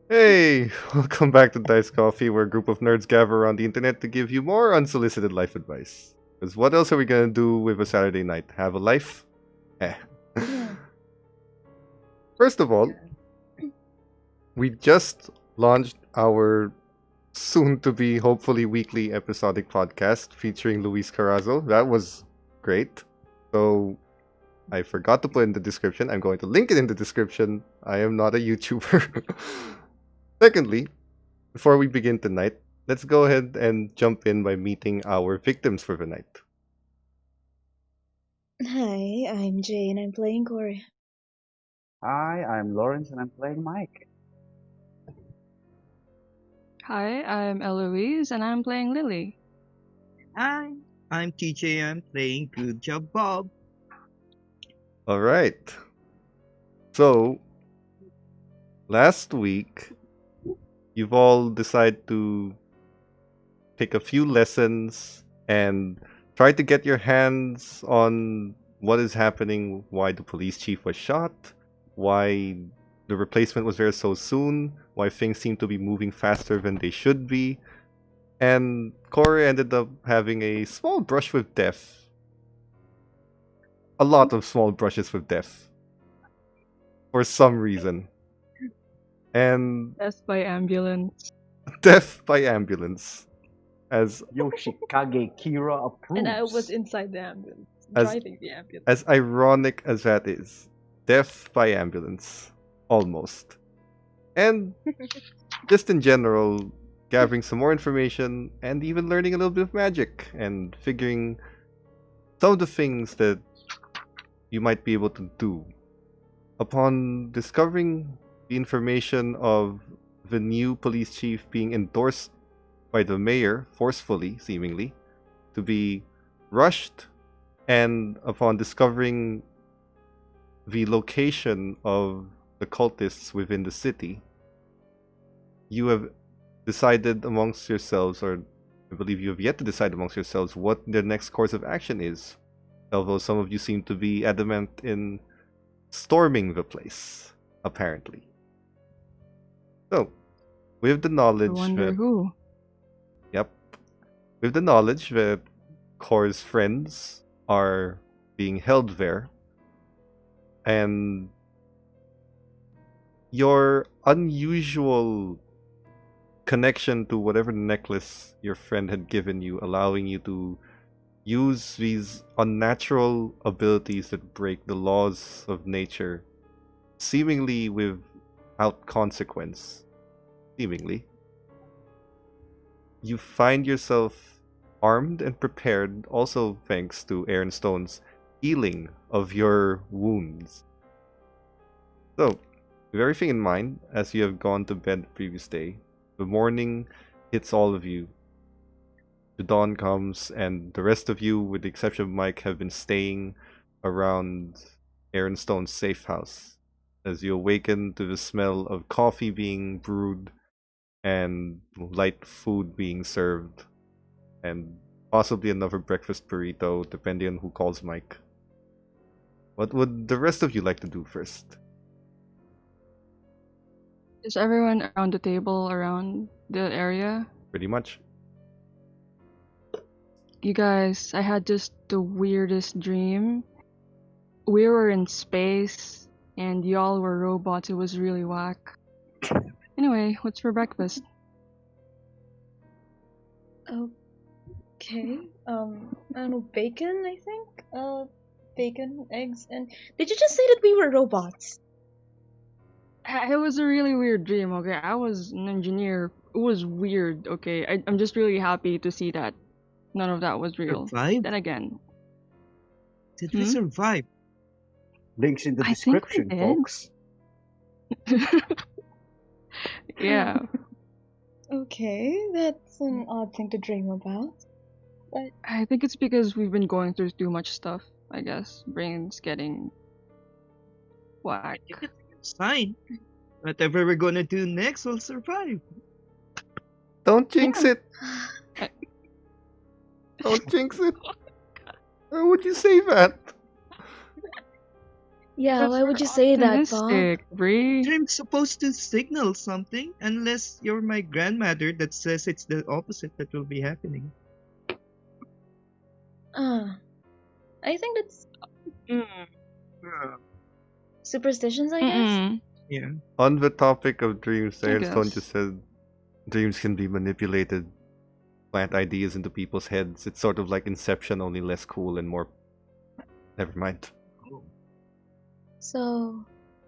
Hey, welcome back to Dice Coffee, where a group of nerds gather around the internet to give you more unsolicited life advice. Because what else are we gonna do with a Saturday night? Have a life? Eh. Yeah. First of all, we just launched our soon to be, hopefully, weekly episodic podcast featuring Luis Carrazzo. That was great. So, I forgot to put in the description. I'm going to link it in the description. I am not a YouTuber. Secondly, before we begin tonight, let's go ahead and jump in by meeting our victims for the night. Hi, I'm Jane. I'm playing Corey. Hi, I'm Lorenz and I'm playing Mike. Hi, I'm Heloise and I'm playing Lily. Hi, I'm TJ. I'm playing Good Job Bob. All right. So, last week, you've all decided to pick a few lessons and try to get your hands on what is happening, why the police chief was shot, why the replacement was there so soon, why things seem to be moving faster than they should be. And Corey ended up having a small brush with death. A lot of small brushes with death. For some reason. And Death by ambulance. death by ambulance. As Yoshikage Kira approves. And I was inside the ambulance, As- driving the ambulance. as ironic as that is. Death by ambulance. Almost. And just in general, gathering some more information and even learning a little bit of magic and figuring some of the things that you might be able to do. Upon discovering the information of the new police chief being endorsed by the mayor, forcefully, seemingly, to be rushed, and upon discovering the location of the cultists within the city, you have decided amongst yourselves, or I believe you have yet to decide amongst yourselves, what the next course of action is. Although some of you seem to be adamant in storming the place, apparently. So, with the I knowledge wonder that who. Yep. With the knowledge that Kor's friends are being held there, and your unusual connection to whatever necklace your friend had given you, allowing you to use these unnatural abilities that break the laws of nature, seemingly without consequence. Seemingly. You find yourself armed and prepared, also thanks to Aaron Stone's healing of your wounds. So, with everything in mind, as you have gone to bed the previous day, the morning hits all of you. The dawn comes, and the rest of you, with the exception of Mike, have been staying around Aaron Stone's safe house. As you awaken to the smell of coffee being brewed and light food being served, and possibly another breakfast burrito, depending on who calls Mike. What would the rest of you like to do first? Is everyone around the table around the area? Pretty much. You guys, I had just the weirdest dream. We were in space and y'all were robots. It was really whack. Anyway, what's for breakfast? Okay. I don't know, bacon, I think? Bacon, eggs, and did you just say that we were robots? It was a really weird dream, okay? I was an engineer. It was weird, okay? I'm just really happy to see that none of that was real. Survive? Then again, Did we survive? Links in the I think we description, did. folks. Yeah. Okay, that's an odd thing to dream about. But I think it's because we've been going through too much stuff, I guess. Brain's getting whack. I think it's fine. Whatever we're gonna do next, we'll survive. Don't jinx Yeah. it! Don't jinx it! Why would you say that? Yeah, But why would you You're say that, Bob? optimistic, Bree. dream's supposed to signal something, unless you're my grandmother that says it's the opposite that will be happening. I think that's Mm. superstitions, I guess. Mm-mm. Yeah. On the topic of dreams, I Airstone guess. just said dreams can be manipulated, plant ideas into people's heads. It's sort of like Inception, only less cool and more. Never mind. So,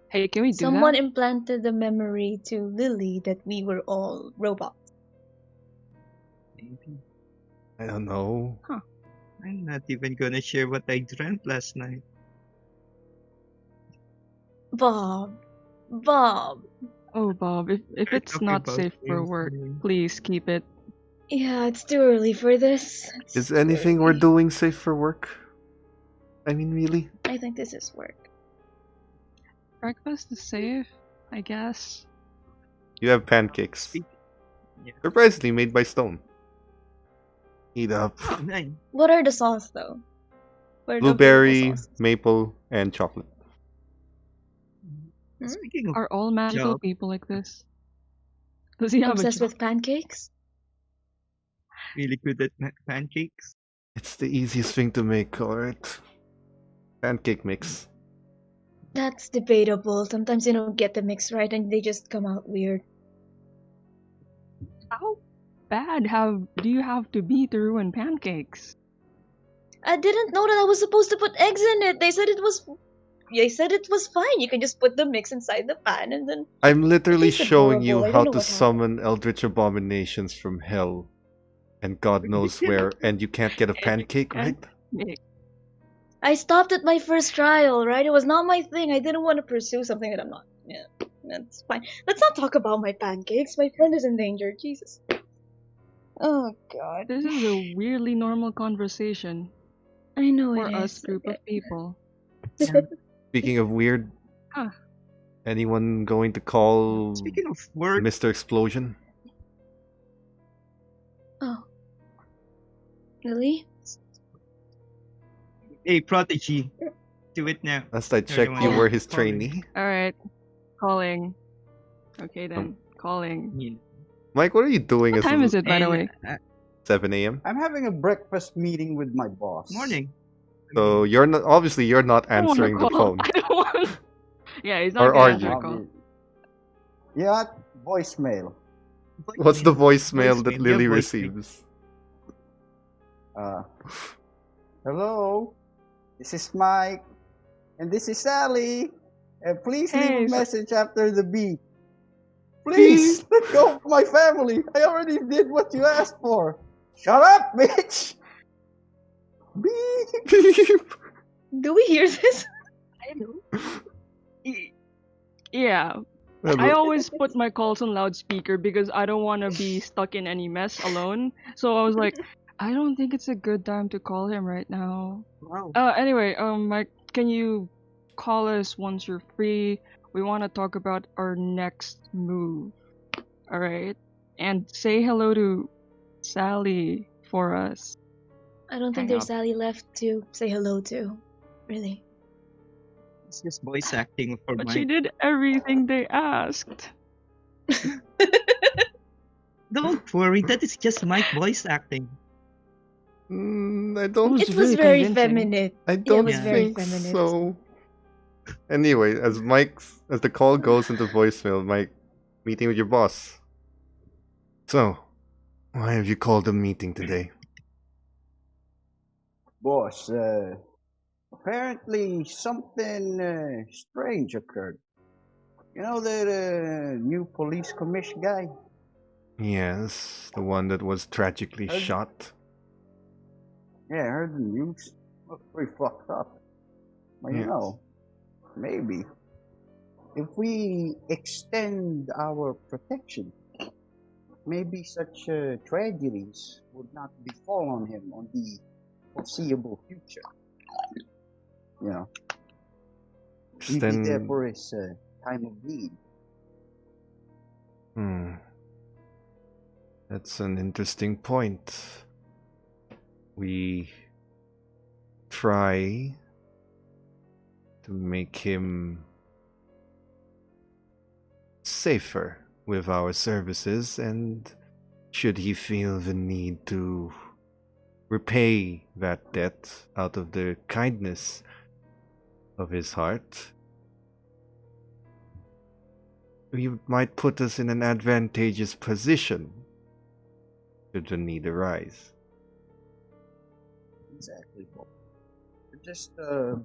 Hey, can we do someone that? implanted the memory to Lily that we were all robots. Maybe. I don't know. I'm not even gonna share what I dreamt last night. Bob. Oh, Bob, if We're it's talking not about safe for dreams work, anyway. please keep it. Yeah, it's too early for this. It's Is too anything we're early. doing safe for work? I mean, really? I think this is work. Breakfast is safe, I guess. You have pancakes. Speak- Yeah. Surprisingly made by stone. Heat up. Oh, nice. What are the sauce though? What are the available Blueberry, sauces? maple, and chocolate. Hmm? Speaking of Are all magical job, people like this? Does he have a Obsessed job? with pancakes? really good at pancakes. It's the easiest thing to make, alright? Pancake mix. That's debatable. Sometimes you don't get the mix right and they just come out weird. How bad do you have to be to ruin pancakes? I didn't know that I was supposed to put eggs in it. They said it was fine. You can just put the mix inside the pan and then I'm literally tasted showing you horrible. I how don't know to what happened. summon eldritch abominations from hell. And God knows where, and you can't get a pancake, right? I stopped at my first trial, right? It was not my thing. I didn't want to pursue something that I'm not. Yeah, that's fine. Let's not talk about my pancakes. My friend is in danger. Jesus. Oh God. This is a weirdly normal conversation I know for it us is. group of people. Speaking of weird, Huh. anyone going to call Speaking of work, Mr. Explosion? Oh. Really? hey Prodigy, do it now. Last I checked, the you one were his calling. trainee. Alright. Calling. Okay then. Calling. You know. Mike, what are you doing? What time is it, by the way? 7 a.m. I'm having a breakfast meeting with my boss. Morning. So you're not obviously you're not I don't wanna answering the call. phone. I don't want. Yeah, he's not Or gonna are answer you? a call. Yeah, voicemail. What's the voicemail that Voicemail, Lily yeah, voicemail. receives? Hello, this is Mike, and this is Sally. And please leave Hey, a message after the beep. Please, let go of my family. I already did what you asked for. Shut up, bitch. Beep. Do we hear this? I know. Yeah. I always put my calls on loudspeaker because I don't want to be stuck in any mess alone. So I was like, I don't think it's a good time to call him right now. Wow. Anyway, Mike, can you call us once you're free? We want to talk about our next move. All right? And say hello to Sally for us. I don't think Hang there's up. Sally left to say hello to. Really. It's just voice acting for But Mike. she did everything they asked. Don't worry, that is just Mike voice acting. I don't. It's It was really very convincing. feminine. I it don't was Yeah. very think feminine. so. Anyway, as the call goes into voicemail, Mike, meeting with your boss. So, why have you called a meeting today? Boss, apparently something strange occurred. You know the new police commission guy? Yes, the one that was tragically Has- shot. Yeah, I heard the news. Looks pretty fucked up. But Yes. you know, maybe if we extend our protection, maybe such tragedies would not befall on him on the foreseeable future. You know, we'd be there Then, for his time of need. That's an interesting point. We try to to make him safer with our services, and should he feel the need to repay that debt out of the kindness of his heart, he might put us in an advantageous position should the need arise. Exactly. We're just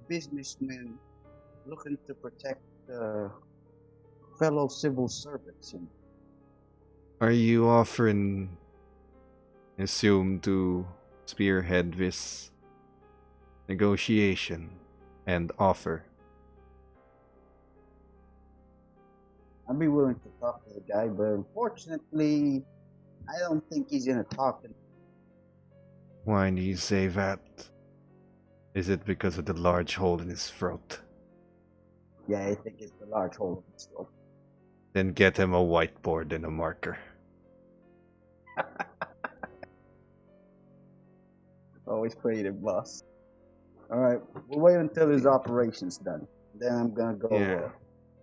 businessmen looking to protect fellow civil servants. And Are you offering, assume, to spearhead this negotiation and offer? I'd be willing to talk to the guy, but unfortunately, I don't think he's gonna talk to me. Why do you say that? Is it because of the large hole in his throat? Yeah, I think it's the large hole in his throat. Then get him a whiteboard and a marker. Always creative, boss. Alright, we'll wait until his operation's done. Then I'm gonna go. Yeah.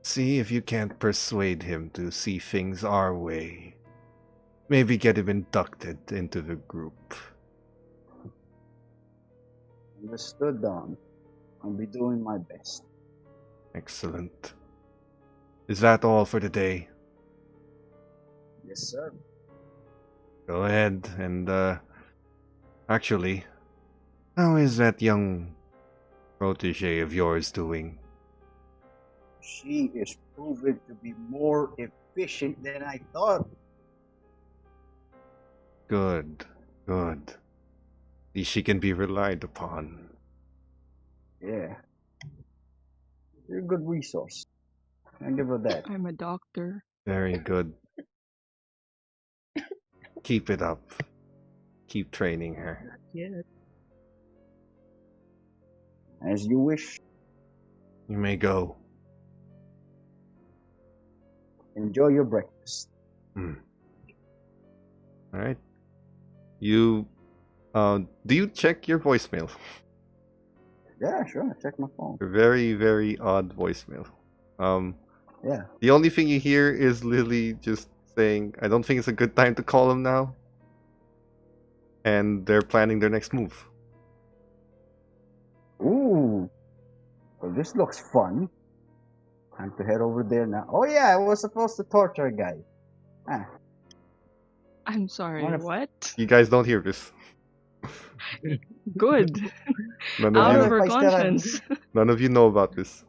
See if you can't persuade him to see things our way. Maybe get him inducted into the group. Understood, Don. I'll be doing my best. Excellent. Is that all for today? Yes, sir. Go ahead and, actually, how is that young protege of yours doing? She is proven to be more efficient than I thought. Good, good. At least she can be relied upon. Yeah. You're a good resource. I give her that. I'm a doctor. Very good. Keep it up. Keep training her. Yeah. As you wish. You may go. Enjoy your breakfast. Alright. You, do you check your voicemail? Yeah, sure. Check my phone. A very, very odd voicemail. Yeah. The only thing you hear is Lily just saying, I don't think it's a good time to call him now. And they're planning their next move. Ooh. Well, this looks fun. Time to head over there now. Oh yeah, I was supposed to torture a guy. Ah. I'm sorry, What if- what? You guys don't hear this. Good. None Out of of you, our If I still have- conscience. none of you know about this.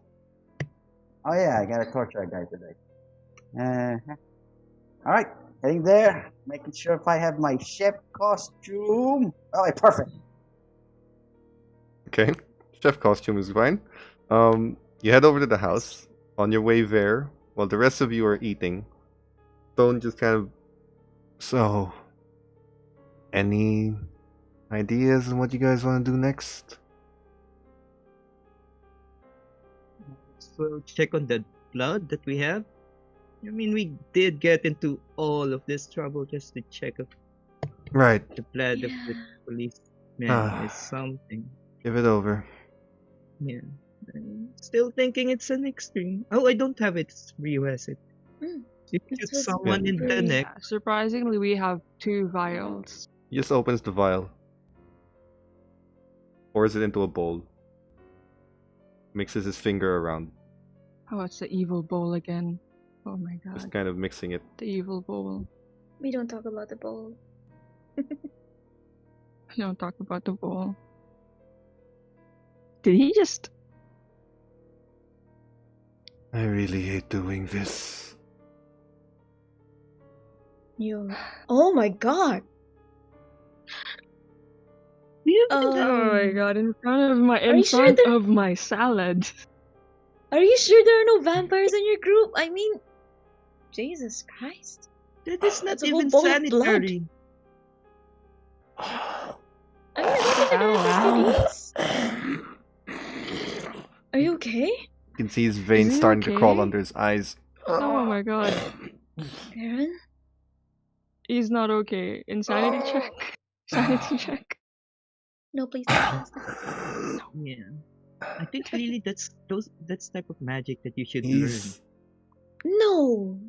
Oh yeah, I gotta torture a guy today. Alright, heading there. Making sure if I have my chef costume. Alright, perfect. Okay. Chef costume is fine. You head over to the house. On your way there, while the rest of you are eating, Stone just kind of... So... Any ideas on what you guys want to do next? So check on the blood that we have. I mean, we did get into all of this trouble just to check if Right. the blood of the policeman Ah. is something. Give it over. Yeah. I'm still thinking it's an extreme. Oh, I don't have it. Ryu has it. Mm. You That's shoot what's someone in the pretty- neck. Yeah, surprisingly, we have 2 vials. He just opens the vial. Pours it into a bowl. Mixes his finger around. Oh, it's the evil bowl again. Oh my Just god. kind of mixing it. The evil bowl. We don't talk about the bowl. Don't talk about the bowl. Did he just... I really hate doing this. You. Oh my god. Oh my god, in front of my... Are In you sure front there- of my salad. Are you sure there are no vampires in your group? I mean, Jesus Christ. That is not It's a whole even bowl of blood. sanitary. I mean, are STDs? Are you okay? You can see his veins he starting to crawl okay? under his eyes. Oh my god. Aaron? He's not okay. Insanity check. Sanity check. No, please don't. Yeah. I think really that's type of magic that you should learn. He's No.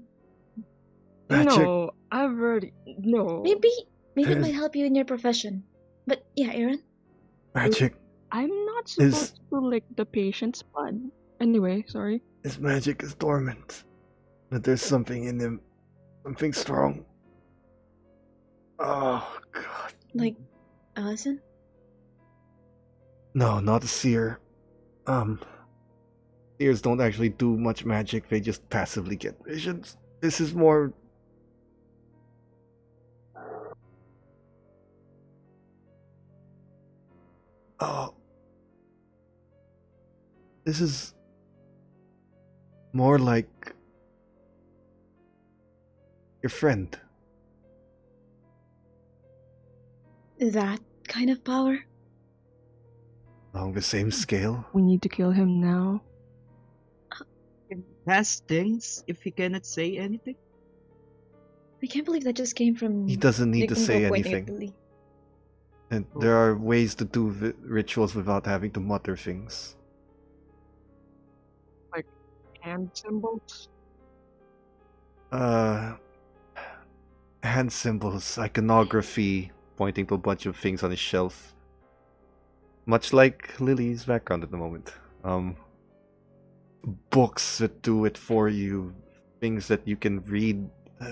magic. No, I've already. No. Maybe it There's- might help you in your profession. But yeah, Aaron. Magic. I'm not Is- supposed to lick the patient's blood. Anyway, sorry. His magic is dormant. But there's something in him. Something strong. Oh, God. Like Allison? No, not a seer. Seers don't actually do much magic, they just passively get visions. This is more. Oh. This is more like your friend. That kind of power? Along the same scale. We need to kill him now. Past things if he cannot say anything. I can't believe that just came from He doesn't need to Nick say pointing at anything. Lily. And there are ways to do rituals without having to mutter things. Hand symbols? Hand symbols, iconography, pointing to a bunch of things on his shelf. Much like Lily's background at the moment. Books that do it for you, things that you can read.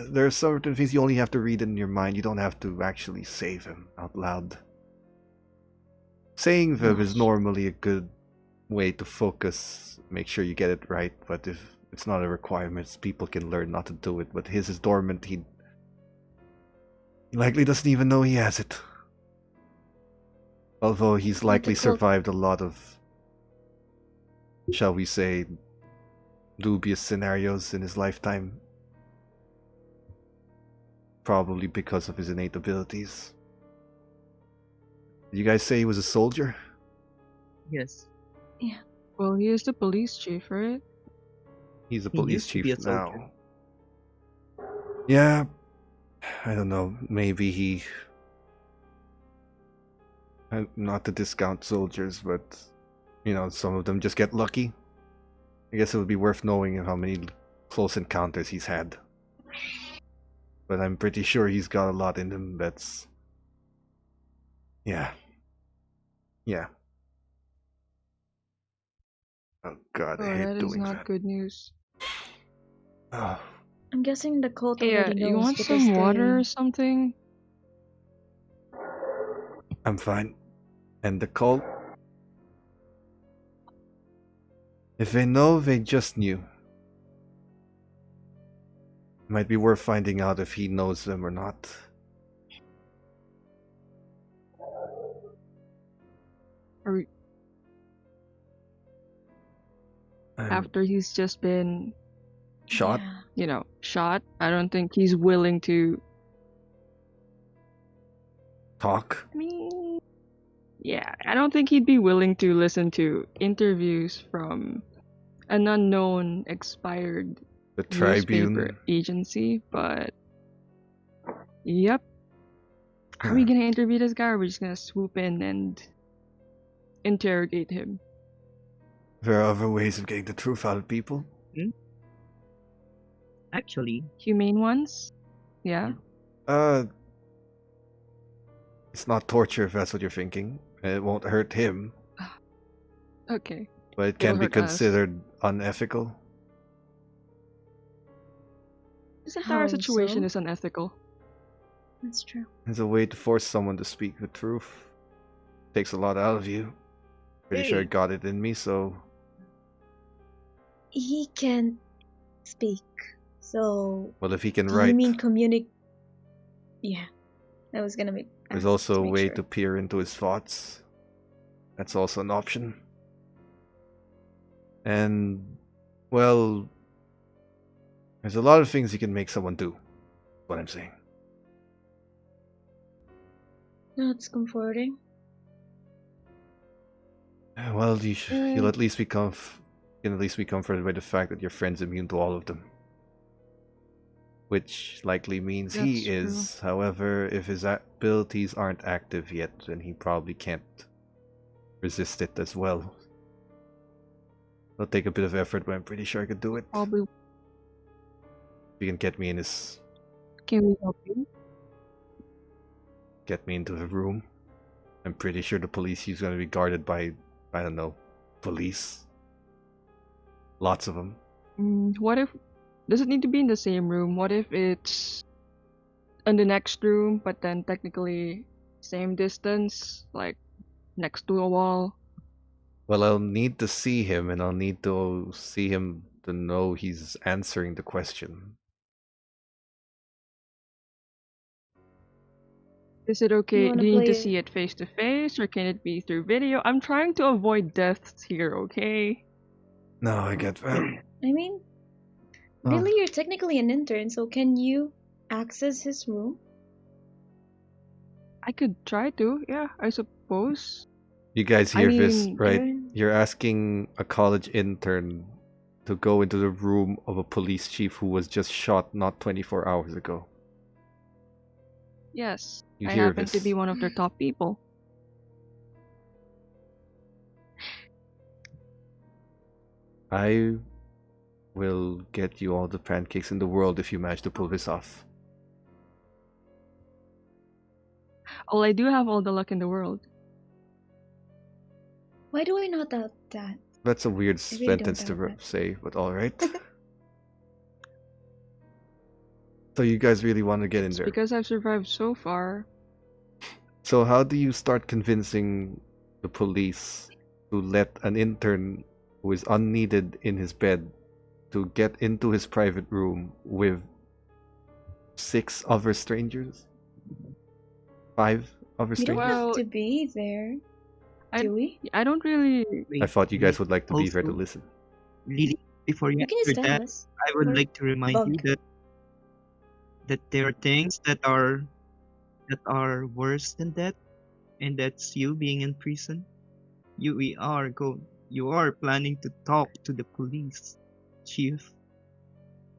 There are certain things you only have to read in your mind. You don't have to actually say them out loud. Saying them is normally a good way to focus, make sure you get it right, but if it's not a requirement, people can learn not to do it. But his is dormant, he likely doesn't even know he has it. Although he's likely survived a lot of, shall we say, dubious scenarios in his lifetime. Probably because of his innate abilities. Did you guys say he was a soldier? Yes. Well, he is the police chief, right? He's a He police used to be chief a soldier. now. Yeah, I don't know. Maybe he. Not to discount soldiers, but you know, some of them just get lucky. I guess it would be worth knowing how many close encounters he's had. But I'm pretty sure he's got a lot in him that's. Yeah. Yeah. Oh god, I Oh, hate that is doing not that. good news. Oh, I'm guessing the cult Hey, already knows you want because some water they... or something? I'm fine. And the cult? If they know, they just knew. Might be worth finding out if he knows them or not. Or I'm after he's just been, shot? Yeah. shot? I don't think he's willing to. Talk? I mean, yeah, I don't think he'd be willing to listen to interviews from an unknown expired The newspaper Tribune? agency, but yep. Are we gonna interview this guy, or are we just gonna swoop in and interrogate him? There are other ways of getting the truth out of people. Actually, Humane ones? Yeah. It's not torture if that's what you're thinking. It won't hurt him, Okay. but it It'll can be hurt us. considered unethical. This entire How situation so? is unethical. That's true. It's a way to force someone to speak the truth. Takes a lot out of you. Pretty sure I Hey. got it in me, so He can speak. So well if he can do write. you mean communicate? Yeah. I was gonna make There's ask also to a make way sure. to peer into his thoughts. That's also an option. And, well, there's a lot of things you can make someone do. That's what I'm saying. That's comforting. Well, you'll at least become, can at least be comforted by the fact that your friend's immune to all of them. Which likely means he That's is. However, if his abilities aren't active yet, then he probably can't resist it as well. It'll take a bit of effort, but I'm pretty sure I could do it. Probably. You can get me in his, Can we help you? get me into the room. I'm pretty sure the police is going to be guarded by, I don't know, police. Lots of them. What if? Does it need to be in the same room? What if it's in the next room, but then technically same distance, like next to a wall? Well, I'll need to see him, and I'll need to see him to know he's answering the question. Is it okay? wanna Do you need to play- see it face to face, or can it be through video? I'm trying to avoid deaths here, okay? No, I get that. I mean, Oh. really, you're technically an intern, so can you access his room? I could try to, yeah, I suppose. You guys I hear this, mean, right? Aaron- You're asking a college intern to go into the room of a police chief who was just shot not 24 hours ago. Yes, You I hear happen to this. be one of their top people. I will get you all the pancakes in the world if you manage to pull this off. Well, I do have all the luck in the world. Why do I not doubt that? That's a weird I really don't sentence to doubt that. say, but alright. So you guys really want to get in It's there. because I've survived so far. So how do you start convincing the police to let an intern who is unneeded in his bed to get into his private room with 6 other strangers? 5 other We don't strangers? have Well, to be there, I- do we? I don't really. I thought you guys would like to be there to Also- listen. Really, before you You can answer just that, tell us. I would Or like to remind you bunk. that there are things that are worse than that, and that's you being in prison. You are planning to talk to the police chief,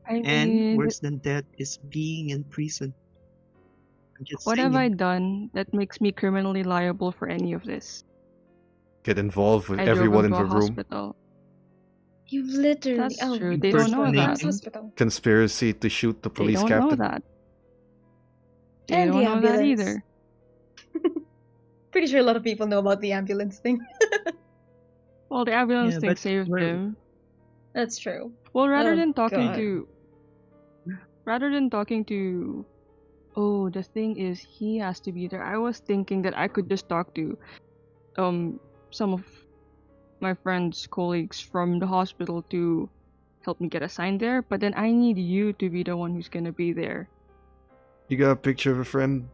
I and mean, worse than that is being in prison. I'm just what have I saying. done that makes me criminally liable for any of this? Get involved with I drove everyone him in to a the room. hospital. You've literally. That's oh, true. You They don't know personally- that. Hospital. Conspiracy to shoot the They police don't captain. know that. They And don't the know that ambulance. either. Pretty sure a lot of people know about the ambulance thing. Well, the ambulance Yeah, thing but saved we're- him. That's true. Well, rather Oh, than talking God. to, oh, the thing is, he has to be there. I was thinking that I could just talk to, some of my friends, colleagues from the hospital to help me get assigned there. But then I need you to be the one who's gonna be there. You got a picture of a friend?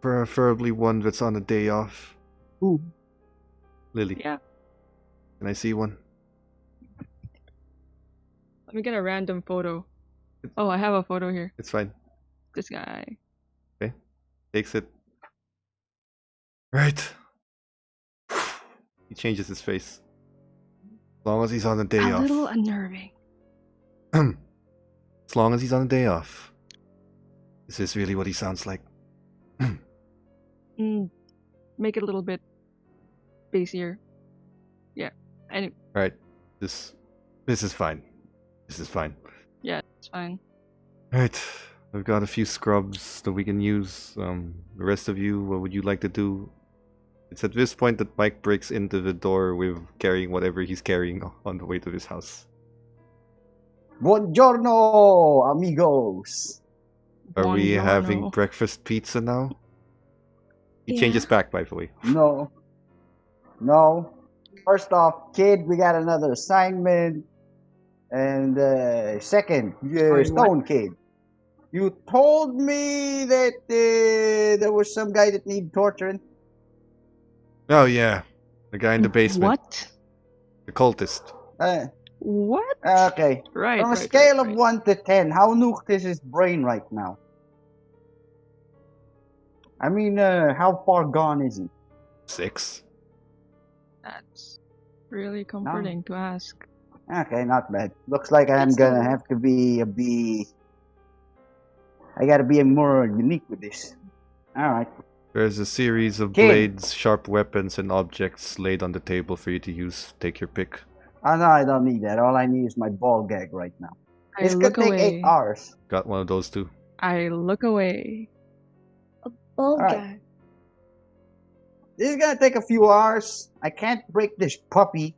Preferably one that's on a day off. Ooh, Lily, Yeah. can I see one? Let me get a random photo. Oh, I have a photo here. It's fine. This guy. Takes it. Right. He changes his face. As long as he's on a day A off. little unnerving. As long as he's on a day off. Is this really what he sounds like? Make it a little bit bassier. Yeah. And Right. This is fine. This is fine. yeah, it's fine. Right. I've got a few scrubs that we can use. The rest of you, what would you like to do? It's at this point that Mike breaks into the door with carrying whatever he's carrying on the way to his house. Buongiorno, amigos. Are we having Buongiorno. breakfast pizza now? He Yeah. changes back, by the way. No. First off, kid, we got another assignment. And second, Sorry, Stone Kid, you told me that there was some guy that needed torturing. Oh yeah, the guy in the basement, What? the cultist. What? Okay. Right. From a right, scale right, of 1 to 10, how nuked is his brain right now? I mean, how far gone is he? 6. That's really comforting to ask. Okay, not bad. Looks like I'm That's gonna not- have to be a B. I gotta be more unique with this. Alright. There's a series of Kid. blades, sharp weapons, and objects laid on the table for you to use. Take your pick. Oh no, I don't need that. All I need is my ball gag right now. I This look could take away. 8 hours. Got one of those too. I look away. Ball Alright. gag. This is gonna take a few hours. I can't break this puppy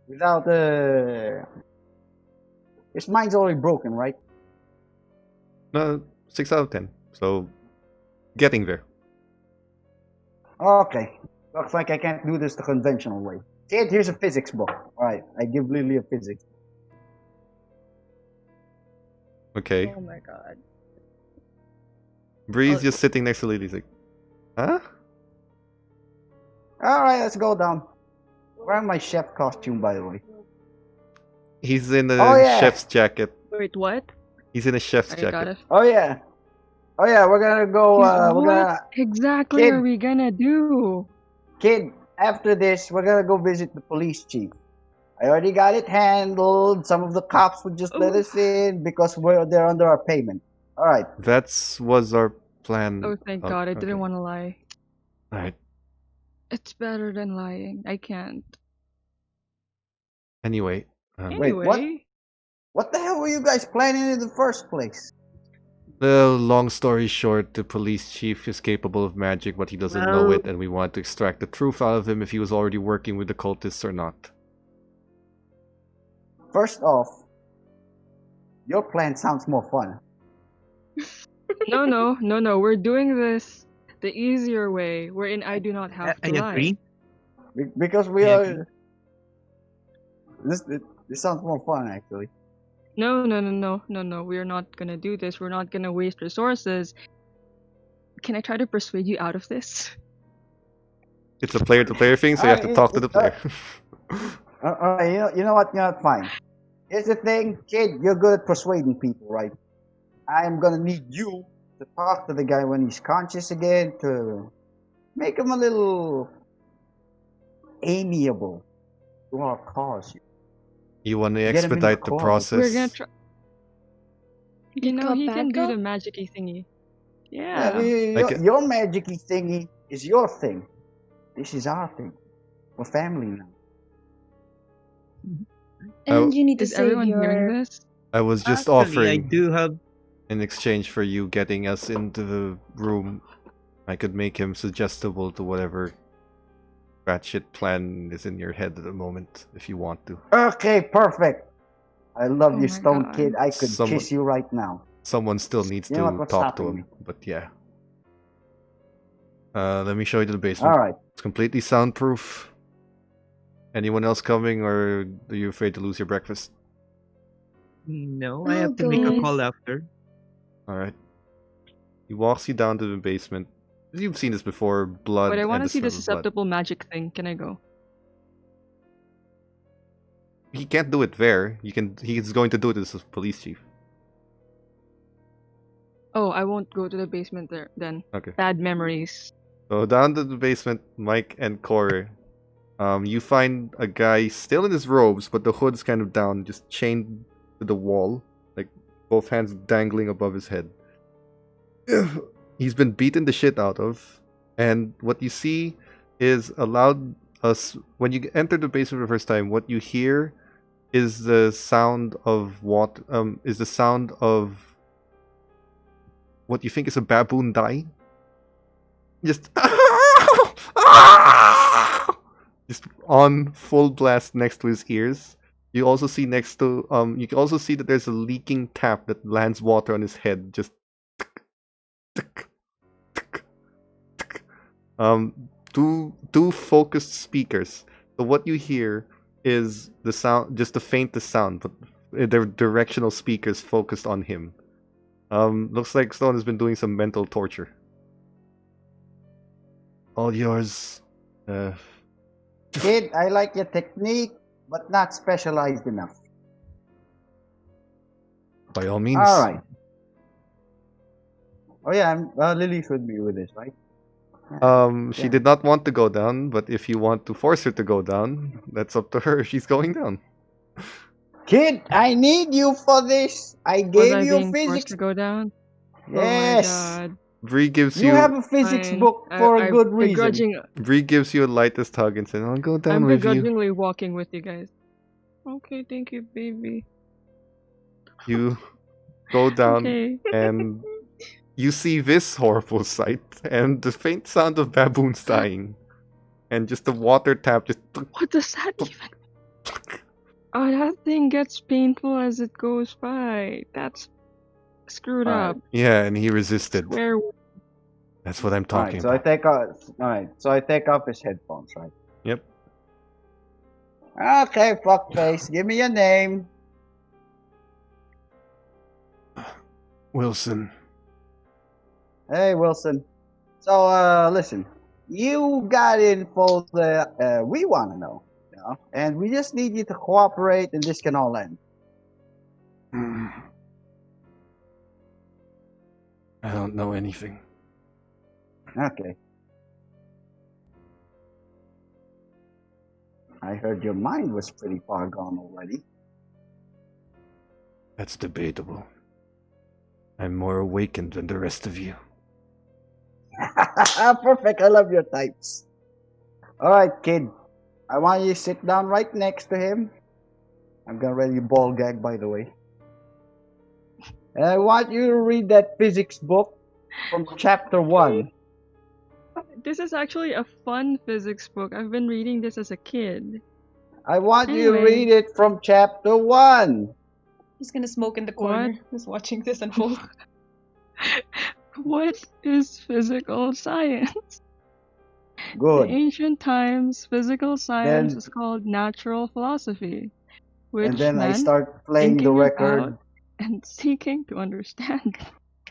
without His mind's already broken, right? No, 6 out of 10. So, getting there. Okay. Looks like I can't do this the conventional way. Kid, here's a physics book. Alright, I give Lily a physics. Okay. Oh my god. Bree's just sitting next to Lily. He's like, huh? Alright, let's go down. Wearing my chef costume, by the way. He's in a Oh, yeah. chef's jacket. Wait, what? He's in a chef's I jacket. gotta. Oh yeah. Oh yeah, we're gonna go, we're What gonna... exactly Kid. are we gonna do? Kid, after this, we're gonna go visit the police chief. I already got it handled. Some of the cops would just let us in because they're under our payment. Alright. That was our plan. Oh, thank God! I okay. didn't want to lie. Alright. It's better than lying. I can't. Anyway. Wait, Anyway, what? What the hell were you guys planning in the first place? Long story short, the police chief is capable of magic, but he doesn't know Well- it, and we want to extract the truth out of him if he was already working with the cultists or not. First off, your plan sounds more fun. no. We're doing this the easier way, wherein I do not have I to lie. agree. Because we I are... agree. This sounds more fun, actually. No. We're not gonna do this. We're not gonna waste resources. Can I try to persuade you out of this? It's a player-to-player thing, so you have to talk to the player. You know what? Fine. Here's the thing, kid. You're good at persuading people, right? I'm gonna need you to talk to the guy when he's conscious again to make him a little amiable to our cause. You want to Get him in the expedite the cause. process? We're gonna try. You know, got he can do backup? the magic-y thingy. Yeah, Yeah. your magic-y thingy is your thing. This is our thing. We're family now. And you need to Is save everyone hearing your... this? I was just Actually, I offering, do have. in exchange for you getting us into the room, I could make him suggestible to whatever batshit plan is in your head at the moment, if you want to. Okay, perfect. I love Oh you, my Stone God. Kid. I could Someone- kiss you right now. Someone still needs You know what, to what's talk to stopping him, me? but yeah. Let me show you to the basement. Alright. It's completely soundproof. Anyone else coming, or are you afraid to lose your breakfast? No, I I'll have to make a go. call after. Alright. He walks you down to the basement. You've seen this before, blood But I want and to see the smell of blood. susceptible magic thing. Can I go? He can't do it there. He's going to do it as a police chief. Oh, I won't go to the basement there then. Okay. Bad memories. So down to the basement, Mike and Core. You find a guy still in his robes, but the hood's kind of down, just chained to the wall, like both hands dangling above his head. He's been beaten the shit out of, and what you see is when you enter the basement for the first time, what you hear is the sound of what you think is a baboon dying. Just just on full blast next to his ears. You also see you can also see that there's a leaking tap that lands water on his head. Just two focused speakers. So what you hear is the sound, just the faintest sound, but they're directional speakers focused on him. Looks like Stone has been doing some mental torture. All yours. Kid, I like your technique, but not specialized enough. By all means. Alright. Oh yeah, Lily should be with us, right? She Yeah. did not want to go down, but if you want to force her to go down, that's up to her. She's going down. Kid, I need you for this. I Was gave I you being forced physics. to go down? Yes. Oh my God. Bree gives You you have a physics Fine. book for a good reason. Bree gives you a lightest hug and says, "I'll go down I'm with you." begrudgingly walking with you guys. Okay, thank you, baby. You go down Okay. and you see this horrible sight and the faint sound of baboons dying. And just the water tap just What does that even? Oh, that thing gets painful as it goes by. That's screwed Alright. up. yeah, and he resisted. Swear. That's what I'm Alright, talking so I about. take off. Alright, so I take off his headphones, right? Yep. Okay, fuckface, give me your name. Wilson. Hey, Wilson. So, listen, you got info that we want to know, you know, and we just need you to cooperate, and this can all end. Hmm. I don't know anything. Okay. I heard your mind was pretty far gone already. That's debatable. I'm more awakened than the rest of you. Perfect, I love your types. Alright, kid. I want you to sit down right next to him. I'm gonna read you ball gag, by the way. And I want you to read that physics book from chapter 1. This is actually a fun physics book. I've been reading this as a kid. I want you to Anyway. read it from chapter 1. He's gonna smoke in the corner, just watching this unfold. What is physical science? Good. In ancient times, physical science Then- was called natural philosophy, which And then I meant start playing the thinking record. about and seeking to understand.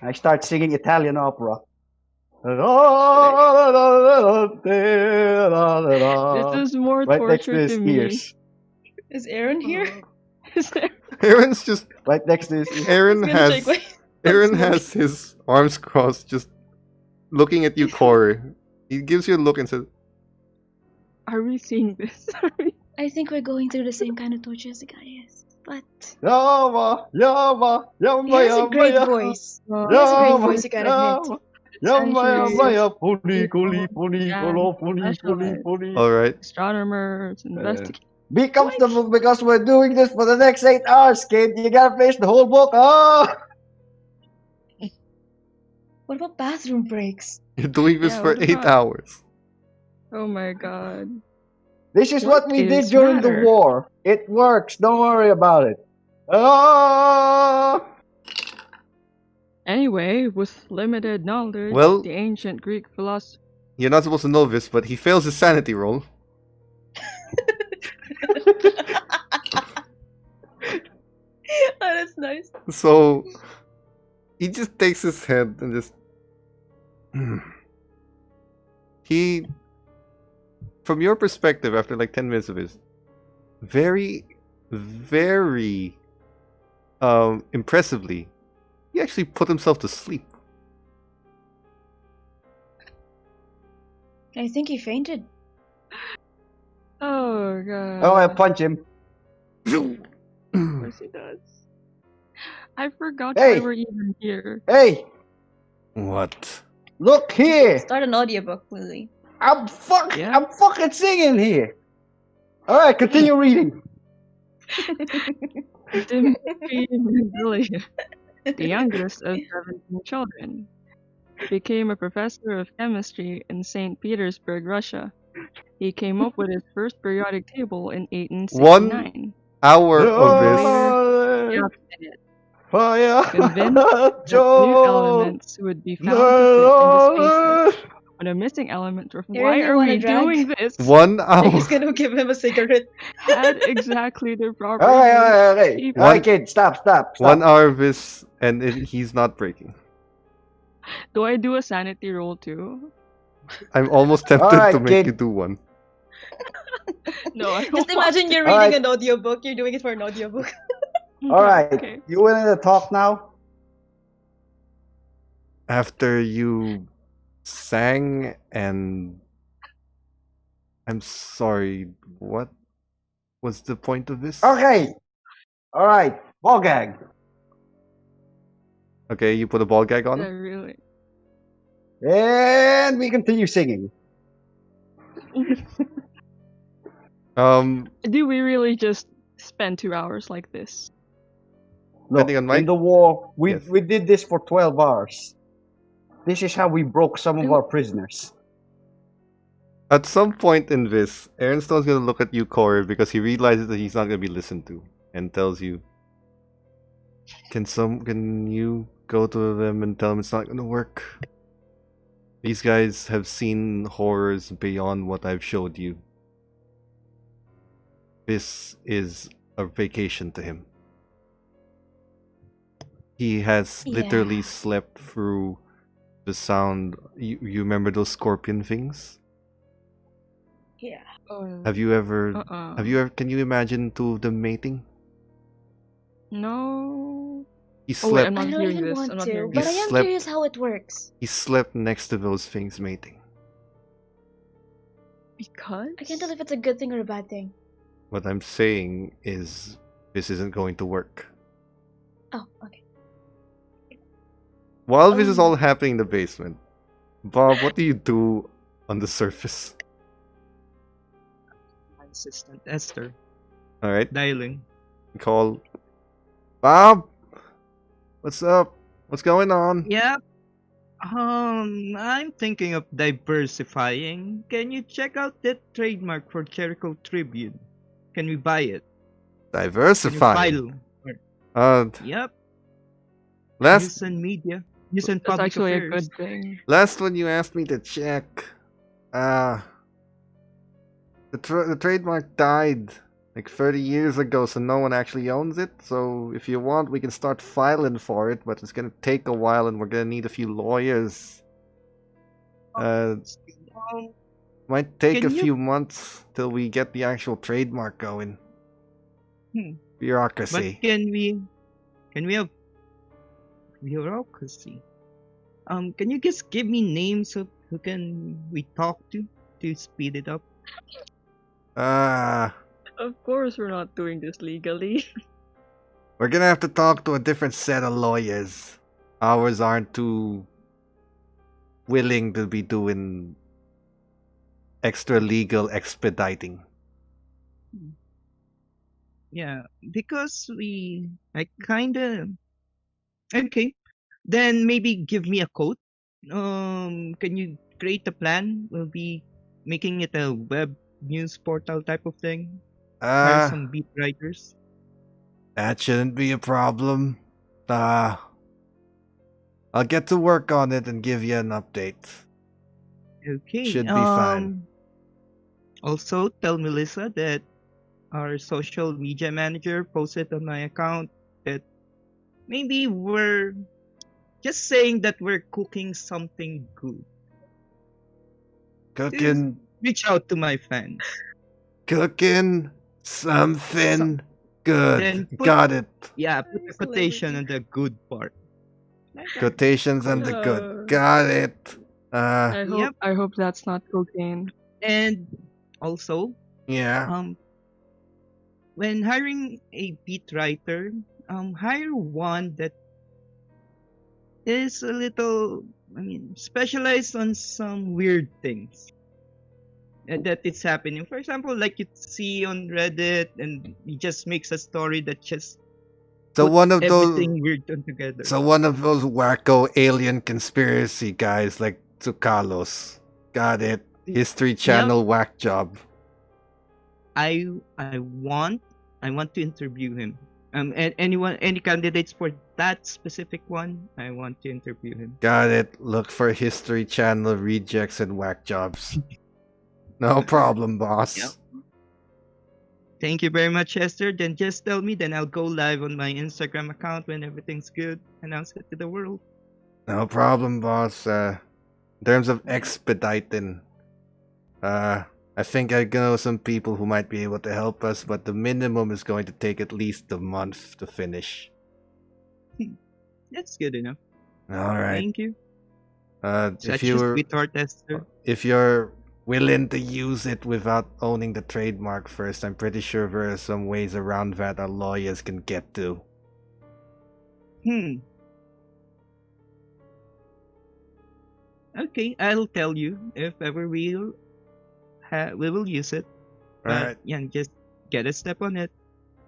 I start singing Italian opera. This is more Right next to torture his to me. ears. Is Aaron here? Is there? Aaron's just Right next to his ears. Aaron He's gonna shake has my- Aaron smoking. has his arms crossed, just looking at you, Core. He gives you a look and says, Are we seeing this? I think we're going through the same kind of torture as the guy is. But Yama, yama, yama, he has a great yama, voice. He has a yama, great voice, you gotta admit. yama, yama, Centuries, yama, puni, people kuli, puni, began kolo, to puni, puni, specialize. puni. "Alright, Astronomers, investigators. Be comfortable because we're doing this for the next 8 hours, kid. You gotta finish the whole book. Oh! What about bathroom breaks? you're doing this Yeah, for what 8 about- hours." Oh my god. This is what we did is during the matter? war. It works. Don't worry about it. Oh! Anyway, with limited knowledge, Well- the ancient Greek philosopher. You're not supposed to know this, but he fails his sanity roll. Oh, that's nice. So he just takes his head and just he, from your perspective, after like 10 minutes of this, very impressively, he actually put himself to sleep. I think he fainted. Oh god. Oh, I punch him. Of course he does. I forgot Hey! why we're even here. Hey, What? look here. Start an audiobook, Lily. I'm Yeah? fucking singing here. All right, continue reading. Dmitry Mendeleev, the youngest of 17 children, became a professor of chemistry in St. Petersburg, Russia. He came up with his first periodic table in 1869. Hour of this. Yeah, Bennett, Fire. convinced that new elements would be found to fit in the spaces. When a missing element, or Aaron, why you are wanna we drag? doing this? 1 hour. He's gonna give him a cigarette. Had exactly the proper. All right. Keep- All right, kid, stop. 1 hour of this, and he's not breaking. Do I do a sanity roll too? I'm almost tempted Alright, to make kid. you do one. No, I don't Just want imagine you're All reading right. an audiobook. You're doing it for an audiobook. to. All right, Okay. you willing to talk now? After you sang and I'm sorry, what was the point of this? Okay. All right, ball gag. Okay, you put a ball gag Yeah, on? really. And we continue singing. Um, Do we really just spend 2 hours like this. Look, Depending on my- in the war, we Yes. we did this for 12 hours. This is how we broke some of I- our prisoners. At some point in this, Aaronstone's gonna look at you, Corey, because he realizes that he's not gonna be listened to, and tells you, Can you go to them and tell them it's not gonna work? These guys have seen horrors beyond what I've showed you. This is a vacation to him. He has literally Yeah. slept through the sound. You remember those scorpion things? Yeah. Oh, Have you ever? uh-uh. Have you ever? Can you imagine two of them mating? No. He Oh wait, I'm slept. not I don't hearing even this. want I'm not to, hearing but I He am slept- curious how it works. He slept next to those things mating. Because I can't tell if it's a good thing or a bad thing. What I'm saying is, this isn't going to work. Oh, okay. While this is Oh. all happening in the basement, Bob, what do you do on the surface? My assistant Esther All right, dialing. call Bob. What's up? What's going on? Yeah. I'm thinking of diversifying. Can you check out that trademark for Jericho Tribune? Can we buy it? Can you Diversify. file? Yep. Last News and media. News and that's public actually a affairs. good thing. last one you asked me to check. The trademark died like 30 years ago, so no one actually owns it. So if you want, we can start filing for it, but it's gonna take a while, and we're gonna need a few lawyers. Um, Might take a Can you- few months till we get the actual trademark going. Hmm. Bureaucracy. But can we have bureaucracy? Can you just give me names of who can we talk to speed it up? Of course, we're not doing this legally. We're gonna have to talk to a different set of lawyers. Ours aren't too willing to be doing extra legal expediting. Yeah, because I kinda okay. Then maybe give me a quote. Can you create a plan? We'll be making it a web news portal type of thing. Hire some beat writers. That shouldn't be a problem. I'll get to work on it and give you an update. Okay. Should be fine. Also, tell Melissa that our social media manager posted on my account that maybe we're just saying that we're cooking something good. Cooking Reach out to my fans. something good. Then put- Got it. Yeah, put a quotation on the good part. Quotations and the good. Got it. Yep. I hope that's not cocaine. And also, Yeah. when hiring a beat writer, hire one that is a little, specialized on some weird things that it's happening. For example, like you see on Reddit, and he just makes a story that just So puts one of those. everything weird on together. So one of those wacko alien conspiracy guys like Tsukalos. Got it. History Channel whack job. I want to interview him. Any candidates for that specific one? I want to interview him. Got it. Look for History Channel rejects and whack jobs. No problem, boss. Yep. Thank you very much, Esther. Then just tell me, then I'll go live on my Instagram account when everything's good. Announce it to the world. No problem, boss. In terms of expediting, I think I know some people who might be able to help us, but the minimum is going to take at least a month to finish. That's good enough. All right. Thank you. If Such a you're sweetheart, Esther. if you're willing to use it without owning the trademark first, I'm pretty sure there are some ways around that our lawyers can get to. Okay, I'll tell you if ever we will use it. All But right. yeah, just get a step on it.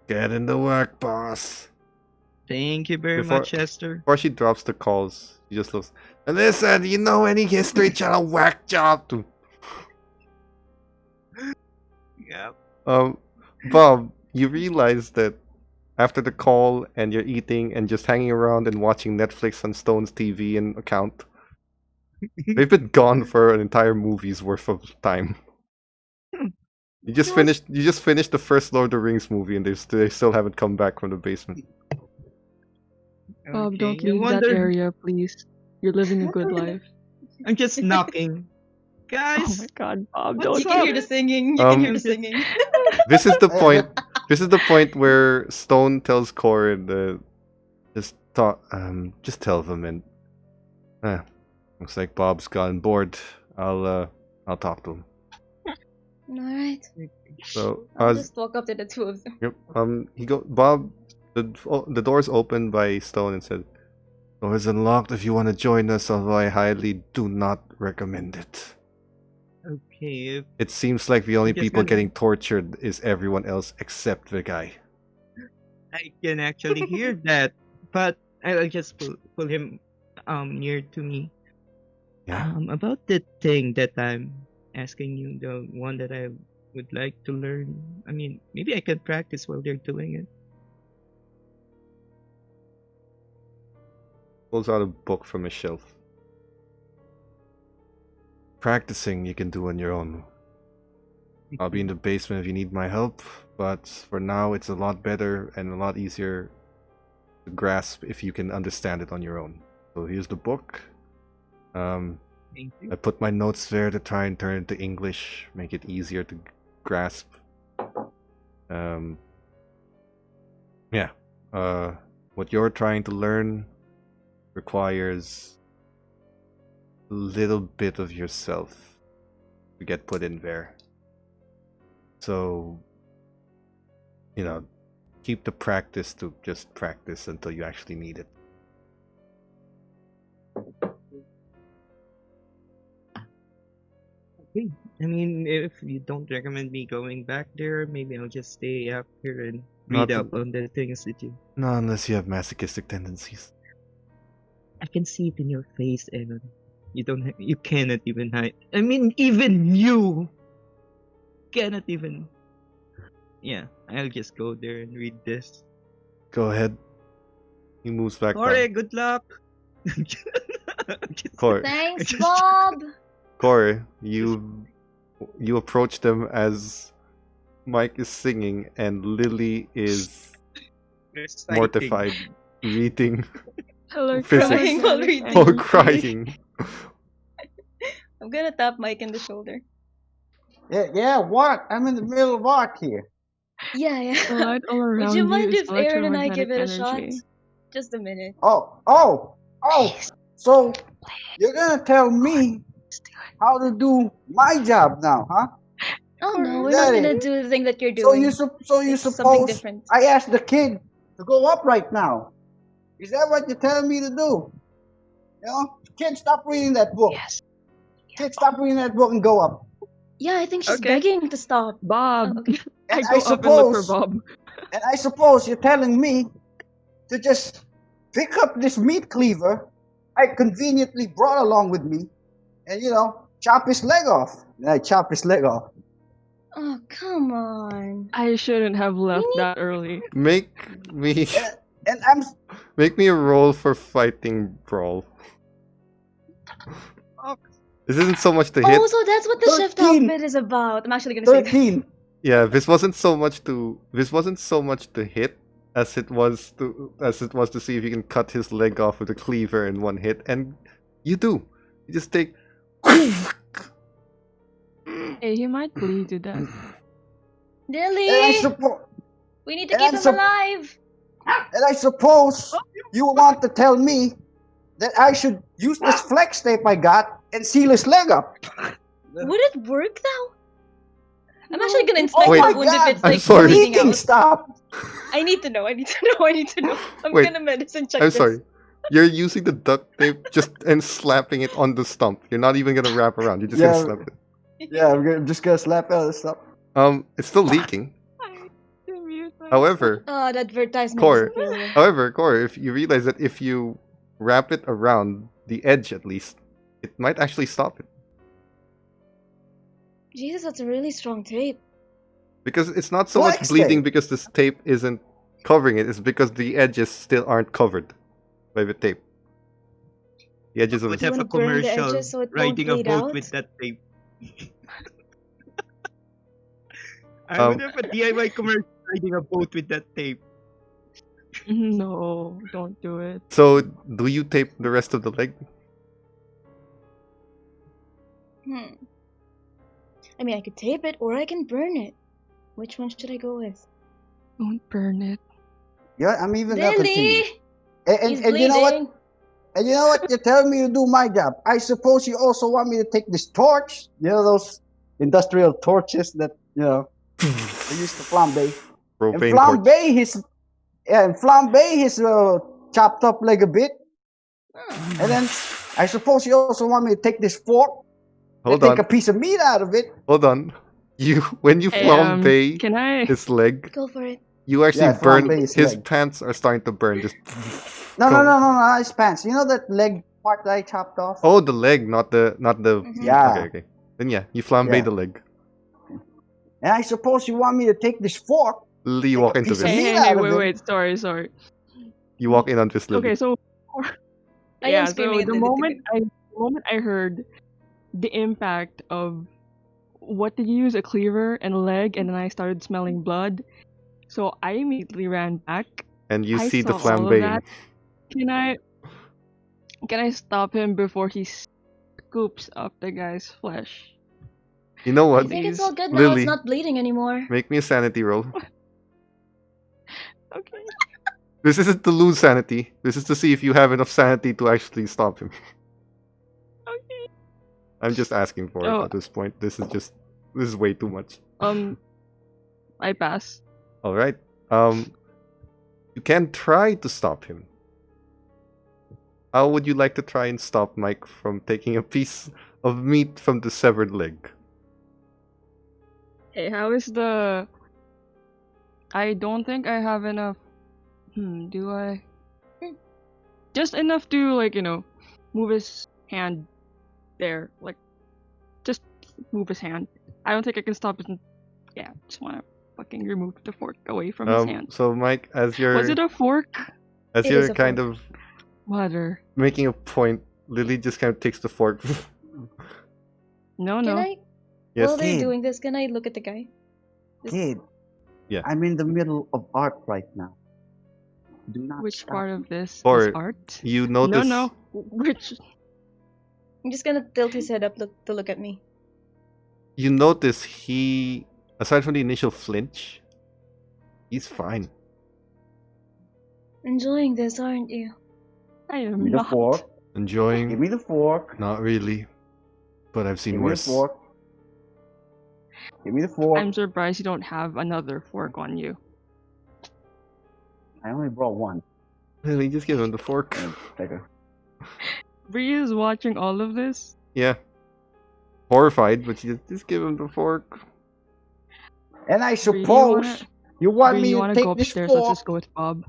Get in the work, boss. Thank you very Before- much, Esther. Before she drops the calls, she just looks. Alyssa, do you know any History Channel whack job? To Yeah. Bob, you realize that after the call and you're eating and just hanging around and watching Netflix on Stone's TV and account, they've been gone for an entire movie's worth of time. You just finished the first Lord of the Rings movie and they still haven't come back from the basement. Bob, don't Okay, I leave that wonder- area, please. You're living a good life. I'm just knocking. Oh Guys, my god, Bob, What's don't. You can hear the singing. You can hear the singing. This is the point. This is the point where Stone tells Corin to just tell them and looks like Bob's gotten bored. I'll talk to him. Alright. So I'll just walk up to the two of them. yep. Bob. The doors opened by Stone and said, "Doors unlocked if you want to join us, although I highly do not recommend it. okay, if It seems like the only Just people gonna- getting tortured is everyone else except the guy." I can actually hear that, but I'll just pull him near to me. Yeah. About the thing that I'm asking you, the one that I would like to learn. I mean, maybe I can practice while they're doing it. Pulls out a book from his shelf. Practicing you can do on your own. I'll be in the basement if you need my help, but for now it's a lot better and a lot easier to grasp if you can understand it on your own. So here's the book. Thank you. I put my notes there to try and turn it to English, make it easier to grasp. Yeah. What you're trying to learn requires a little bit of yourself to get put in there. So, keep the practice to just practice until you actually need it. Okay. I mean, if you don't recommend me going back there, maybe I'll just stay up here and read Not up on the things that you. No, unless you have masochistic tendencies. I can see it in your face, Evan. You cannot even hide. I mean, even you cannot even. Yeah, I'll just go there and read this. Go ahead. He moves back Corey, down. good luck. Thanks, Bob. Corey, you approach them as Mike is singing and Lily is Reciting. mortified, reading Hello, Physics. Crying while reading. or crying. I'm gonna tap Mike in the shoulder. Yeah, what? I'm in the middle of what here? Yeah. The light all around Would you mind is if Aaron and I give it a electromagnetic shot? energy. Just a minute. Oh! So you're gonna tell me how to do my job now, huh? Oh no, we're Got not it. gonna do the thing that you're So doing. you It's something suppose different. I asked the kid to go up right now? Is that what you're telling me to do? Kid, stop reading that book. Yes. Kid, stop reading that book and go up. Yeah, I think she's Okay. begging to stop. Bob. Oh, okay. I And go up and look for Bob. And I suppose you're telling me to just pick up this meat cleaver I conveniently brought along with me and, chop his leg off. And I chop his leg off. Oh, come on. I shouldn't have left that early. Make me And I'm make me a roll for fighting brawl. This isn't so much to hit. Oh, so that's what the shift 13. outfit is about. I'm actually gonna say that. 13. Yeah, this wasn't so much to hit as it was to see if you can cut his leg off with a cleaver in one hit, and you do. You just take. Hey, he might bleed to death. Dilly! And I suppose We need to and keep I'm him sup- alive! you want to tell me that I should use this flex tape I got and seal his leg up. Would it work though? I'm actually gonna inspect Wait. the wound if it's I'm like sorry. bleeding Leaking out. stop. I need to know. I'm Wait. gonna medicine check I'm this. sorry. You're using the duct tape and slapping it on the stump. You're not even gonna wrap around. You're just Yeah. gonna slap it. Yeah, I'm just gonna slap out the stuff. It's still leaking. To mute. However, The advertisement is a Core, failure. Core, if you realize that if you wrap it around the edge at least, it might actually stop it. Jesus, that's a really strong tape. Because it's not so To much what bleeding extent? because this tape isn't covering it, it's because the edges still aren't covered by the tape. The edges of Would Do you have a wanna burn the commercial edges so it won't riding a bleed boat out? with that tape. I would Um, have a DIY commercial riding a boat with that tape. No, don't do it. So, do you tape the rest of the leg? I mean, I could tape it or I can burn it. Which one should I go with? Don't burn it. Yeah, I'm even gonna continue. Lily! And, He's and you know what? bleeding. And you know what? You're telling me to do my job. I suppose you also want me to take this torch. You know those industrial torches that they used to flambe. And Propane torch. flambe his chopped up leg a bit. And then I suppose you also want me to take this fork and Hold take a on, piece of meat out of it. hold on. When you Hey, flambe can I? his leg, Go for it. you actually Yeah, burn. flambe his His leg. pants are starting to burn. Just No, Go. not his pants. You know that leg part that I chopped off? Oh, the leg, not the. Mhm. Yeah. Okay. Then yeah, you flambe Yeah. the leg. And I suppose you want me to take this fork. Lily, you Take walk a into piece of this. meat Hey, out of it. wait. Sorry. You walk in on this, Lily. Okay, so I am yeah, screaming so at the Lily to moment I heard the impact of what did you use, a cleaver and a leg, and then I started smelling blood. So I immediately ran back. And you I see the saw all of flambeing. that. Can I stop him before he scoops up the guy's flesh? You know I what? think it's Please. all good now. Lily. It's not bleeding anymore. Make me a sanity roll. Okay. This isn't to lose sanity. This is to see if you have enough sanity to actually stop him. Okay. I'm just asking for it Oh. at this point. This is way too much. I pass. All right. You can try to stop him. How would you like to try and stop Mike from taking a piece of meat from the severed leg? Hey, how is the? I don't think I have enough. Do I? Just enough to move his hand there, just move his hand. I don't think I can stop it. Yeah, just wanna fucking remove the fork away from his hand. So Mike, as you're Was it a fork? as It you're is a kind fork. of Mother. making a point, Lily just kind of takes the fork. No. Can I? Yes. While they're Kid. doing this, can I look at the guy? Kid. Yeah. I'm in the middle of art right now. Do not Which stop part me. of this is Or art? You notice No. Which? I'm just gonna tilt his head up to look at me. you notice he, aside from the initial flinch, he's fine. Enjoying this, aren't you? I Give am me the not. fork. Give Enjoying? me the fork. Not really, but I've Give seen me the worse. fork. Give me the fork. I'm surprised you don't have another fork on you. I only brought one. Lily, just give him the fork. Take a... Bree is watching all of this. Yeah. Horrified, but you just give him the fork. And I Bree, suppose you want Bree, me you to wanna take go this upstairs? Let's fork. just go with Bob.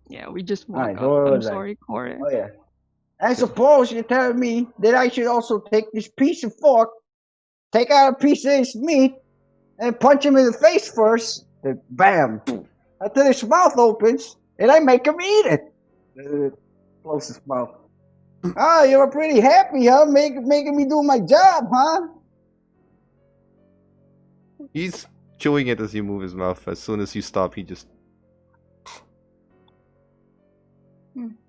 Yeah, we just walk Alright, up. so where I'm was I? sorry, Corey. Oh yeah. I suppose you're telling me that I should also take this piece of fork, take out a piece of this meat, and punch him in the face first. Then bam! Until his mouth opens, and I make him eat it. Close his mouth. Ah, you were pretty happy, huh? Making me do my job, huh? He's chewing it as you move his mouth. As soon as you stop, he just.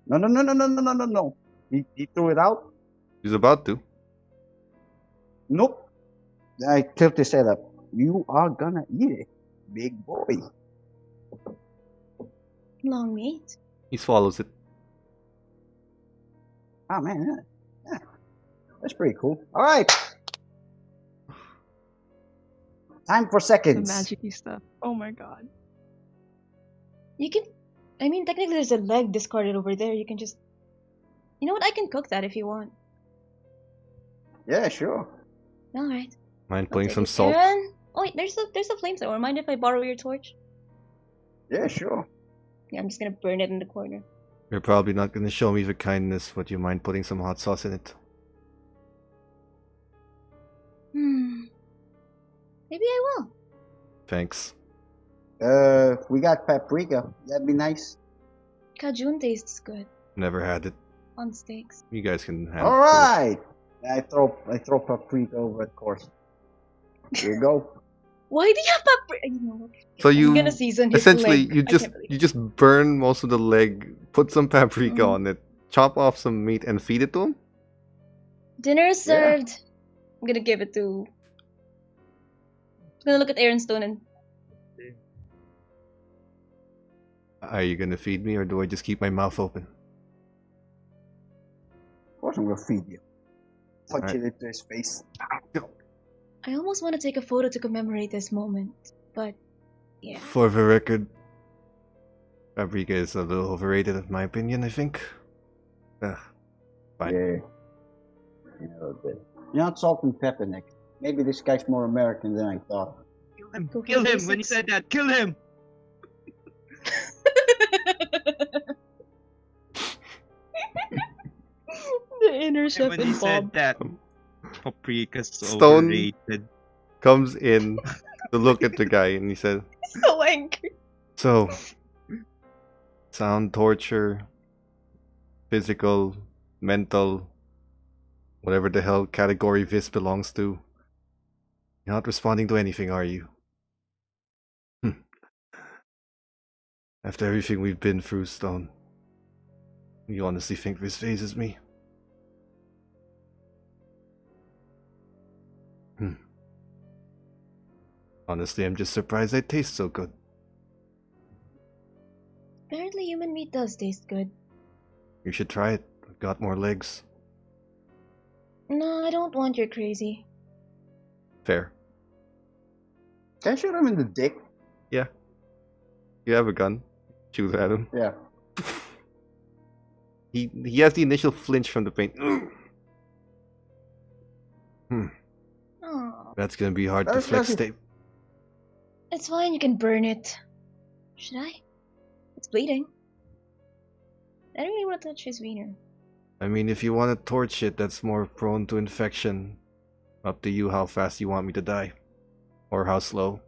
No. He threw it out? He's about to. Nope. I tilt his head up. You are gonna eat it, big boy. Long meat. He swallows it. Oh man, yeah. That's pretty cool. All right, time for The seconds. magic-y stuff. Oh my god. You can. I mean, technically, there's a leg discarded over there. You can just. You know what? I can cook that if you want. Yeah, sure. All right. Mind I'll putting take some it. salt? Aaron, Oh wait, there's a flamethrower. Mind if I borrow your torch? Yeah, sure. Yeah, I'm just gonna burn it in the corner. You're probably not going to show me the kindness. Would you mind putting some hot sauce in it? Maybe I will. Thanks. We got paprika. That'd be nice. Cajun tastes good Never had it. on steaks. You guys can have All right. I throw paprika over at course. Here you go. Why do you have paprika? You know what? So I'm you gonna season his essentially leg. you I just can't believe you just burn most of the leg, put some paprika Mhm. on it, chop off some meat, and feed it to him. Dinner is served. I'm gonna give it to. I'm gonna look at Aaron Stone and Are you gonna feed me, or do I just keep my mouth open? Of course I'm gonna feed you. Punch Alright. it into his face. I almost want to take a photo to commemorate this moment, but yeah. For the record, paprika is a little overrated, in my opinion. I think. Fine. Yeah. You know, but you're not salt and pepper, Nick. Maybe this guy's more American than I thought. Kill him! Go for Kill the him! When he basics. said that, kill him! The inner chef When he in said Bob. that, paprika's Stone- overrated. Comes in to look at the guy, and he said, So angry. "So, sound torture, physical, mental, whatever the hell category this belongs to. You're not responding to anything, are you? After everything we've been through, Stone, you honestly think this phases me?" Honestly, I'm just surprised they taste so good. Apparently, human meat does taste good. You should try it. I've got more legs. No, I don't want your crazy. Fair. Can I shoot him in the dick? You have a gun. Shoot at him. Yeah. He has the initial flinch from the pain. Oh, That's gonna be hard to That's flex nothing. tape. it's fine. You can burn it. Should I? It's bleeding. I don't really want to touch his wiener. I mean, if you want to torch it, that's more prone to infection. Up to you how fast you want me to die. Or how slow.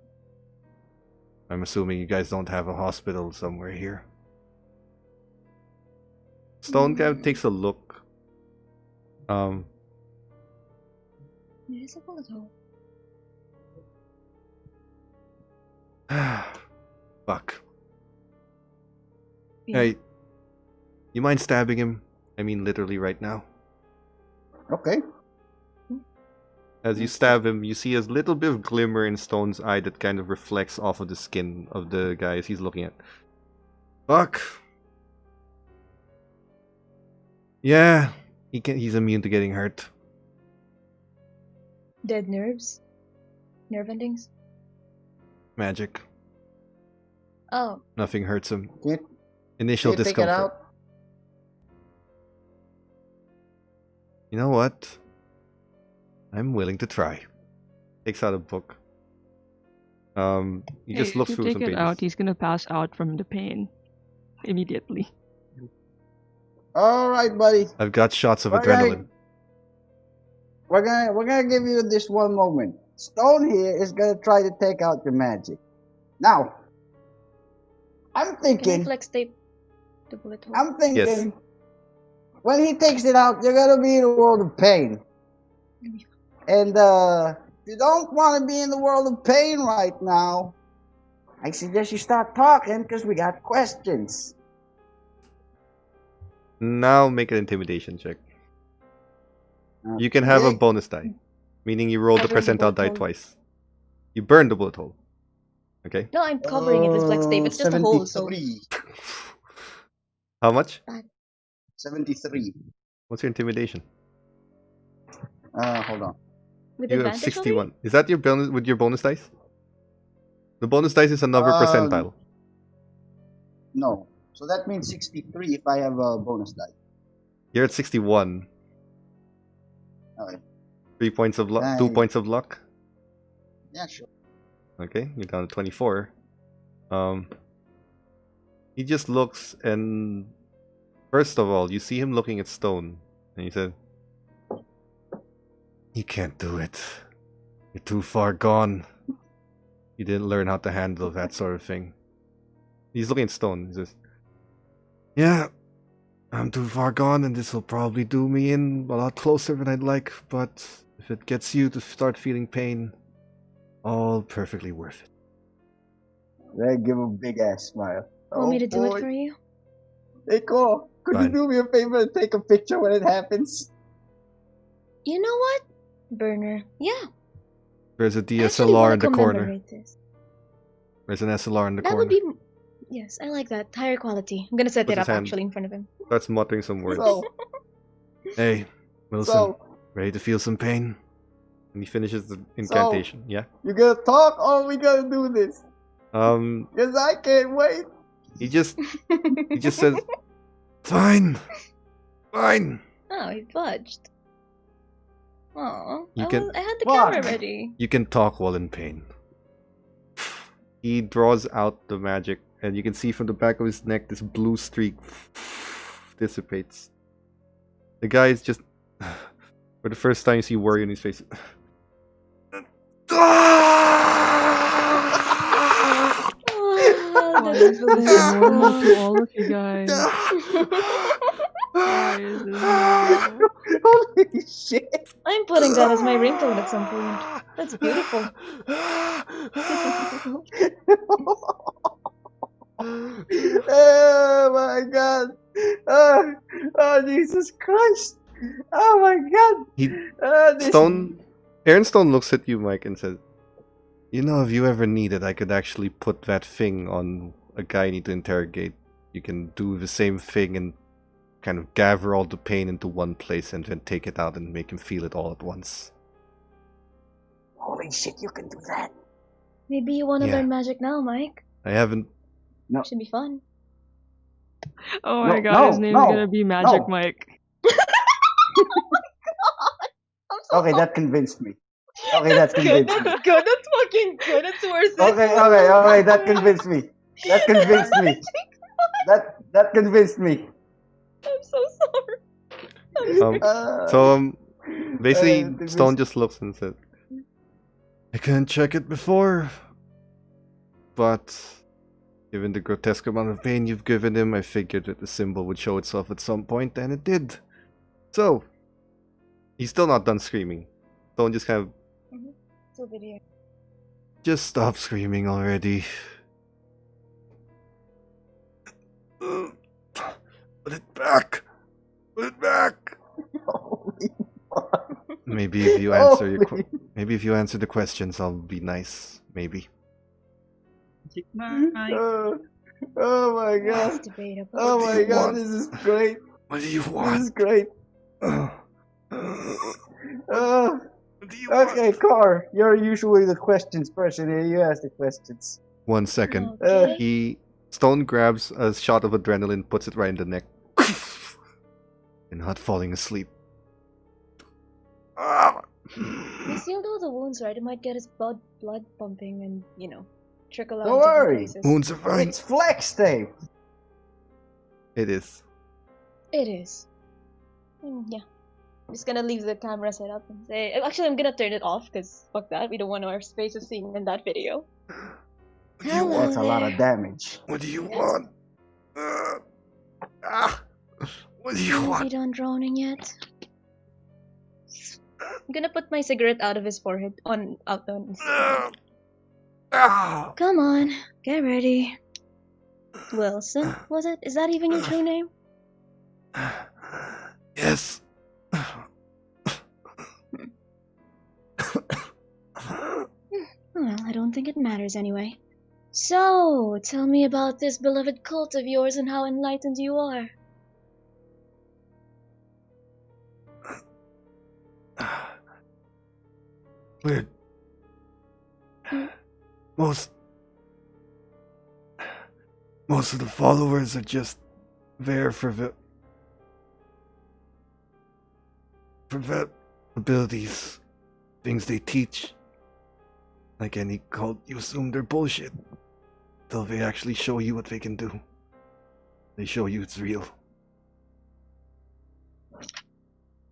I'm assuming you guys don't have a hospital somewhere here. Stone kind of takes a look. There's a bullet hole. Fuck. Yeah. Hey, you mind stabbing him? I mean, literally right now. Okay. As you stab him, you see a little bit of glimmer in Stone's eye that kind of reflects off of the skin of the guys he's looking at. Fuck. Yeah, he's immune to getting hurt. Dead nerves? Nerve endings? Magic. Oh, Nothing hurts him. Can Initial you take it discomfort. out? You know what? I'm willing to try. Takes out a book. He just looks If through you some take it pages. out, he's gonna pass out from the pain immediately. All right, buddy. I've got shots of Alright. adrenaline. We're gonna give you this one moment. Stone here is gonna try to take out your magic. Now, I'm can I thinking. flex tape the bullet hole? I'm thinking. Yes. When he takes it out, you're gonna be in a world of pain. And if you don't want to be in the world of pain right now, I suggest you start talking because we got questions. Now make an intimidation check. You can have a Okay. bonus die, meaning you roll I the burned the percentile bullet die hole. twice. You burn the bullet hole. Okay. No, I'm covering it with flex tape. It's just a hole, so 73. How much? 73. What's your intimidation? Hold on. with You have advantage. 61. Is that your bonus with your bonus dice? The bonus dice is another percentile. No. So that means 63 if I have a bonus die. You're at 61. Okay. 3 points of luck. 2 Nice. points of luck. Yeah, sure. Okay, you're down to 24. He just looks, and first of all, you see him looking at Stone, and he said, "You can't do it. You're too far gone. You didn't learn how to handle that sort of thing." He's looking at Stone. He says, "Yeah, I'm too far gone, and this will probably do me in a lot closer than I'd like, but if it gets you to start feeling pain, all perfectly worth it." Then give him a big ass smile. Want me to do it for you? Hey, Cole, could Fine. you do me a favor and take a picture when it happens? You know what? Burner. Yeah. There's a I actually DSLR wanna in the corner. commemorate this. There's an SLR in the That corner. would be... Yes, I like that. Higher quality. I'm gonna set Puts it his up hand- actually in front of him. Starts muttering some words. So, Hey, Wilson, so, ready to feel some pain? And he finishes the incantation. Yeah. you gonna talk or we gonna do this? Because I can't wait. He just says, "Fine, fine." Oh, he fudged. Aw, You I can- had the Why? camera ready. You can talk while in pain. He draws out the magic, and you can see from the back of his neck this blue streak dissipates. The guy is just, for the first time, you see worry on his face. Oh, Why that's is this so normal to sad. all of you guys? Why is this normal? Holy shit. I'm putting that as my ringtone at some point. That's beautiful. Oh my god. Oh, Jesus Christ. Oh my god. He This- Aaron Stone looks at you, Mike, and says, "You know, if you ever need it, I could actually put that thing on a guy you need to interrogate. You can do the same thing and kind of gather all the pain into one place and then take it out and make him feel it all at once." Holy shit, you can do that. Maybe you want to Yeah. learn magic now, Mike. I haven't. No. Should be fun. Oh my No, god, no, his name's no, gonna be Magic no. Mike. I'm so Okay, that convinced me. Okay, that good. convinced me. That's good. That's fucking good. It's worth it. Okay, that convinced me. That convinced me. That convinced me. I'm so sorry. Basically, this Stone is- just looks and says, "I couldn't check it before, but given the grotesque amount of pain you've given him, I figured that the symbol would show itself at some point, and it did. So, he's still not done screaming. Stone just kind of, It's a video. just stop screaming already. Put it back! Put it back! Holy fuck. Maybe if you answer Holy- maybe if you answer the questions, I'll be nice. Maybe." Oh my That's god. debatable. Oh What do my you god, want? this is great. What do you This is want? great. What do you Okay, Car, you're usually the questions person here. You ask the questions. 1 second. Okay. Stone grabs a shot of adrenaline, puts it right in the neck. And not falling asleep. We sealed all the wounds, right? It might get his blood pumping and, trickle out Don't in different worry. places. Wounds are fine. It's flex tape. It is. It is. Yeah. I'm just gonna leave the camera set up and say... Actually, I'm gonna turn it off, because fuck that. We don't want our faces seen in that video. What do you Hello. want? That's a lot of damage. What do you want? What do you Is he want? done droning yet? I'm gonna put my cigarette out of his forehead. Out on his Come on, get ready. Wilson, was it? Is that even your true name? Yes. Well, I don't think it matters anyway. So, tell me about this beloved cult of yours and how enlightened you are. Weird. Most of the followers are just there for the abilities, things they teach. Like any cult, you assume they're bullshit. Till they actually show you what they can do. They show you it's real.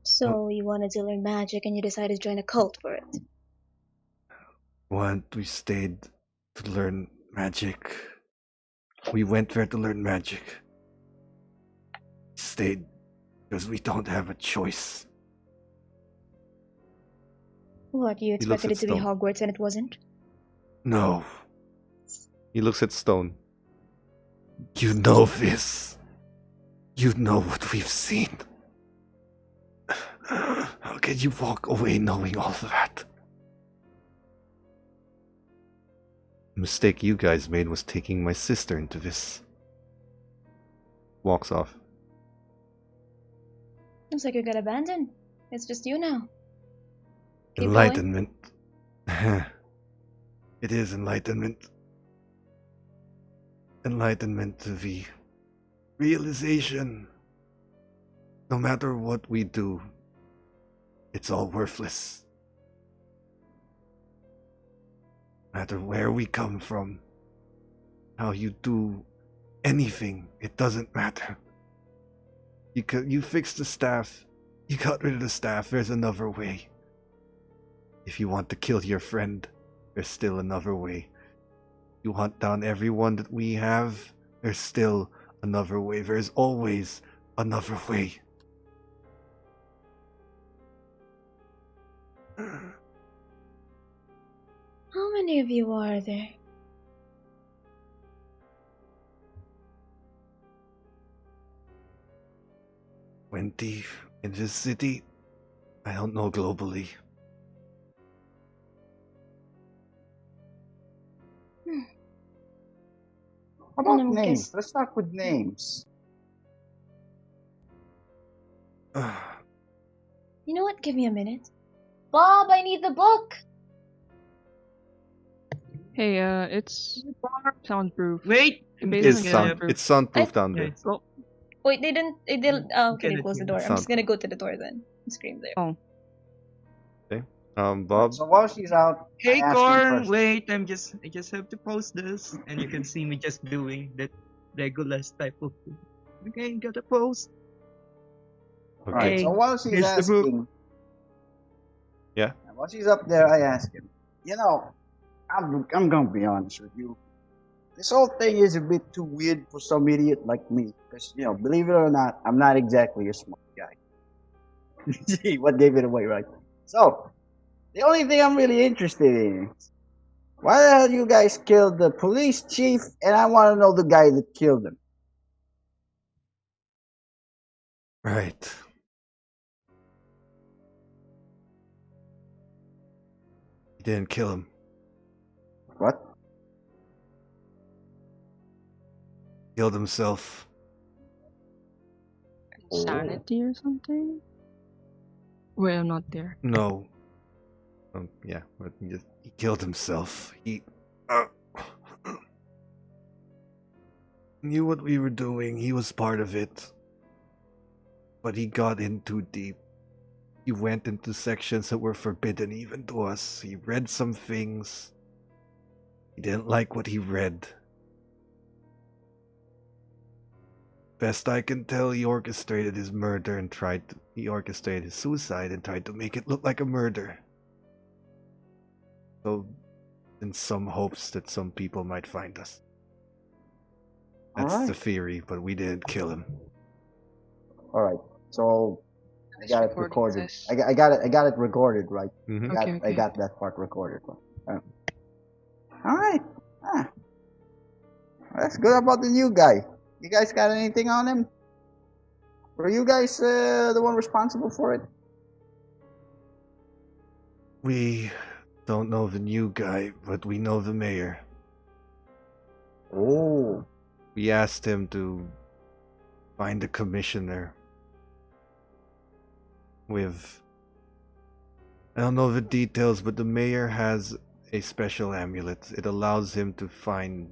So you wanted to learn magic and you decided to join a cult for it. We stayed to learn magic. We went there to learn magic. Stayed because we don't have a choice. What, you He looks expected at it to be Stone. Hogwarts and it wasn't? No. He looks at Stone. You know this. You know what we've seen. How can you walk away knowing all of that? The mistake you guys made was taking my sister into this. Walks off. Looks like you got abandoned. It's just you now. Keep going. Enlightenment. It is enlightenment. Enlightenment to the realization. No matter what we do, it's all worthless. No matter where we come from, how you do anything, it doesn't matter. You fixed the staff, you got rid of the staff, there's another way. If you want to kill your friend, there's still another way. You hunt down everyone that we have, there's still another way. There's always another way. How many of you are there? In this city, I don't know globally. How about I'm names? guess- Let's start with names. You know what? Give me a minute. Bob, I need the book! Hey, it's soundproof. Wait! Basically, It's soundproof. it's soundproof down there. Yes. Well, Wait, they didn't, oh, okay, they Get it, closed the get it. door. I'm just Sound- gonna go to the door then. And scream there. oh, Bob. So while she's out, Hey I ask him Corn, first. wait, I just have to post this, and you can see me just doing that Legolas type of thing. Okay, gotta post. Okay. Alright, so while she's here's the book. asking, Yeah. while she's up there, I ask him. You know, I'm gonna be honest with you. This whole thing is a bit too weird for some idiot like me. Because, you know, believe it or not, I'm not exactly a smart guy. See, what gave it away, right? So, the only thing I'm really interested in is, why the hell you guys killed the police chief, and I want to know the guy that killed him. Right. He didn't kill him. What? Killed himself. insanity or something? Wait, I'm not there. No. Yeah, but he killed himself. He knew what we were doing. He was part of it. But he got in too deep. He went into sections that were forbidden even to us. He read some things. He didn't like what he read. Best I can tell, he orchestrated his murder and he orchestrated his suicide and tried to make it look like a murder. So, in some hopes that some people might find us. That's the Alright. theory, but we didn't kill him. Alright, so I This got it recording recorded. says- I got it recorded, right? Mm-hmm. Okay, I got that part recorded. Alright. Ah. That's good about the new guy. You guys got anything on him? Were you guys the one responsible for it? We don't know the new guy, but we know the mayor. Oh. We asked him to find a commissioner with... I don't know the details, but the mayor has a special amulet. It allows him to find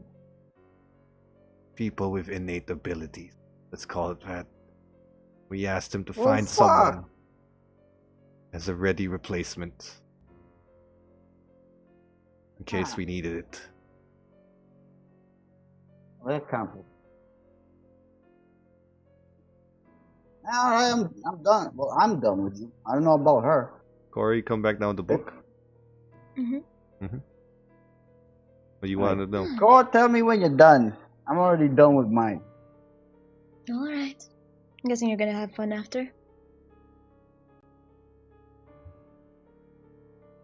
people with innate abilities. Let's call it that. We asked him to Oh, find fuck. someone as a ready replacement. in case we needed it. Welcome. I'm done. Well, I'm done with you. I don't know about her. Corey, come back down the book. Mm-hmm. What do you want to know? Go tell me when you're done. I'm already done with mine. All right. I'm guessing you're gonna have fun after.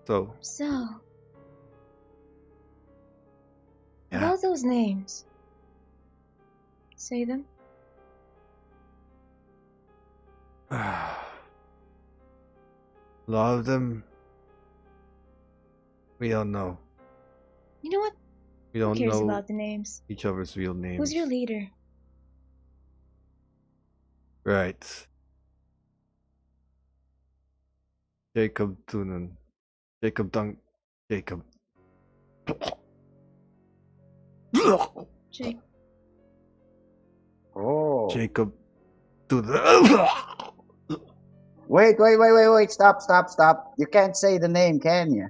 So, So, yeah. about those names. Say them. A lot of them, we don't know. You know what? We Who don't cares know about the names? each other's real names. Who's your leader? Right. Jacob Tunen. Jacob Dunk. Jacob. Jake. Oh. Jacob Tunen. Wait. Stop. You can't say the name, can you?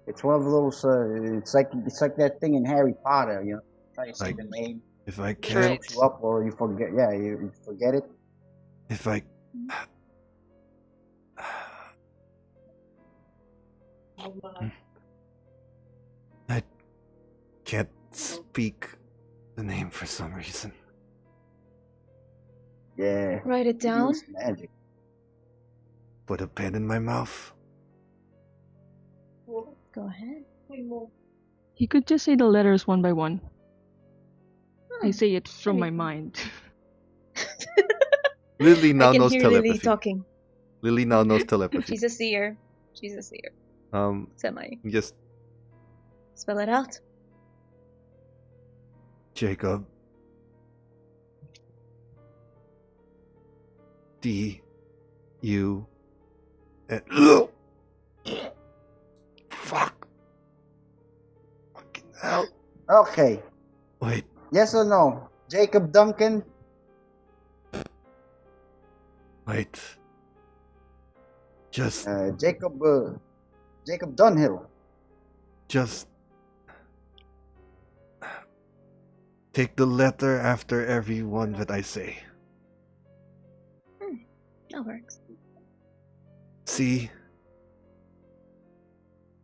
It's one of those, it's like that thing in Harry Potter, you know? Try to say Like, the name, If I it can't, looks you up, or you forget, you forget it. if I I can't speak the name for some reason. Yeah. Write it down. Use magic. Put a pen in my mouth. Go ahead. He could just say the letters one by one. I Hmm. say it from There my you go. mind. Lily now I can knows hear telepathy. Lily talking. Lily now knows telepathy. She's a seer. Semi. Just Spell it out. Jacob. D. U. And fuck. Fucking hell. Okay. Wait. Yes or no? Jacob Duncan? Wait. Just Jacob Dunhill. Just take the letter after every one that I say. That works. C.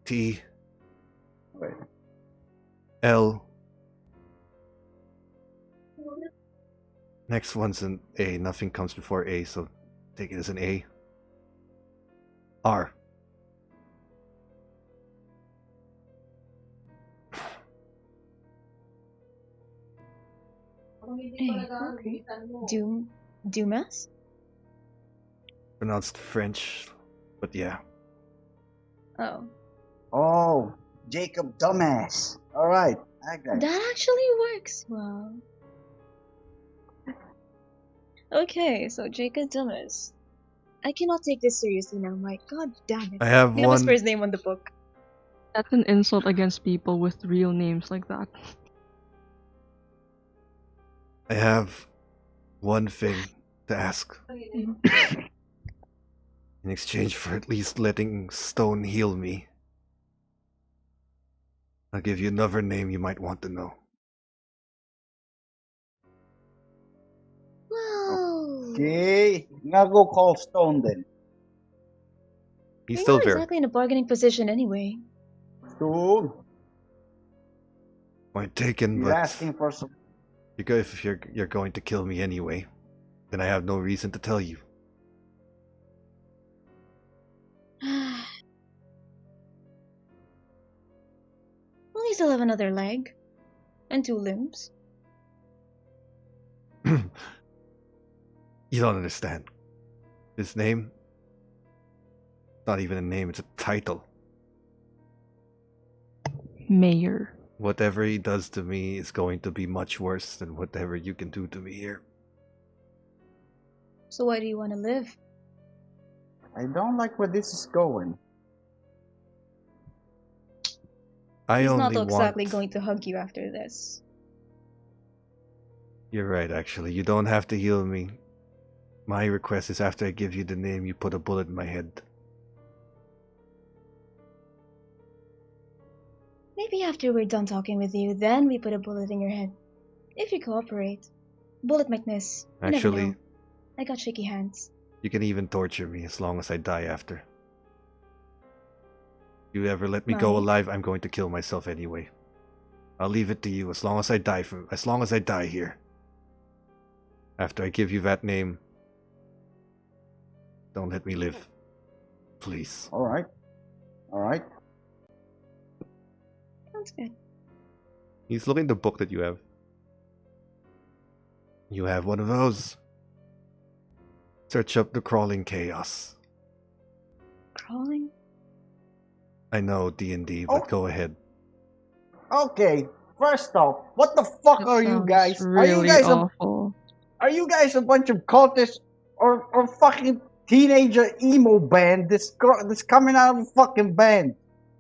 T. Wait. L. Next one's an A. Nothing comes before A, so take it as an A. R. Hey, okay. Dumas? Pronounced French, but yeah. Oh. Oh, Jacob Dumbass. Alright, I got it. That actually works well. Okay, so Jacob Dumas. I cannot take this seriously now, Mike. God damn it. I have We have his one. first name on the book. That's an insult against people with real names like that. I have one thing to ask. In exchange for at least letting Stone heal me, I'll give you another name you might want to know. Whoa. Okay, now go call Stone then. He's You're still not there. exactly in a bargaining position anyway. Stone, Point taken, you're but asking for some. if you're going to kill me anyway, then I have no reason to tell you. Well, you still have another leg. And 2 limbs. You don't understand. His name? Not even a name, it's a title. Mayor. Whatever he does to me is going to be much worse than whatever you can do to me here. So why do you want to live? I don't like where this is going. He's I not only exactly want... going to hug you after this. You're right, actually. You don't have to heal me. My request is after I give you the name, you put a bullet in my head. Maybe after we're done talking with you, then we put a bullet in your head. If you cooperate. Bullet might miss. You never Actually, know. I got shaky hands. you can even torture me as long as I die after. If you ever let me go Nice. alive, I'm going to kill myself anyway. I'll leave it to you as long as I die here. After I give you that name, don't let me live. Please. All right. All right. Sounds good. He's looking at the book that you have. You have one of those. Search up the crawling chaos. Crawling? I know D&D, but Oh. go ahead. Okay. First off, what the fuck That are you sounds guys? really awful. Are you guys a bunch of cultists or fucking teenager emo band that's coming out of a fucking band?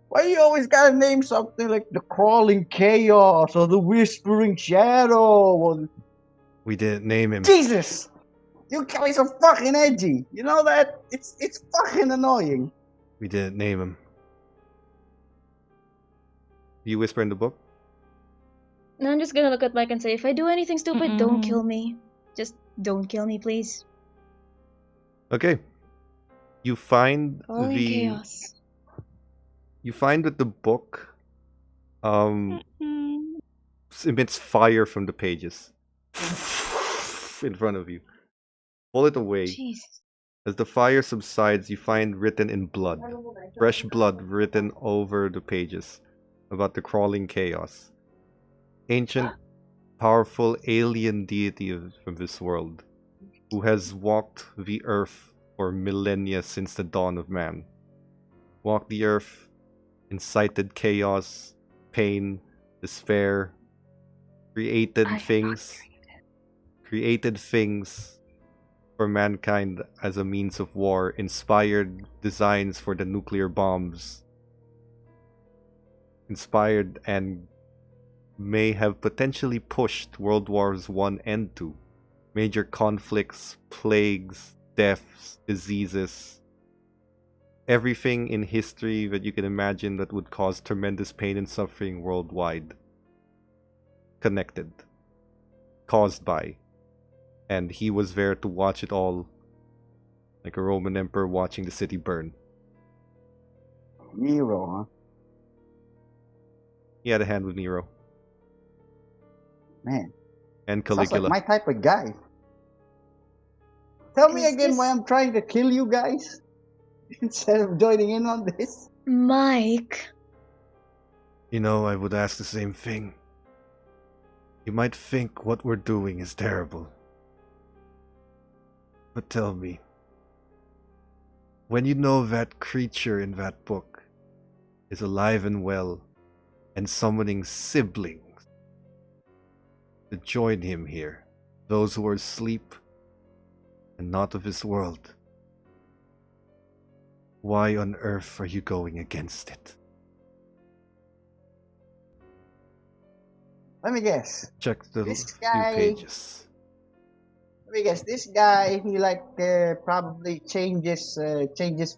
Why you always gotta name something like the Crawling Chaos or the Whispering Shadow or We didn't name him. Jesus? You guys are fucking edgy. You know that? It's fucking annoying. We didn't name him. You whisper in the book? No, I'm just gonna look at Mike and say, if I do anything stupid, don't Mm-mm. kill me. Just don't kill me, please. Okay. You find Crawling chaos. You find that the book Mm-mm. emits fire from the pages in front of you. Pull it away. Jeez. As the fire subsides, you find written in blood, fresh blood written over the pages about the crawling chaos. Ancient, powerful alien deity from this world, who has walked the earth for millennia since the dawn of man. Walked the earth, incited chaos, pain, despair, created things for mankind as a means of war, inspired designs for the nuclear bombs, inspired and may have potentially pushed World Wars I and II. Major conflicts, plagues, deaths, diseases, everything in history that you can imagine that would cause tremendous pain and suffering worldwide. Connected. Caused by. And he was there to watch it all, like a Roman emperor watching the city burn. Nero, huh? He had a hand with Nero. Man, And sounds like Caligula. my type of guy. Tell me Is again this- why I'm trying to kill you guys instead of joining in on this. Mike. You know, I would ask the same thing. You might think what we're doing is terrible. But tell me, when you know that creature in that book is alive and well and summoning siblings to join him here, those who are asleep and not of this world, why on earth are you going against it? Let me guess. Check the This few guy- pages. Let me guess. This guy, he probably changes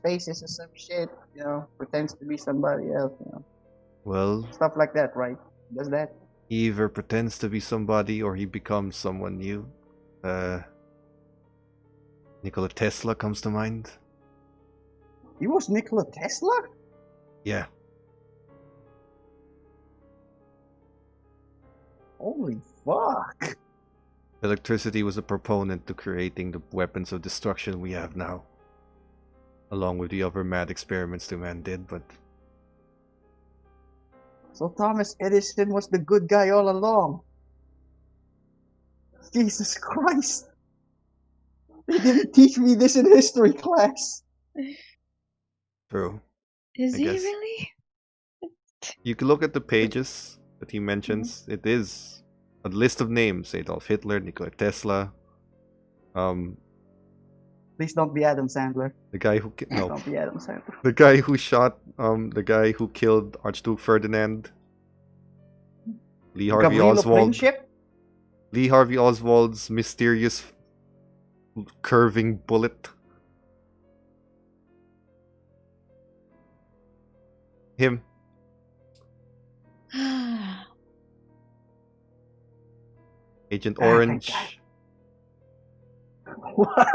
faces or some shit. You know, pretends to be somebody else. You know, Well, stuff like that, right? Does that? he either pretends to be somebody or he becomes someone new. Nikola Tesla comes to mind. He was Nikola Tesla? Yeah. Holy fuck! Electricity was a proponent to creating the weapons of destruction we have now. Along with the other mad experiments the man did, but So Thomas Edison was the good guy all along. Jesus Christ! They didn't teach me this in history class. true. Is I he guess. really? You can look at the pages that he mentions. It is a list of names: Adolf Hitler, Nikola Tesla, Please don't be Adam Sandler. the guy who no, Don't be Adam Sandler. the guy who shot the guy who killed Archduke Ferdinand, Lee Harvey Gavrilo Oswald. Princip? Lee Harvey Oswald's mysterious curving bullet. Him. Agent Ah, thank Orange, What?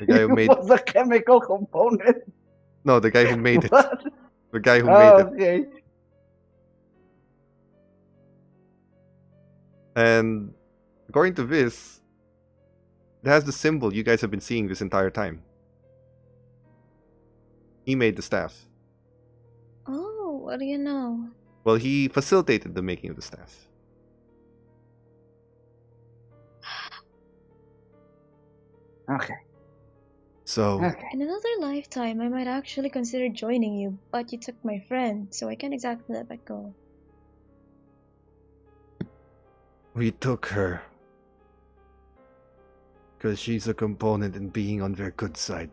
the guy who made What's the chemical component? no, the guy who made it, What? the guy who made it, Okay. and according to this, it has the symbol you guys have been seeing this entire time. He made the staff. Oh, what do you know? Well, he facilitated the making of the staff. Okay. So, Okay. In another lifetime, I might actually consider joining you, but you took my friend, so I can't exactly let that go. we took her. Because she's a component in being on their good side.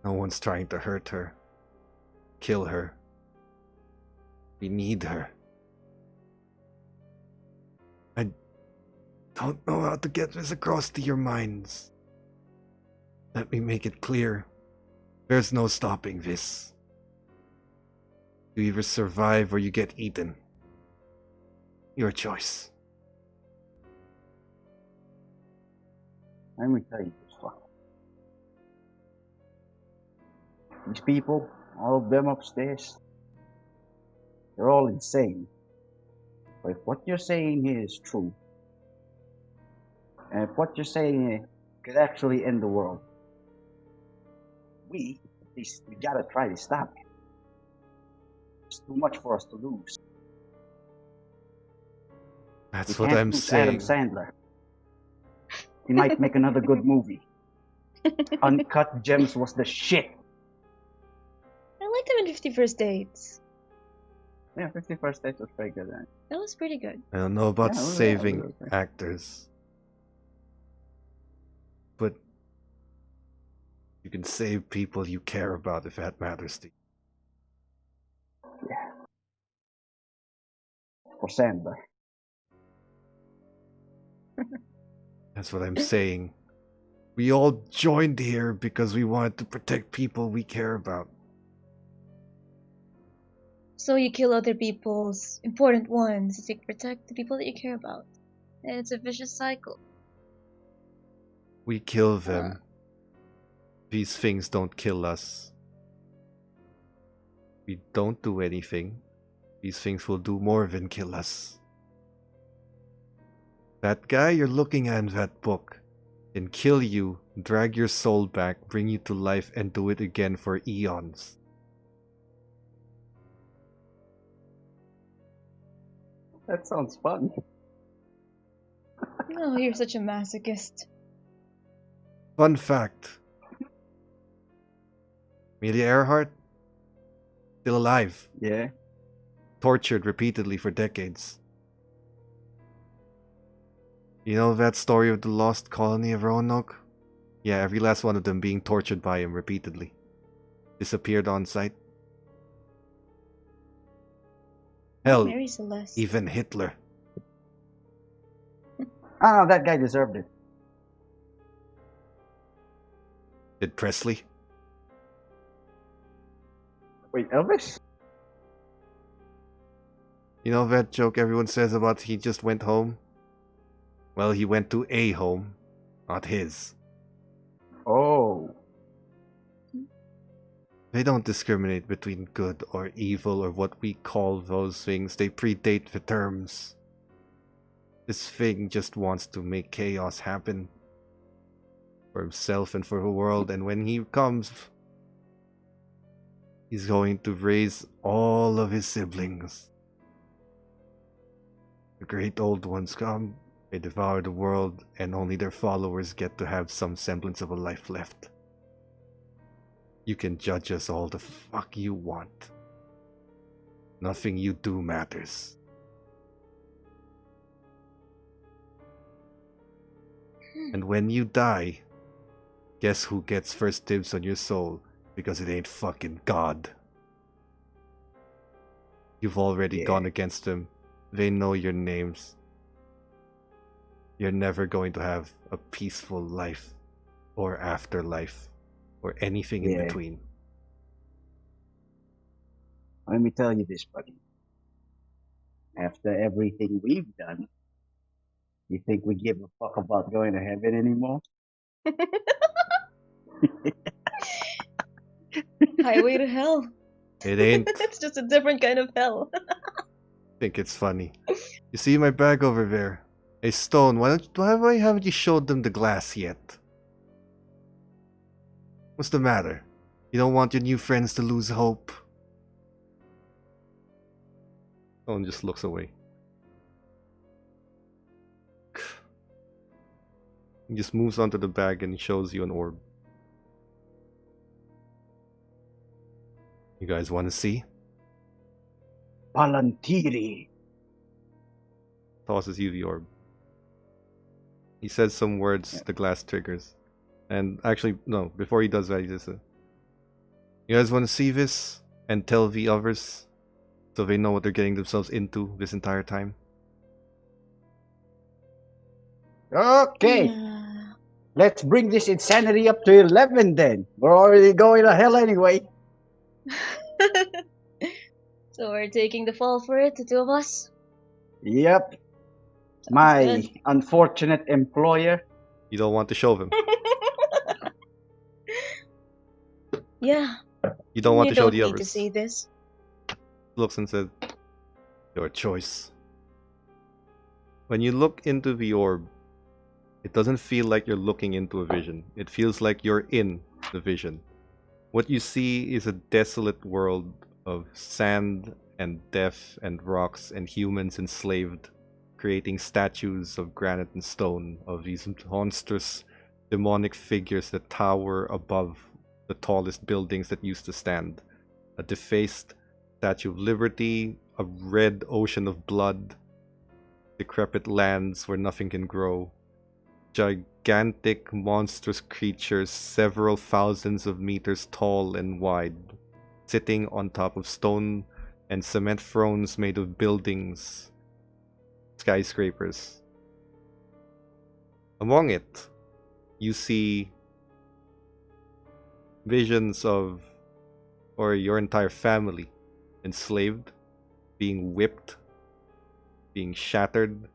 No one's trying to hurt her. Kill her. We need her. I don't know how to get this across to your minds. Let me make it clear. There's no stopping this. You either survive or you get eaten. Your choice. Let me tell you this one. These people, all of them upstairs, they're all insane. But if what you're saying here is true, and if what you're saying here could actually end the world, we gotta try to stop it. It's too much for us to lose. That's We what can't I'm lose Adam saying. Sandler. He might make another good movie. Uncut Gems was the shit. I liked him in 50 First Dates. Yeah, 51st Dates was pretty good. Then. That was pretty good. I don't know about Yeah, saving okay. actors. But you can save people you care about if that matters to you. Yeah. For Sandler. That's what I'm saying. We all joined here because we wanted to protect people we care about. So you kill other people's important ones to protect the people that you care about. And it's a vicious cycle. We kill them. These things don't kill us. We don't do anything. These things will do more than kill us. That guy you're looking at in that book can kill you, drag your soul back, bring you to life, and do it again for eons. That sounds fun. Oh, you're such a masochist. Fun fact. Amelia Earhart? Still alive. Yeah. Tortured repeatedly for decades. You know that story of the lost colony of Roanoke? Yeah, every last one of them being tortured by him repeatedly. Disappeared on sight. Hell, Mary Celeste. even Hitler. Ah, that guy deserved it. Did Presley? Wait, Elvis? You know that joke everyone says about he just went home? Well, he went to a home, not his. Oh. They don't discriminate between good or evil or what we call those things. They predate the terms. This thing just wants to make chaos happen for himself and for the world, and when he comes, he's going to raise all of his siblings. The great old ones come, they devour the world, and only their followers get to have some semblance of a life left. You can judge us all the fuck you want. Nothing you do matters. And when you die, guess who gets first dibs on your soul? Because it ain't fucking God. You've already gone against them. They know your names. You're never going to have a peaceful life or afterlife or anything in between. Let me tell you this, buddy. After everything we've done, you think we give a fuck about going to heaven anymore? Highway to hell. It ain't. It's just a different kind of hell. Think it's funny. You see my bag over there? Hey, Stone, why haven't you showed them the glass yet? What's the matter? You don't want your new friends to lose hope? Stone just looks away. He just moves onto the bag and shows you an orb. You guys want to see? Palantiri. Tosses you the orb. He says some words, the glass triggers. And actually, no, before he does that, he just says, you guys want to see this and tell the others so they know what they're getting themselves into this entire time? Okay, Yeah. let's bring this insanity up to 11 then. We're already going to hell anyway. So we're taking the fall for it, the two of us? Yep. My good. unfortunate employer. You don't want to show them. Yeah. You don't want you to show don't the need others. to see this. Looks and says, your choice. When you look into the orb, it doesn't feel like you're looking into a vision. It feels like you're in the vision. What you see is a desolate world of sand and death and rocks and humans enslaved, creating statues of granite and stone of these monstrous demonic figures that tower above the tallest buildings that used to stand. A defaced Statue of Liberty, a red ocean of blood, decrepit lands where nothing can grow, gigantic monstrous creatures several thousands of meters tall and wide, sitting on top of stone and cement thrones made of buildings, skyscrapers. Among it, you see visions of, or your entire family, enslaved, being whipped, being shattered,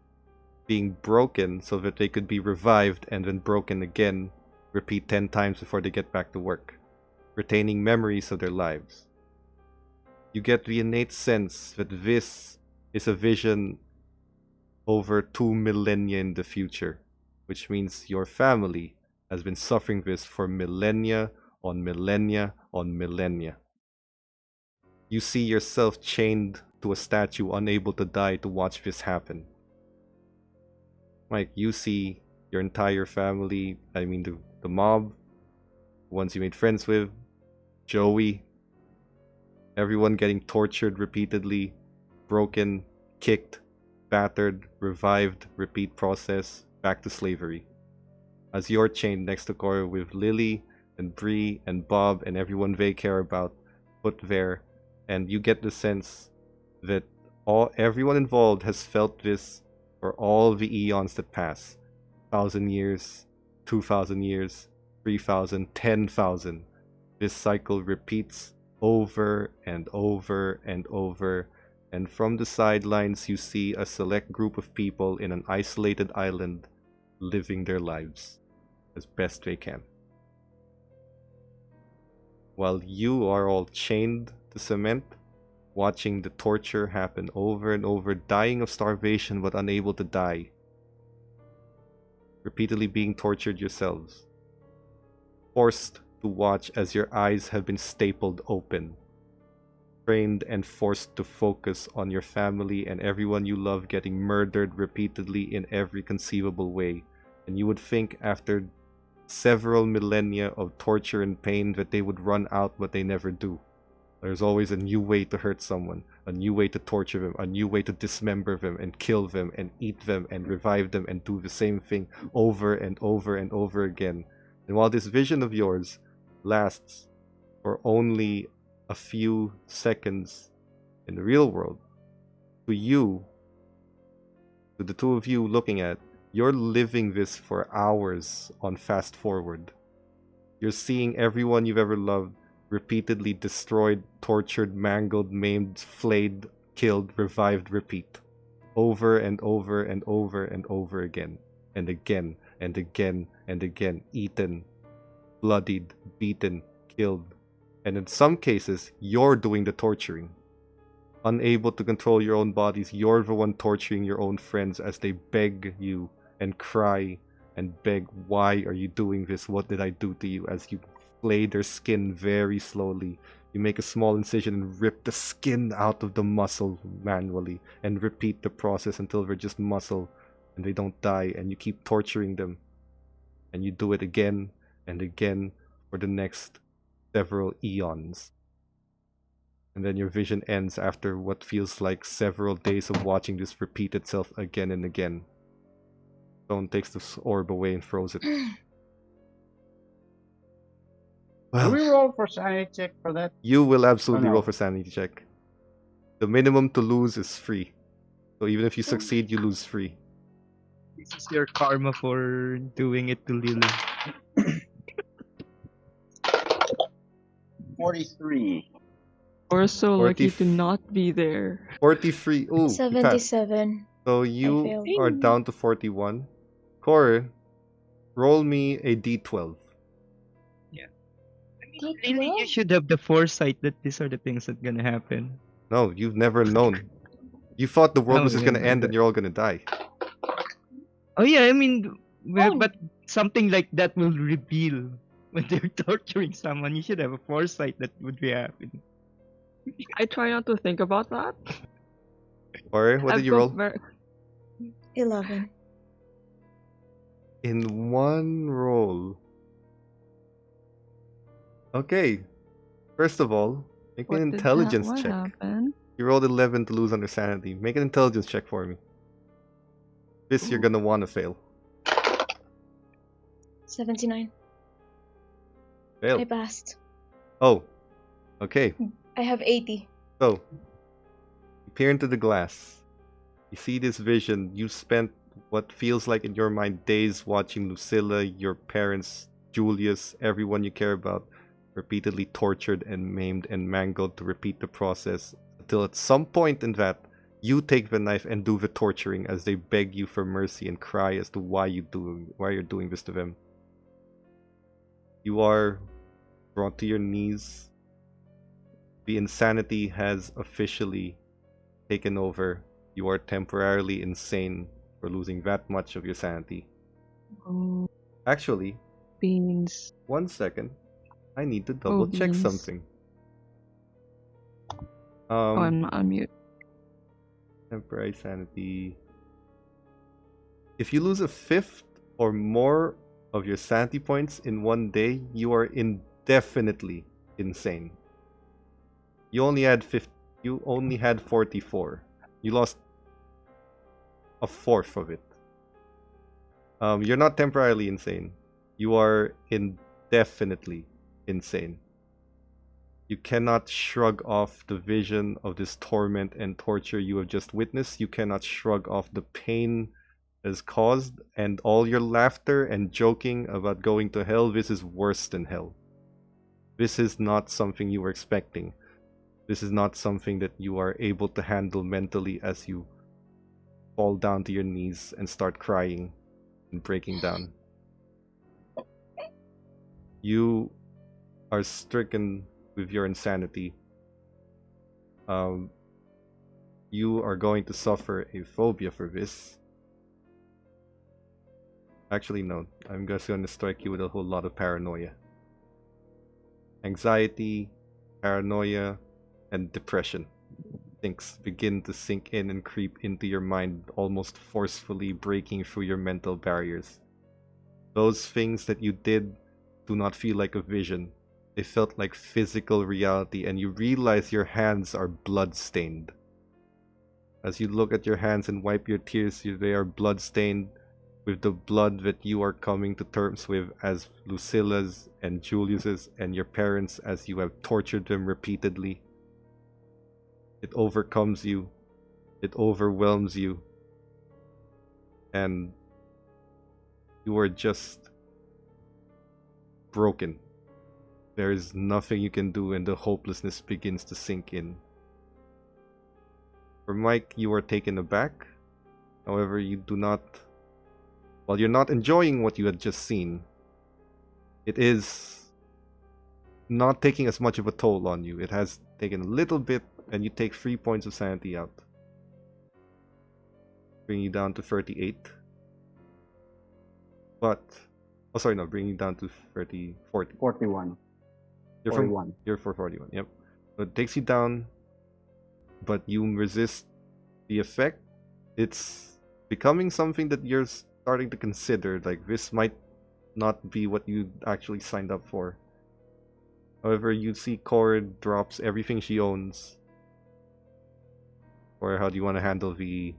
being broken so that they could be revived and then broken again, repeat 10 times before they get back to work, retaining memories of their lives. You get the innate sense that this is a vision over 2 millennia in the future, which means your family has been suffering this for millennia on millennia on millennia. You see yourself chained to a statue, unable to die to watch this happen. Like, you see your entire family, I mean the mob, the ones you made friends with, Joey, everyone getting tortured repeatedly, broken, kicked, battered, revived, repeat process, back to slavery. As you're chained next to Cora with Lily and Bree and Bob and everyone they care about put there, and you get the sense that everyone involved has felt this for all the eons that pass. 1,000 years, 2,000 years, 3,000, 10,000. This cycle repeats over and over and over, and from the sidelines you see a select group of people in an isolated island living their lives as best they can. While you are all chained to cement, watching the torture happen over and over, dying of starvation but unable to die, repeatedly being tortured yourselves, forced to watch as your eyes have been stapled open, trained and forced to focus on your family and everyone you love getting murdered repeatedly in every conceivable way. And you would think after several millennia of torture and pain that they would run out, but they never do. There's always a new way to hurt someone, a new way to torture them, a new way to dismember them and kill them and eat them and revive them and do the same thing over and over and over again. And while this vision of yours lasts for only a few seconds in the real world, to you, to the two of you looking at, you're living this for hours on fast forward. You're seeing everyone you've ever loved repeatedly destroyed, tortured, mangled, maimed, flayed, killed, revived, repeat. Over and over and over and over again. And again and again and again. Eaten, bloodied, beaten, killed. And in some cases, you're doing the torturing. Unable to control your own bodies, you're the one torturing your own friends as they beg you and cry and beg, why are you doing this? What did I do to you? As you flay their skin very slowly. You make a small incision and rip the skin out of the muscle manually and repeat the process until they're just muscle and they don't die, and you keep torturing them. And you do it again and again for the next several eons. And then your vision ends after what feels like several days of watching this repeat itself again and again. Stone takes the orb away and throws it. Do Well, we roll for sanity check for that? you will absolutely Oh, no. roll for sanity check. The minimum to lose is free. So even if you succeed, you lose free. This is your karma for doing it to Lily. 43. We're so lucky to 40 not be there. 43. Ooh, you passed. 77. So you failed. are down to 41. Core, roll me a d12. Really, you should have the foresight that these are the things that gonna happen. No, you've never known. You thought the world Oh, was just yeah, gonna end and you're all gonna die. Oh yeah, I mean, well, Oh. but something like that will reveal when they're torturing someone. You should have a foresight that would be happening. I try not to think about that. Core, what did you roll? 11. In one roll. Okay. First of all, make me an intelligence What check. happened? You rolled 11 to lose under sanity. Make an intelligence check for me. This you're gonna wanna fail. 79. Fail. I passed. Oh. Okay. I have 80. So, you peer into the glass. You see this vision. You spent what feels like in your mind days watching Lucilla, your parents, Julius, everyone you care about, repeatedly tortured and maimed and mangled to repeat the process until at some point in that, you take the knife and do the torturing as they beg you for mercy and cry as to why you're doing this to them. You are brought to your knees. The insanity has officially taken over. You are temporarily insane for losing that much of your sanity. Oh, Actually, beans. 1 second. I need to double check beans. something. Oh, I'm not on mute. Temporary sanity. If you lose a fifth or more of your sanity points in one day, you are indefinitely insane. You only had 44. You lost a fourth of it. You're not temporarily insane. You are indefinitely insane. You cannot shrug off the vision of this torment and torture you have just witnessed. You cannot shrug off the pain has caused, and all your laughter and joking about going to hell. This is worse than hell. This is not something you were expecting. This is not something that you are able to handle mentally as you fall down to your knees and start crying and breaking down. You are stricken with your insanity. You are going to suffer a phobia for this. Actually, no. I'm just going to strike you with a whole lot of paranoia. Anxiety, paranoia, and depression. Things begin to sink in and creep into your mind, almost forcefully breaking through your mental barriers. Those things that you did do not feel like a vision. They felt like physical reality, and you realize your hands are blood-stained. As you look at your hands and wipe your tears, they are blood-stained with the blood that you are coming to terms with as Lucilla's and Julius's and your parents as you have tortured them repeatedly. It overcomes you. It overwhelms you. And you are just broken. There is nothing you can do, and the hopelessness begins to sink in. For Mike, you are taken aback. However, you do not. While you're not enjoying what you had just seen, it is not taking as much of a toll on you. It has taken a little bit, and you take 3 points of sanity out, bring you down to 38. But, oh sorry, no, bring you down to 40. 41. You're 41. You're for 41. Yep. So it takes you down, but you resist the effect. It's becoming something that you're starting to consider. Like, this might not be what you actually signed up for. However, you see Cora drops everything she owns. Or how do you want to handle the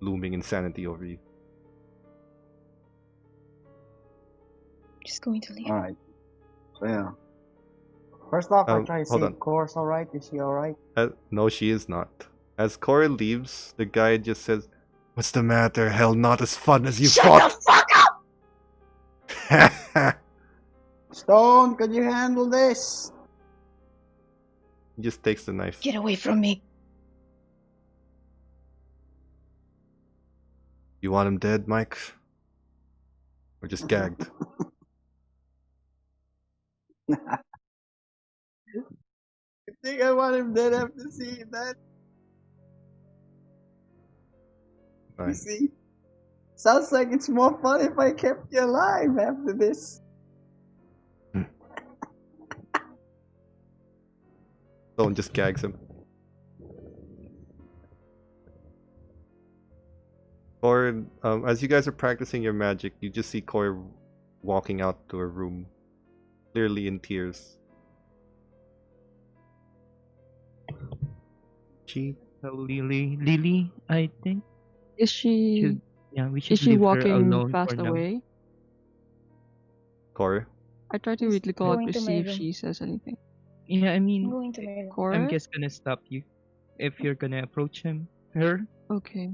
looming insanity over you? Just going to leave. Alright. So, yeah. First off, I try to hold see on. if Cora's alright. Is she alright? No, she is not. As Cora leaves, the guy just says, "What's the matter? Hell, not as fun as you Shut thought." the fuck up! Stone, can you handle this? He just takes the knife. Get away from me. You want him dead, Mike? Or just gagged? I think I want him dead after seeing that. You Fine. see? Sounds like it's more fun if I kept you alive after this. Someone just gags him. Or, as you guys are practicing your magic, you just see Koi walking out to her room, clearly in tears. She Lily, I think. Is she Should, yeah, we should is she leave her walking alone fast for now. away? Cora? I try to Just weakly call going out to to see my if room. she says anything. Yeah, I I'm mean, going to my room. Cora? I'm just gonna stop you if you're gonna approach her. Okay.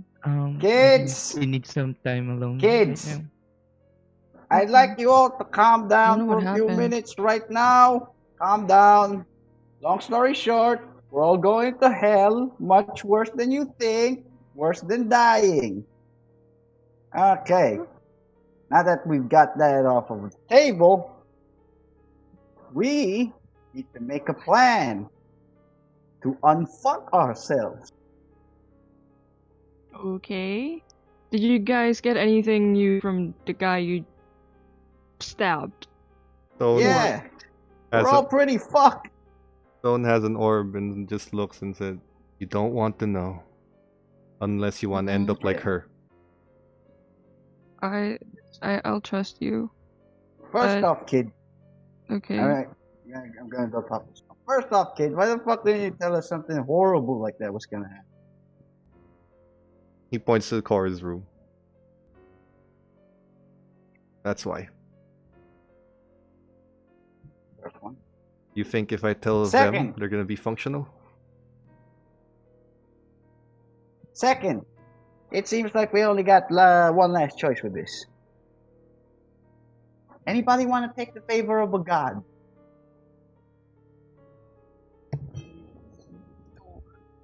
Kids! We need some time alone Kids! right now. I'd like you all to calm I down don't know for what a few happened. minutes right now. Calm down. Long story short, we're all going to hell. Much worse than you think. Worse than dying. Okay. Now that we've got that off of the table, we need to make a plan to unfuck ourselves. Okay. Did you guys get anything new from the guy you stabbed? Stone, Yeah. has We're all pretty fucked. Stone has an orb and just looks and said, "You don't want to know. Unless you want to end up like her." I'll trust you. First off, kid. Okay. Alright. Yeah, I'm gonna go talk to Stone. First off, kid, why the fuck didn't you tell us something horrible like that was gonna happen? He points to Cora's room. That's why. First one. You think if I tell them, Second. they're gonna be functional? Second, it seems like we only got one last choice with this. Anybody want to take the favor of a god?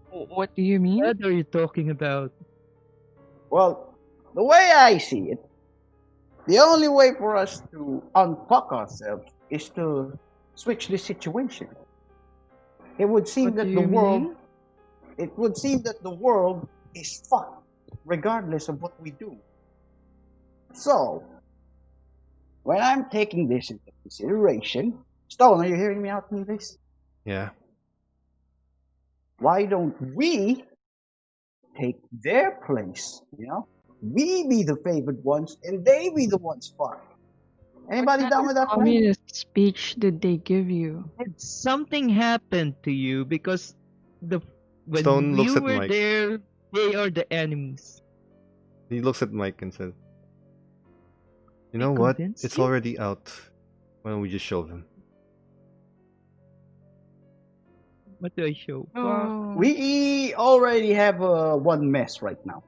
What do you mean? What are you talking about? Well, the way I see it, the only way for us to unfuck ourselves is to switch the situation. It would seem What that do the you world, mean? it would seem that the world is fucked, regardless of what we do. So, when I'm taking this into consideration, Stone, are you hearing me out through this? Yeah. Why don't we take their place? You know, we be the favored ones, and they be the ones fucked. Anybody down with that plan? Communist speech did they give you? Did something happened to you because when Stone looks you at were Mike. there, they are the enemies. He looks at Mike and says, "You They know what? convinced It's you? already out. Why don't we just show them?" What do I show? Oh, We already have one mess right now.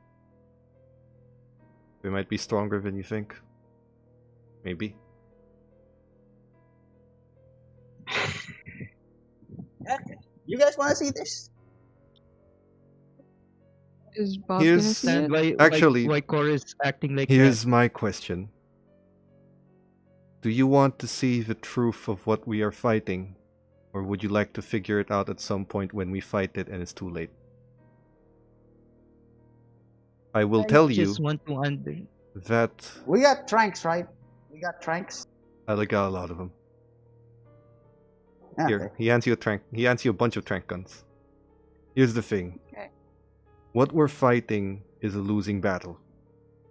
They might be stronger than you think. Maybe. Okay. You guys want to see this? Is Bob gonna see Understand it? why Cora is acting like that? Here's my question. Do you want to see the truth of what we are fighting? Or would you like to figure it out at some point when we fight it and it's too late? I will tell you Just want to under. that We got tranks, right? We got tranks. I got a lot of them. Okay. Here, he hands you a trank. He hands you a bunch of trank guns. Here's the thing. Okay. What we're fighting is a losing battle.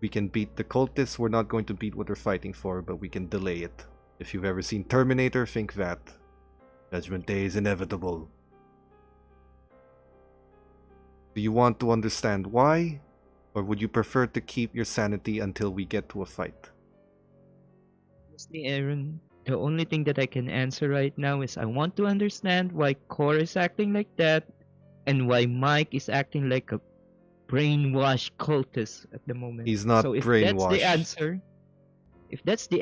We can beat the cultists. We're not going to beat what we're fighting for, but we can delay it. If you've ever seen Terminator, think that. Judgment Day is inevitable. Do you want to understand why? Or would you prefer to keep your sanity until we get to a fight? Honestly, Aaron, the only thing that I can answer right now is I want to understand why Cora is acting like that, and why Mike is acting like a brainwashed cultist at the moment. He's not so if that's the brainwashed.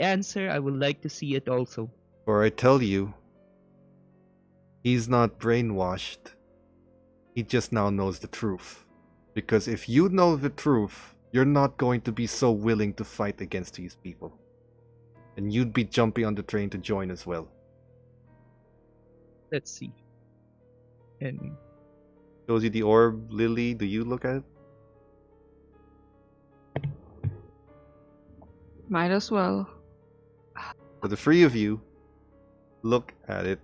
answer, I would like to see it also. For I tell you, he's not brainwashed. He just now knows the truth. Because if you know the truth, you're not going to be so willing to fight against these people. And you'd be jumping on the train to join as well. Let's see. And Shows you the orb, Lily. Do you look at it? Might as well. So the three of you look at it.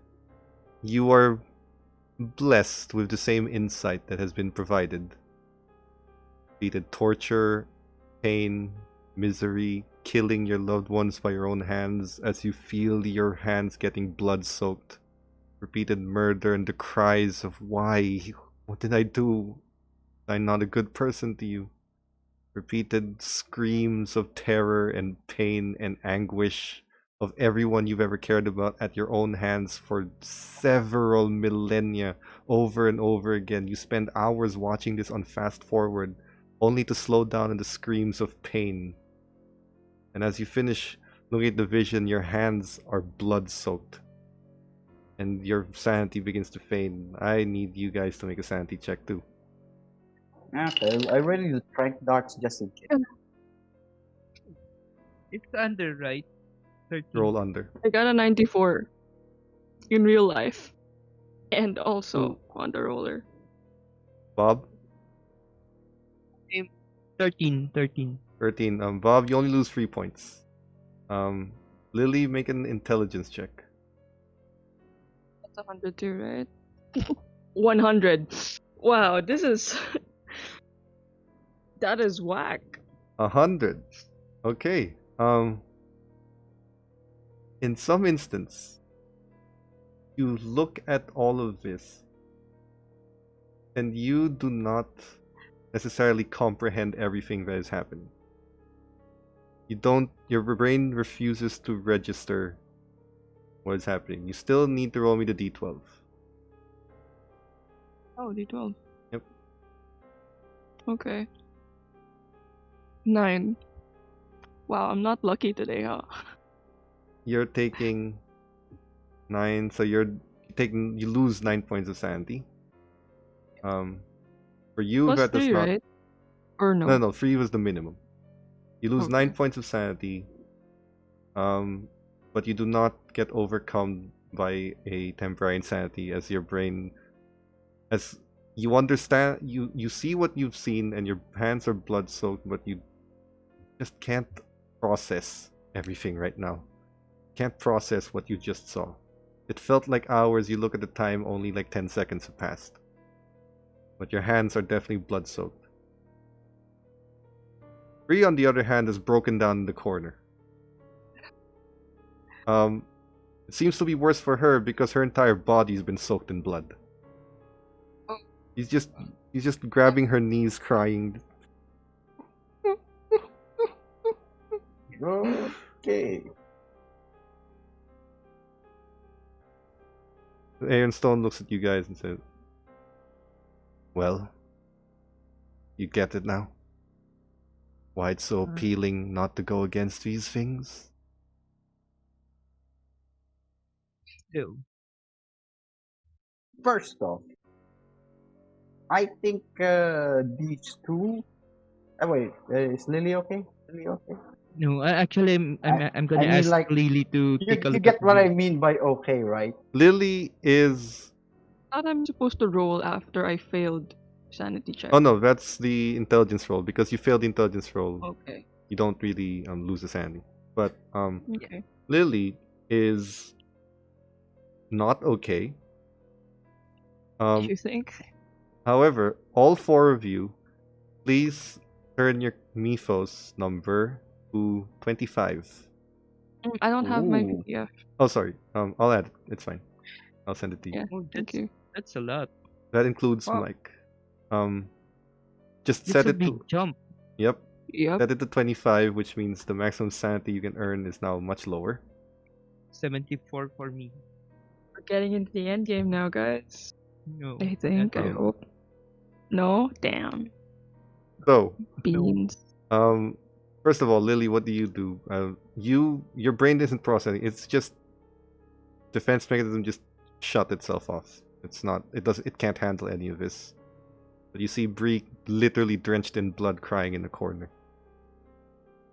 You are blessed with the same insight that has been provided. Be it torture, pain, misery, killing your loved ones by your own hands as you feel your hands getting blood-soaked. Repeated murder and the cries of why? What did I do? I'm not a good person to you. Repeated screams of terror and pain and anguish of everyone you've ever cared about at your own hands for several millennia, over and over again. You spend hours watching this on fast forward, only to slow down in the screams of pain. And as you finish looking at the vision, your hands are blood-soaked. And your sanity begins to fade. I need you guys to make a sanity check too. Okay. I ready to trank darts just in case. it's under, right? 13. Roll under. I got a 94 in real life, and also on the roller. Bob? 13. 13. Bob, you only lose 3 points. Lily, make an intelligence check. That's 102, right? 100. Wow, this is that is whack. 100. Okay. In some instance, you look at all of this, and you do not necessarily comprehend everything that is happening. Your brain refuses to register what is happening. You still need to roll me the d12. Oh, D12. Yep. Okay. 9. Wow, I'm not lucky today, huh? You're taking 9, so you lose 9 points of sanity. For you, Plus that does 3, not. right? Or no? No, 3 was the minimum. You lose Okay. 9 points of sanity, but you do not get overcome by a temporary insanity as your brain, as you understand, you see what you've seen and your hands are blood soaked, but you just can't process everything right now. Can't process what you just saw. It felt like hours. You look at the time, only like 10 seconds have passed. But your hands are definitely blood soaked. Bree, on the other hand, is broken down in the corner. It seems to be worse for her because her entire body's been soaked in blood. He's just grabbing her knees, crying. Okay. Aaron Stone looks at you guys and says, "Well, you get it now? Why it's so appealing not to go against these things?" Still. first off, I think these two. Oh, wait, is Lily okay? Lily okay? No, actually, I'm I gonna mean, ask like, Lily to you take a you look at get what I Bree. mean by okay, right? Lily is. Thought I'm supposed to roll after I failed sanity check. Oh no, that's the intelligence roll. Because you failed the intelligence roll, Okay. you don't really lose a sanity. But Okay. Lily is not okay. You think? However, all four of you, please turn your Mythos number to 25. I don't have my Ooh. PDF. Oh, sorry. I'll add it. It's fine. I'll send it to you. Yeah. Oh, Thank you. that's a lot. That includes Wow. like, just That's set a it big to. jump. Yep. Yep. Set it to 25, which means the maximum sanity you can earn is now much lower. 74 for me. We're getting into the end game now, guys. No, I think. not I yet. hope. No. Damn. So, Beans. first of all, Lily, what do you do? Your brain isn't processing. It's just defense mechanism just shut itself off. It's not. It can't handle any of this. But you see Bree literally drenched in blood, crying in the corner.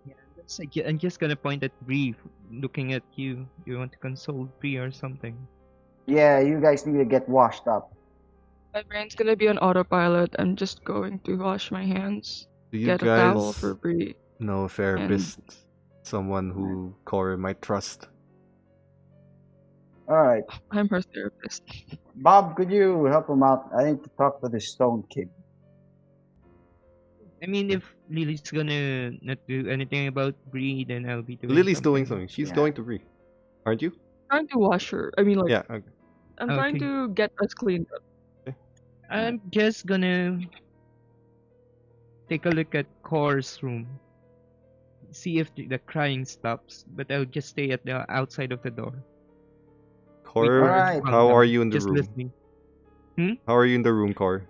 Yeah, I'm just gonna point at Bree, looking at you. You want to console Bree or something? Yeah, you guys need to get washed up. My brain's gonna be on autopilot. I'm just going to wash my hands. Do you Get a towel guys for Brie. know a therapist? Someone who Cora might trust? All right, I'm her therapist. Bob, could you help him out? I need to talk to the Stone Kid. I mean, if Lily's gonna not do anything about Bree, then I'll be doing Lily's something. doing something. She's Yeah. going to Bree. Aren't you? Trying to wash her. I mean, like, Yeah. Okay. I'm trying Okay. to get us cleaned up. I'm just gonna take a look at Core's room. See if the crying stops, but I'll just stay at the outside of the door. Wait Cora, for her to Alright. calm how down. are you in the Just room? listening. How are you in the room, Cora?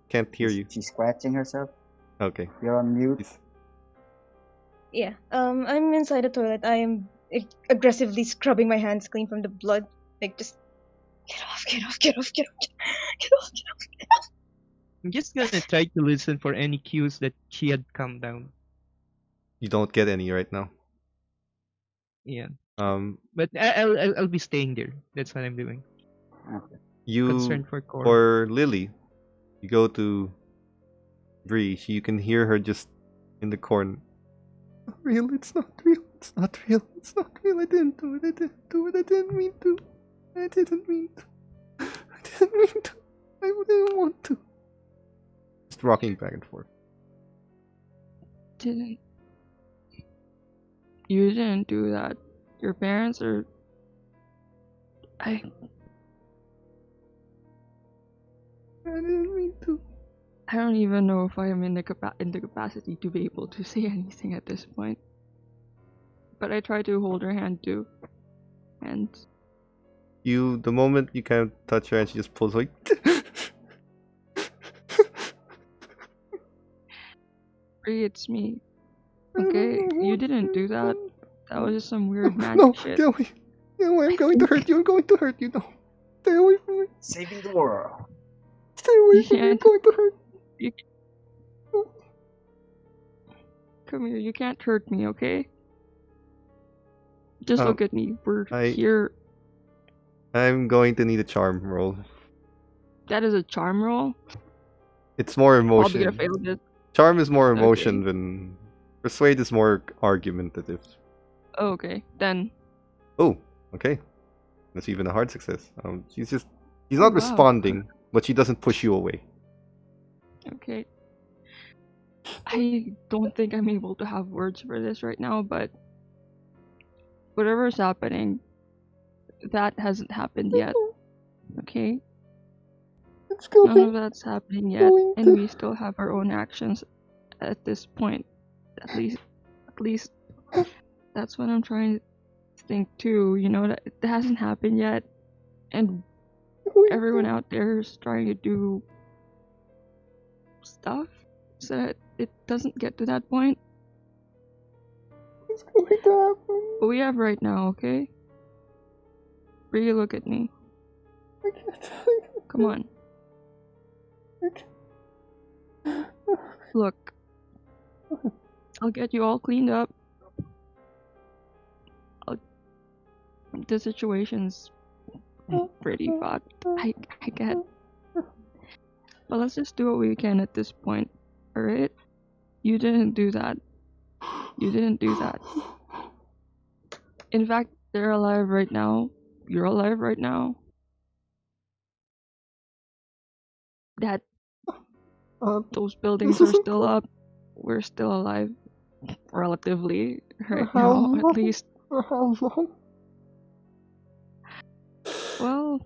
Can't hear you. She's scratching herself. Okay. You're on mute. Please. Yeah. I'm inside the toilet. I am aggressively scrubbing my hands clean from the blood. Like, just get off, get off, get off, get off, get off, get off, get off. I'm just gonna try to listen for any cues that she had calmed down. You don't get any right now. Yeah, Um, but I'll be staying there. That's what I'm doing. Okay. you Concerned for Cora. for Lily, you go to Bree. You can hear her just in the corner. Not real. It's not real. It's not real. It's not real. I didn't do it. I didn't do it. I didn't mean to. I didn't mean to. I didn't mean to. I didn't want to. Just rocking back and forth. Didn't. You didn't do that. Your parents are. I didn't mean to. I don't even know if I am in the capacity to be able to say anything at this point. But I try to hold her hand too. And The moment you kind of touch her, and she just pulls away. Bree, it's me. Okay, you didn't do that. That was just some weird magic No, shit. get away. Get away. I'm going to hurt you. I'm going to hurt you. No. Stay away from me. Saving the world. Stay away You from me. I'm can't. going to hurt You... Come here, you can't hurt me, okay? Just look at me. We're here. I'm going to need a charm roll. That is a charm roll? It's more Probably emotion. gonna fail this. Charm is more emotion than persuade is more argumentative. Oh, okay, then. Oh, okay. That's even a hard success. She's not wow. responding, but she doesn't push you away. Okay. I don't think I'm able to have words for this right now, but whatever's happening, that hasn't happened yet. Okay? None of that's happening yet, and we still have our own actions at this point. At least that's what I'm trying to think too. You know, that it hasn't happened yet, and everyone out there is trying to do stuff so that it doesn't get to that point. What's going to happen? What we have right now, okay? Bree, look at me. I can't. Come on. Look. I'll get you all cleaned up. The situation's pretty fucked. I get. But let's just do what we can at this point, alright? You didn't do that. You didn't do that. In fact, they're alive right now. You're alive right now. That those buildings are still up. We're still alive. Relatively, right now, at least. For how long? Well,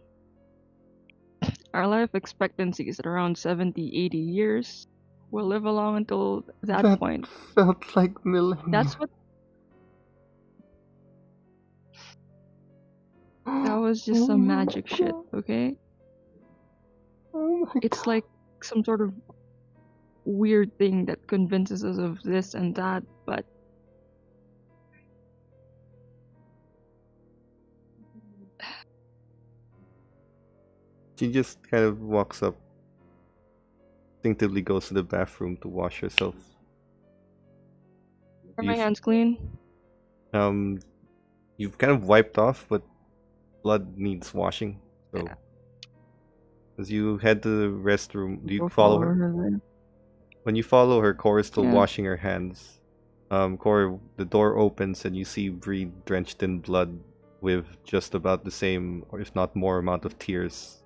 our life expectancy is at around 70, 80 years. We'll live along until that point. Felt like millennia. That's what. That was just some magic shit, okay? Oh my It's like some sort of weird thing that convinces us of this and that, but She just kind of walks up, instinctively goes to the bathroom to wash herself. are my You've- hands clean? You've kind of wiped off, but blood needs washing. So, Yeah. as you head to the restroom, do you Go follow her? then. When you follow her, Cora is still Yeah. washing her hands. Cora, the door opens and you see Bree drenched in blood with just about the same, or if not more, amount of tears.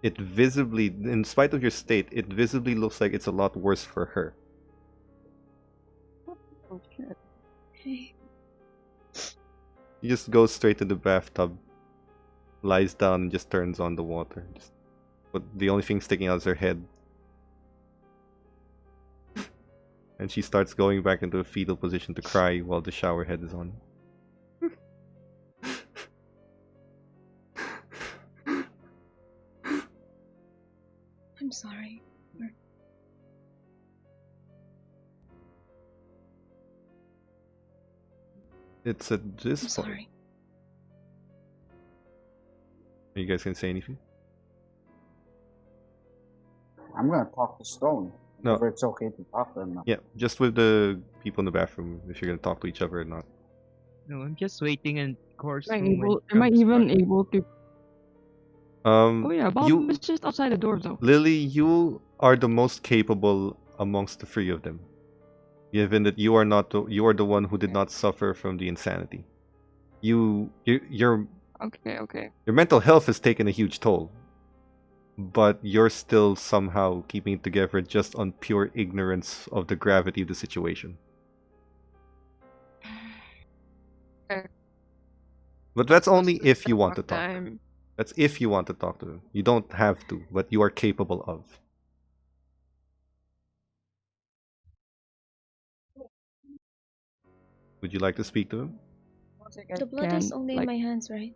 It visibly, in spite of your state, it visibly looks like it's a lot worse for her. Oh shit. Hey. She just goes straight to the bathtub, lies down, and just turns on the water. But the only thing sticking out is her head. And she starts going back into a fetal position to cry while the shower head is on. I'm sorry. It's at this I'm point. sorry. Are you guys gonna say anything? I'm gonna talk to Stone. No. Whether it's okay to talk to him now. Yeah, just with the people in the bathroom, if you're gonna talk to each other or not. No, I'm just waiting and course. Am I even able to? Oh yeah, Bob You, is just outside the door though. Lily, you are the most capable amongst the three of them, given that you are not you are the one who did not suffer from the insanity. Your Okay. mental health has taken a huge toll, but you're still somehow keeping it together just on pure ignorance of the gravity of the situation. Okay. But that's only if you want to Fuck talk. time. That's if you want to talk to him. You don't have to, but you are capable of. Would you like to speak to him? The blood is only in my hands, right?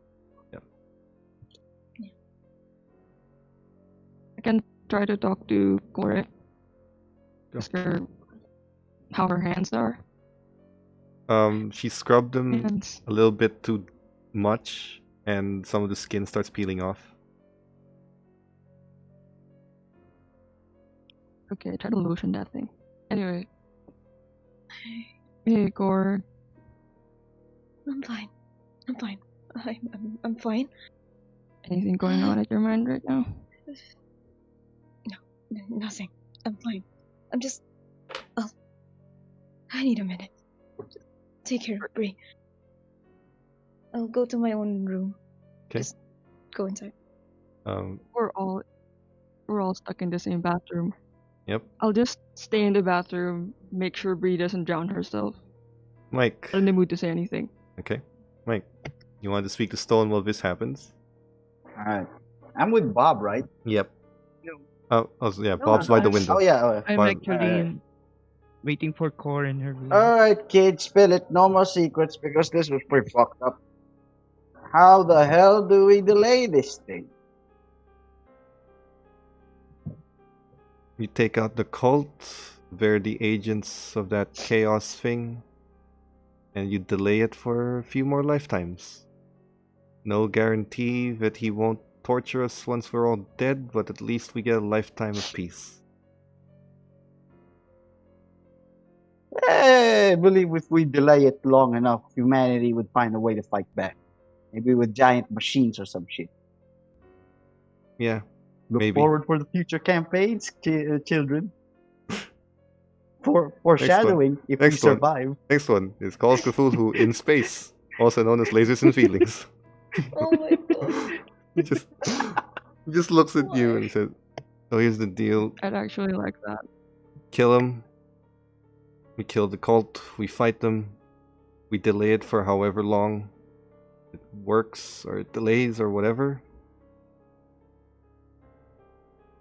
I can try to talk to Cora. Go. Ask her how her hands are. She scrubbed them Hands. a little bit too much, and some of the skin starts peeling off. Okay, try to lotion that thing. Anyway. Hey, Cora. I'm fine. I'm fine. Anything going on at your mind right now? Nothing. I'm fine. I'm just. I need a minute. Take care, Bree. I'll go to my own room. Okay. Just go inside. We're all stuck in the same bathroom. Yep. I'll just stay in the bathroom, make sure Bree doesn't drown herself. Mike. Not in the mood to say anything. Okay. Mike, you want to speak to Stone while this happens? Alright. I'm with Bob, right? Yep. No. Yeah, No, Bob's by the I'm- window. Oh yeah. I'm Fine. actually waiting for Core in her room. Alright, kids, spill it. No more secrets because this was pretty fucked up. How the hell do we delay this thing? You take out the cult. They're the agents of that chaos thing. and you delay it for a few more lifetimes. No guarantee that he won't torture us once we're all dead, but at least we get a lifetime of peace. I believe if we delay it long enough, humanity would find a way to fight back. Maybe with giant machines or some shit. Yeah, Look maybe. forward for the future campaigns, children. Foreshadowing if we Next one. survive. Next one is Call of Cthulhu in space, also known as Lasers and Feelings. Oh my god. He just looks at you and says, "So here's the deal: I'd actually like that. kill him. We kill the cult. We fight them. We delay it for however long it works, or it delays, or whatever.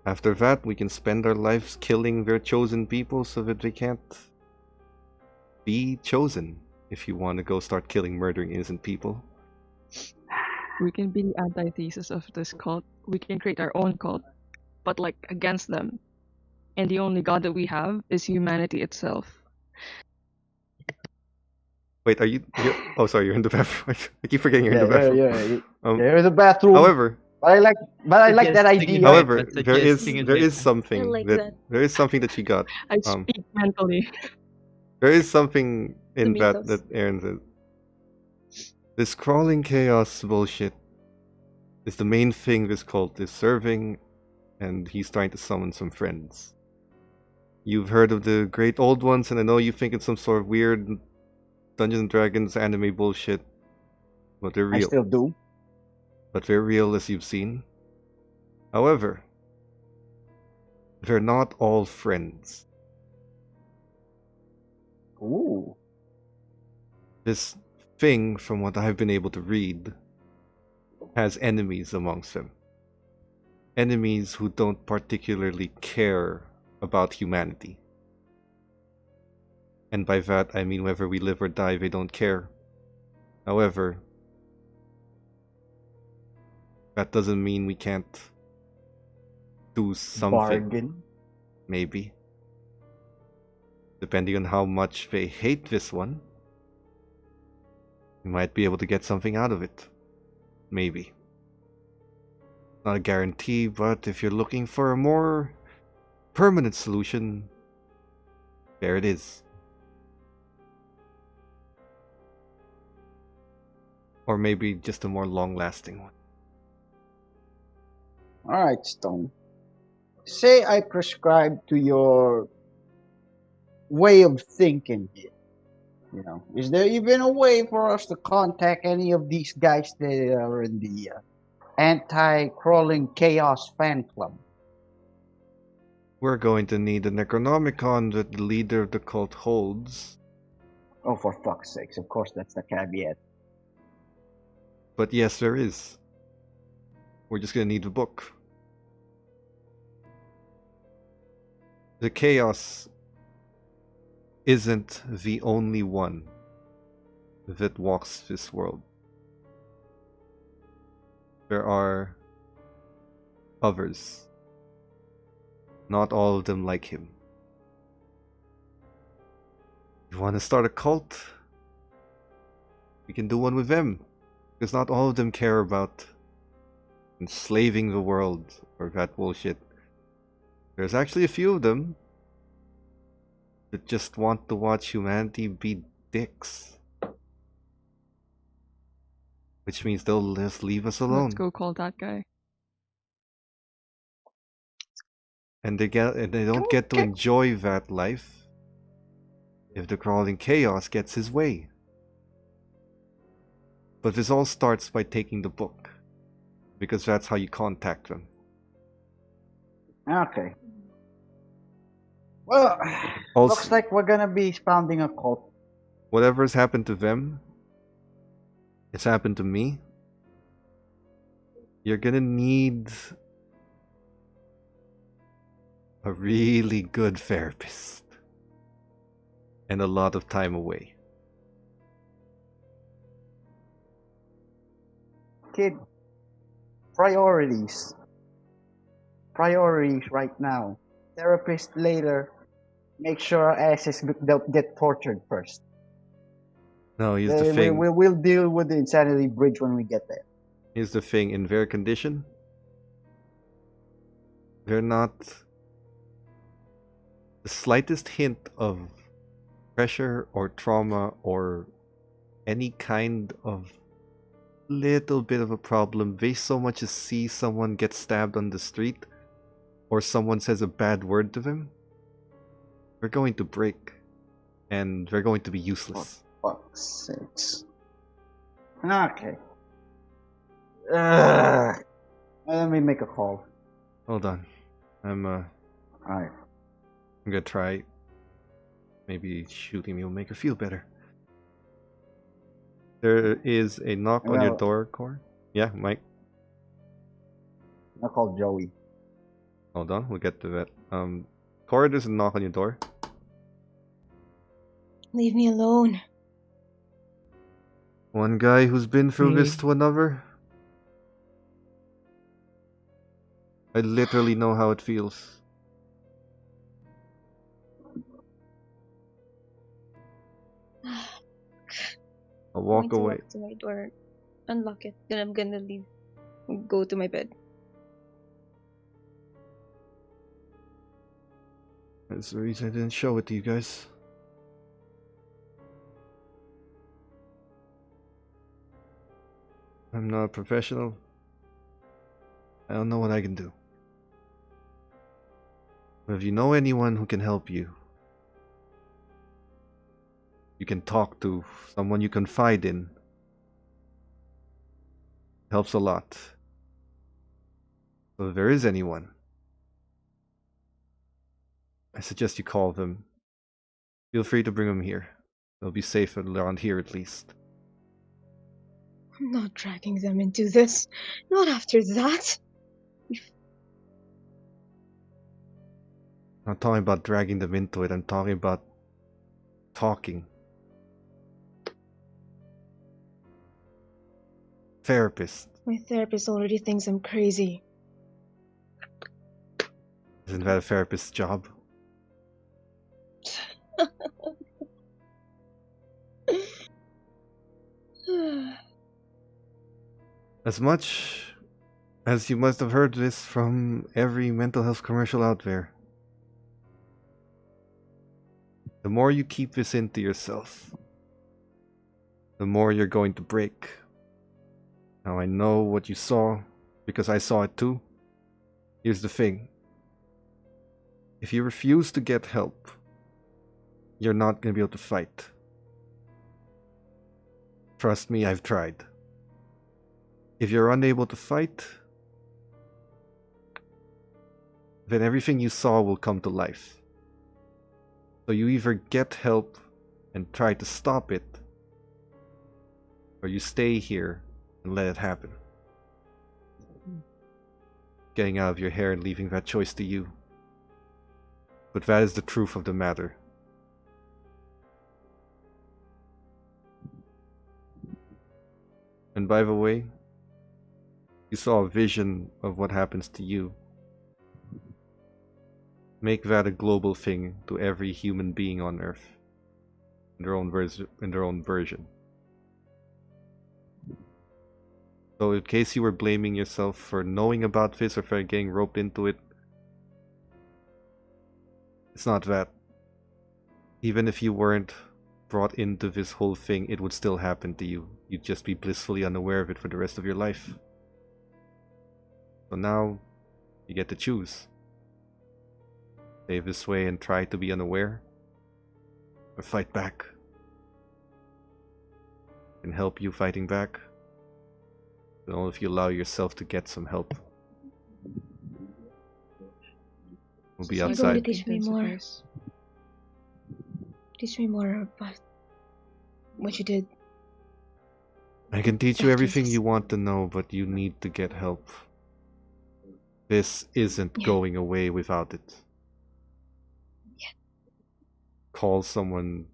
After that, we can spend our lives killing their chosen people so that they can't be chosen. If you want to go start killing, murdering innocent people." We can be the antithesis of this cult. We can create our own cult, but like against them. And the only god that we have is humanity itself. Wait, are you? Oh, sorry, you're in the bathroom. I keep forgetting you're in the bathroom. Yeah. There's a bathroom. However, I like that idea. however, but there is suggesting something I like that that. there is something that she got. I speak mentally. There is something in The that mythos. that Aaron said. This crawling chaos bullshit is the main thing this cult is serving, and he's trying to summon some friends. You've heard of the Great Old Ones, and I know you think it's some sort of weird Dungeons and Dragons anime bullshit, but they're I real. still do. But they're real, as you've seen. However, they're not all friends. Ooh. This thing, from what I've been able to read, has enemies amongst them. Enemies who don't particularly care about humanity. And by that, I mean whether we live or die, they don't care. However, that doesn't mean we can't do something. Bargain. Maybe. Depending on how much they hate this one, we might be able to get something out of it. Maybe. Not a guarantee, but if you're looking for a more permanent solution, there it is. Or maybe just a more long-lasting one. Alright, Stone. Say I prescribe to your way of thinking here. You know, is there even a way for us to contact any of these guys that are in the anti-crawling chaos fan club? We're going to need a Necronomicon that the leader of the cult holds. Oh, for fuck's sakes! Of course, that's the caveat. But yes, there is. We're just gonna need the book. The chaos isn't the only one that walks this world. There are others. Not all of them like him. You want to start a cult? We can do one with them. Because not all of them care about enslaving the world or that bullshit. There's actually a few of them that just want to watch humanity be dicks. Which means they'll just leave us alone. Let's go call that guy. And they don't get to enjoy that life if the crawling chaos gets his way. But this all starts by taking the book, because that's how you contact them. Okay. Well, Also, looks like we're gonna be founding a cult. whatever has happened to them, it's happened to me. You're gonna need a really good therapist and a lot of time away. Kid, priorities. Priorities right now. Therapist later. Make sure our asses don't get tortured first. No, here's the thing. We'll deal with the insanity bridge when we get there. Here's the thing. In their condition, they're not the slightest hint of pressure or trauma or any kind of little bit of a problem. They so much as see someone get stabbed on the street or someone says a bad word to them, they're going to break and they're going to be useless. Fuck's sakes. Okay. Let me make a call. Hold on. Alright. I'm gonna try. Maybe shooting me will make her feel better. There is a knock on your Well- door, Cor. Yeah, Mike. I'll call Joey. Hold on, we'll get to that. Cor, there's a knock on your door. Leave me alone. One guy who's been through this to another. I literally know how it feels. I'll walk I'm going to away. walk to my door, unlock it, then I'm gonna leave, go to my bed. That's the reason I didn't show it to you guys. I'm not a professional. I don't know what I can do. But if you know anyone who can help you, you can talk to, someone you confide in, helps a lot. So if there is anyone, I suggest you call them. Feel free to bring them here. They'll be safe around here at least. I'm not dragging them into this. Not after that. I'm not talking about dragging them into it, I'm talking about talking. Therapist. My therapist already thinks I'm crazy. Isn't that a therapist's job? As much as you must have heard this from every mental health commercial out there, the more you keep this into yourself, the more you're going to break. Now I know what you saw, because I saw it too. Here's the thing. If you refuse to get help, you're not going to be able to fight. Trust me, I've tried. If you're unable to fight, then everything you saw will come to life. So you either get help and try to stop it, or you stay here and let it happen. Getting out of your hair and leaving that choice to you. But that is the truth of the matter. And by the way, you saw a vision of what happens to you. Make that a global thing to every human being on Earth. In their own version. So in case you were blaming yourself for knowing about this or for getting roped into it, it's not that. Even if you weren't brought into this whole thing, it would still happen to you. You'd just be blissfully unaware of it for the rest of your life. So now, you get to choose. Stay this way and try to be unaware, or fight back. Can help you fighting back, but only if you allow yourself to get some help. We'll be You're going outside. to teach me more. Teach me more about what you did. I can teach you Back everything Jesus. you want to know, but you need to get help. This isn't Yeah. going away without it. Yeah. Call someone,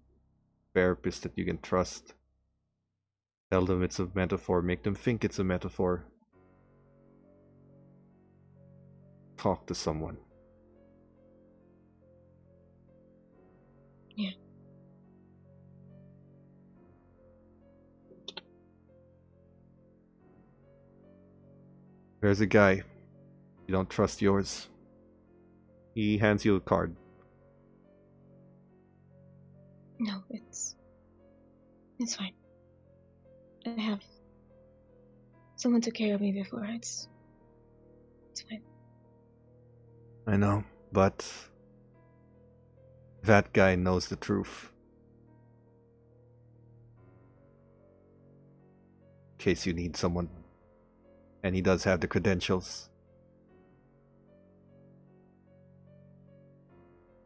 therapist that you can trust. Tell them it's a metaphor. Make them think it's a metaphor. Talk to someone. Yeah. There's a guy. You don't trust yours. He hands you a card. No, it's fine. I have someone took care of me before. It's fine. I know, but that guy knows the truth. In case you need someone. And he does have the credentials.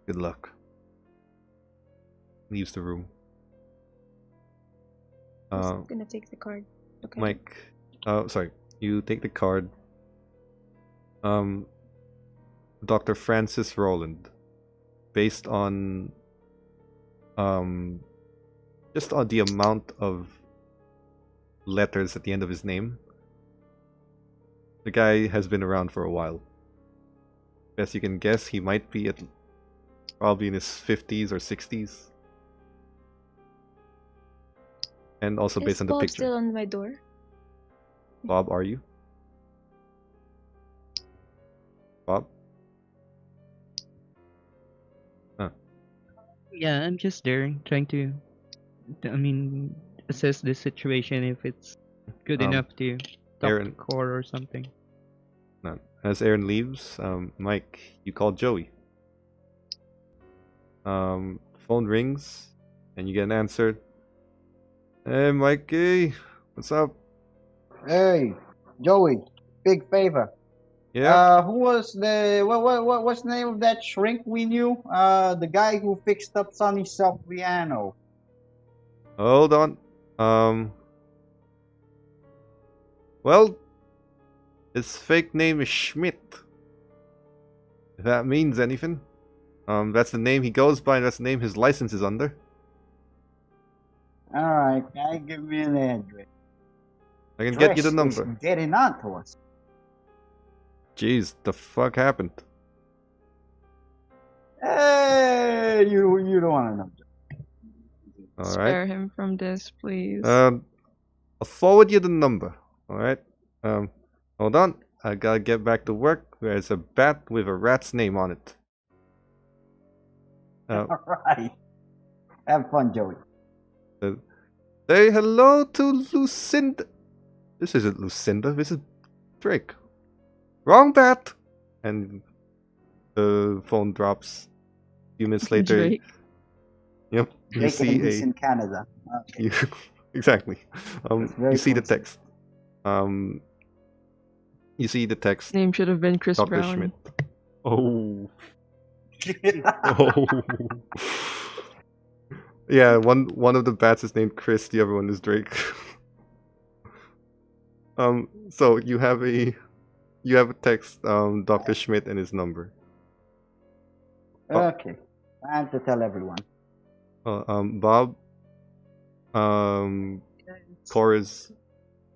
Good luck. Leaves the room. I'm gonna take the card. Okay. Mike, sorry. You take the card. Dr. Francis Rowland. Based on just on the amount of letters at the end of his name. The guy has been around for a while. Best you can guess, he might be at probably in his 50s or 60s. And also based on the Bob picture. still on my door? Bob, are you? Bob? Yeah, I'm just there trying to, assess the situation if it's good enough to talk Aaron. to Core or something. No. As Aaron leaves, Mike, you call Joey. Phone rings, and you get an answer. Hey, Mikey, what's up? Hey, Joey, big favor. Yeah. Who was the what's the name of that shrink we knew? The guy who fixed up Sonny's self piano. Hold on. Well, his fake name is Schmidt. If that means anything. That's the name he goes by, and that's the name his license is under. All right, guy, give me an address. I can get you the Dress is number. getting on to us. Jeez, the fuck happened? Hey, you don't want to know. Alright. Spare him from this, please. I'll forward you the number. Alright. Hold on. I gotta get back to work. There's a bat with a rat's name on it. All right. Have fun, Joey. Say hello to Lucinda. This isn't Lucinda. This is Drake. Wrong bat. And the phone drops. A few minutes later. Drake. Yep. You Drake see and he's in Canada. Okay. exactly. That's very You see the coincident. text. You see the text. Name should have been Chris Dr. Brown. Schmidt. Oh. Oh. Yeah, one of the bats is named Chris, the other one is Drake. So you have a text, Dr. Schmidt and his number. Okay. Time to tell everyone. Bob, Cora's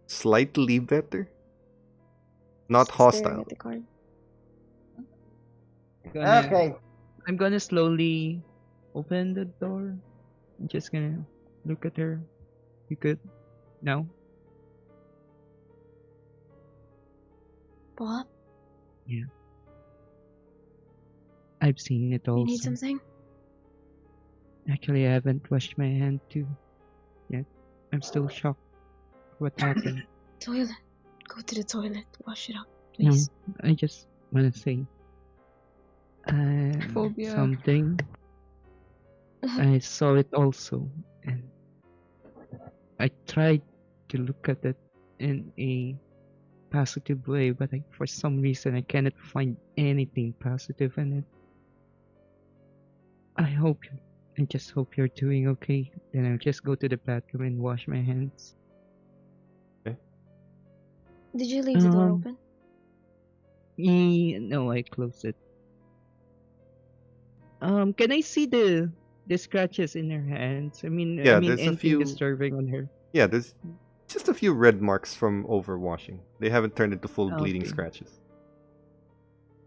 slightly better. Not Staring hostile. at the card. Okay. I'm gonna slowly open the door. I'm just gonna look at her. You good? No? Bob, I've seen it you also. need something? Actually, I haven't washed my hand too yet. I'm still shocked. What happened? Toilet. Go to the toilet. Wash it up, No, please. I just wanna say Phobia. something. I saw it also, and I tried to look at it in a positive way, but for some reason I cannot find anything positive in it. I just hope you're doing okay. Then I'll just go to the bathroom and wash my hands. Did you leave the door Um, open? No, I closed it. Can I see the scratches in her hands? I mean, Yeah, there's a anything few- disturbing on her. Yeah, there's just a few red marks from overwashing. They haven't turned into full bleeding Okay. scratches.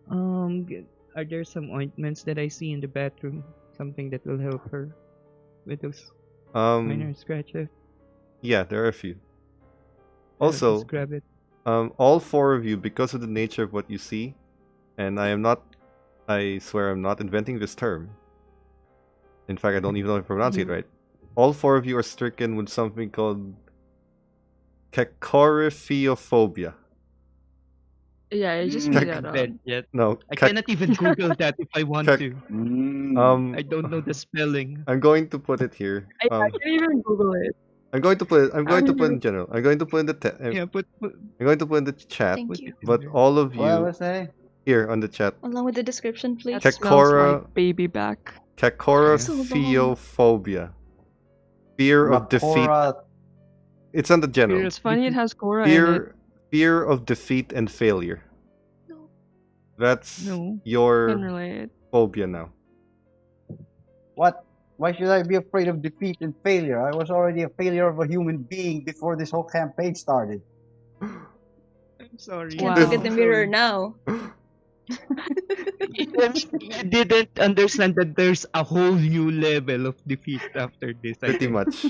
Are there some ointments that I see in the bathroom? Something that will help her with those minor scratches? Yeah, there are a few. I'll Also, just grab it. All four of you, because of the nature of what you see, and I swear I'm not inventing this term. In fact, I don't even know if I pronounce it right. All four of you are stricken with something called cacoryphiophobia. Yeah, I just Mm. made that up. Bed yet. No, I cannot even Google that if I want Cac- to. I don't know the spelling. I'm going to put it here. I can't even Google it. I'm going to put it. I'm going to put it in Actually, general. I'm going to put in the Yeah, I'm going to put in the chat. Thank put you. it in But there. all of What I you was saying? here on the chat, Along with the description, please. that smells Cacora- like baby back. cacoryphiophobia, fear of defeat. Makora. It's on the general. It's funny it has Cora in it. Fear of defeat and failure. No. That's No. Can your relate. phobia now. What? Why should I be afraid of defeat and failure? I was already a failure of a human being before this whole campaign started. I'm sorry. Can't Wow. look at the mirror now. You didn't understand that there's a whole new level of defeat after this. I Pretty think. much.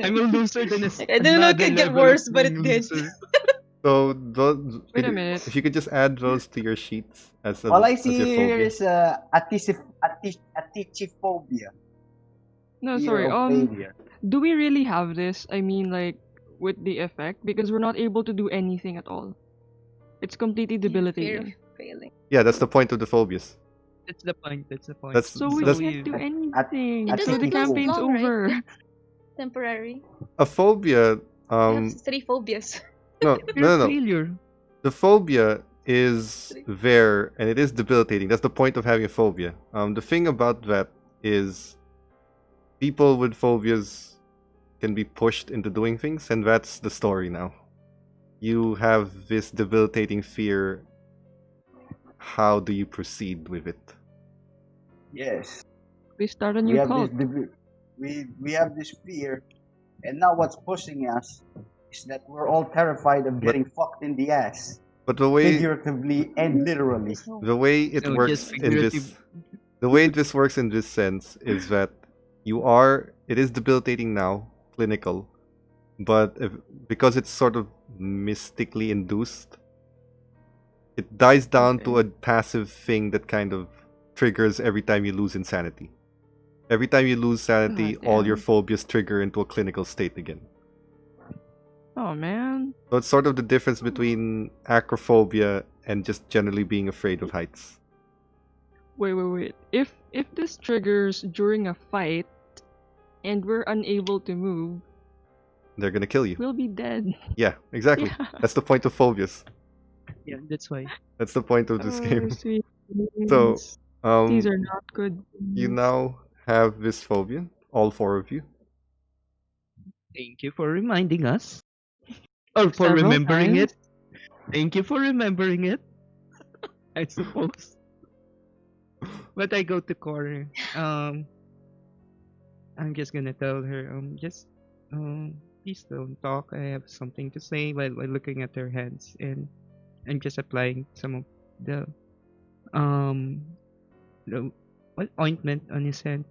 I'm a loser than a Like, I didn't know it another could get level of worse, but it being did. loser. So those, Wait a minute. if you could just add those to your sheets as All I as see your here phobia. is atichiphobia. No, Fear sorry. of failure. Do we really have this? I mean, like, with the effect? Because we're not able to do anything at all. It's completely Fear of debilitating. failing. Yeah, that's the point of the phobias. That's the point. That's the point. That's So we that's can't do At- anything. at So the least last campaign's long, right? over. It's temporary. a phobia. I have 3 phobias. No, Fear no, of no, no. failure. The phobia is there and it is debilitating. That's the point of having a phobia. The thing about that is people with phobias can be pushed into doing things, and that's the story now. You have this debilitating fear. How do you proceed with it? Yes. We start a We new have cult. we have this fear, and now what's pushing us is that we're all terrified of getting fucked in the ass, But the way figuratively and literally. the way it No, works just in this figurative. the way this works in this sense is that it is debilitating now, clinical, but because it's sort of mystically induced, it dies down to a passive thing that kind of triggers every time you lose insanity. Every time you lose sanity, all your damn. phobias trigger into a clinical state again. Oh man. So it's sort of the difference between acrophobia and just generally being afraid of heights. Wait. If this triggers during a fight and we're unable to move, They're gonna kill you. we'll be dead. Yeah, exactly. Yeah. That's the point of phobias. Yeah, that's why. That's the point of this game. Sweet So, dreams. These are not good. you dreams. now have this phobia, all four of you. Thank you for reminding us. Or for Several remembering times. it. Thank you for remembering it. I suppose. But I go to Cora. I'm just gonna tell her, please don't talk. I have something to say while looking at her hands, and I'm just applying some of the ointment on his hand.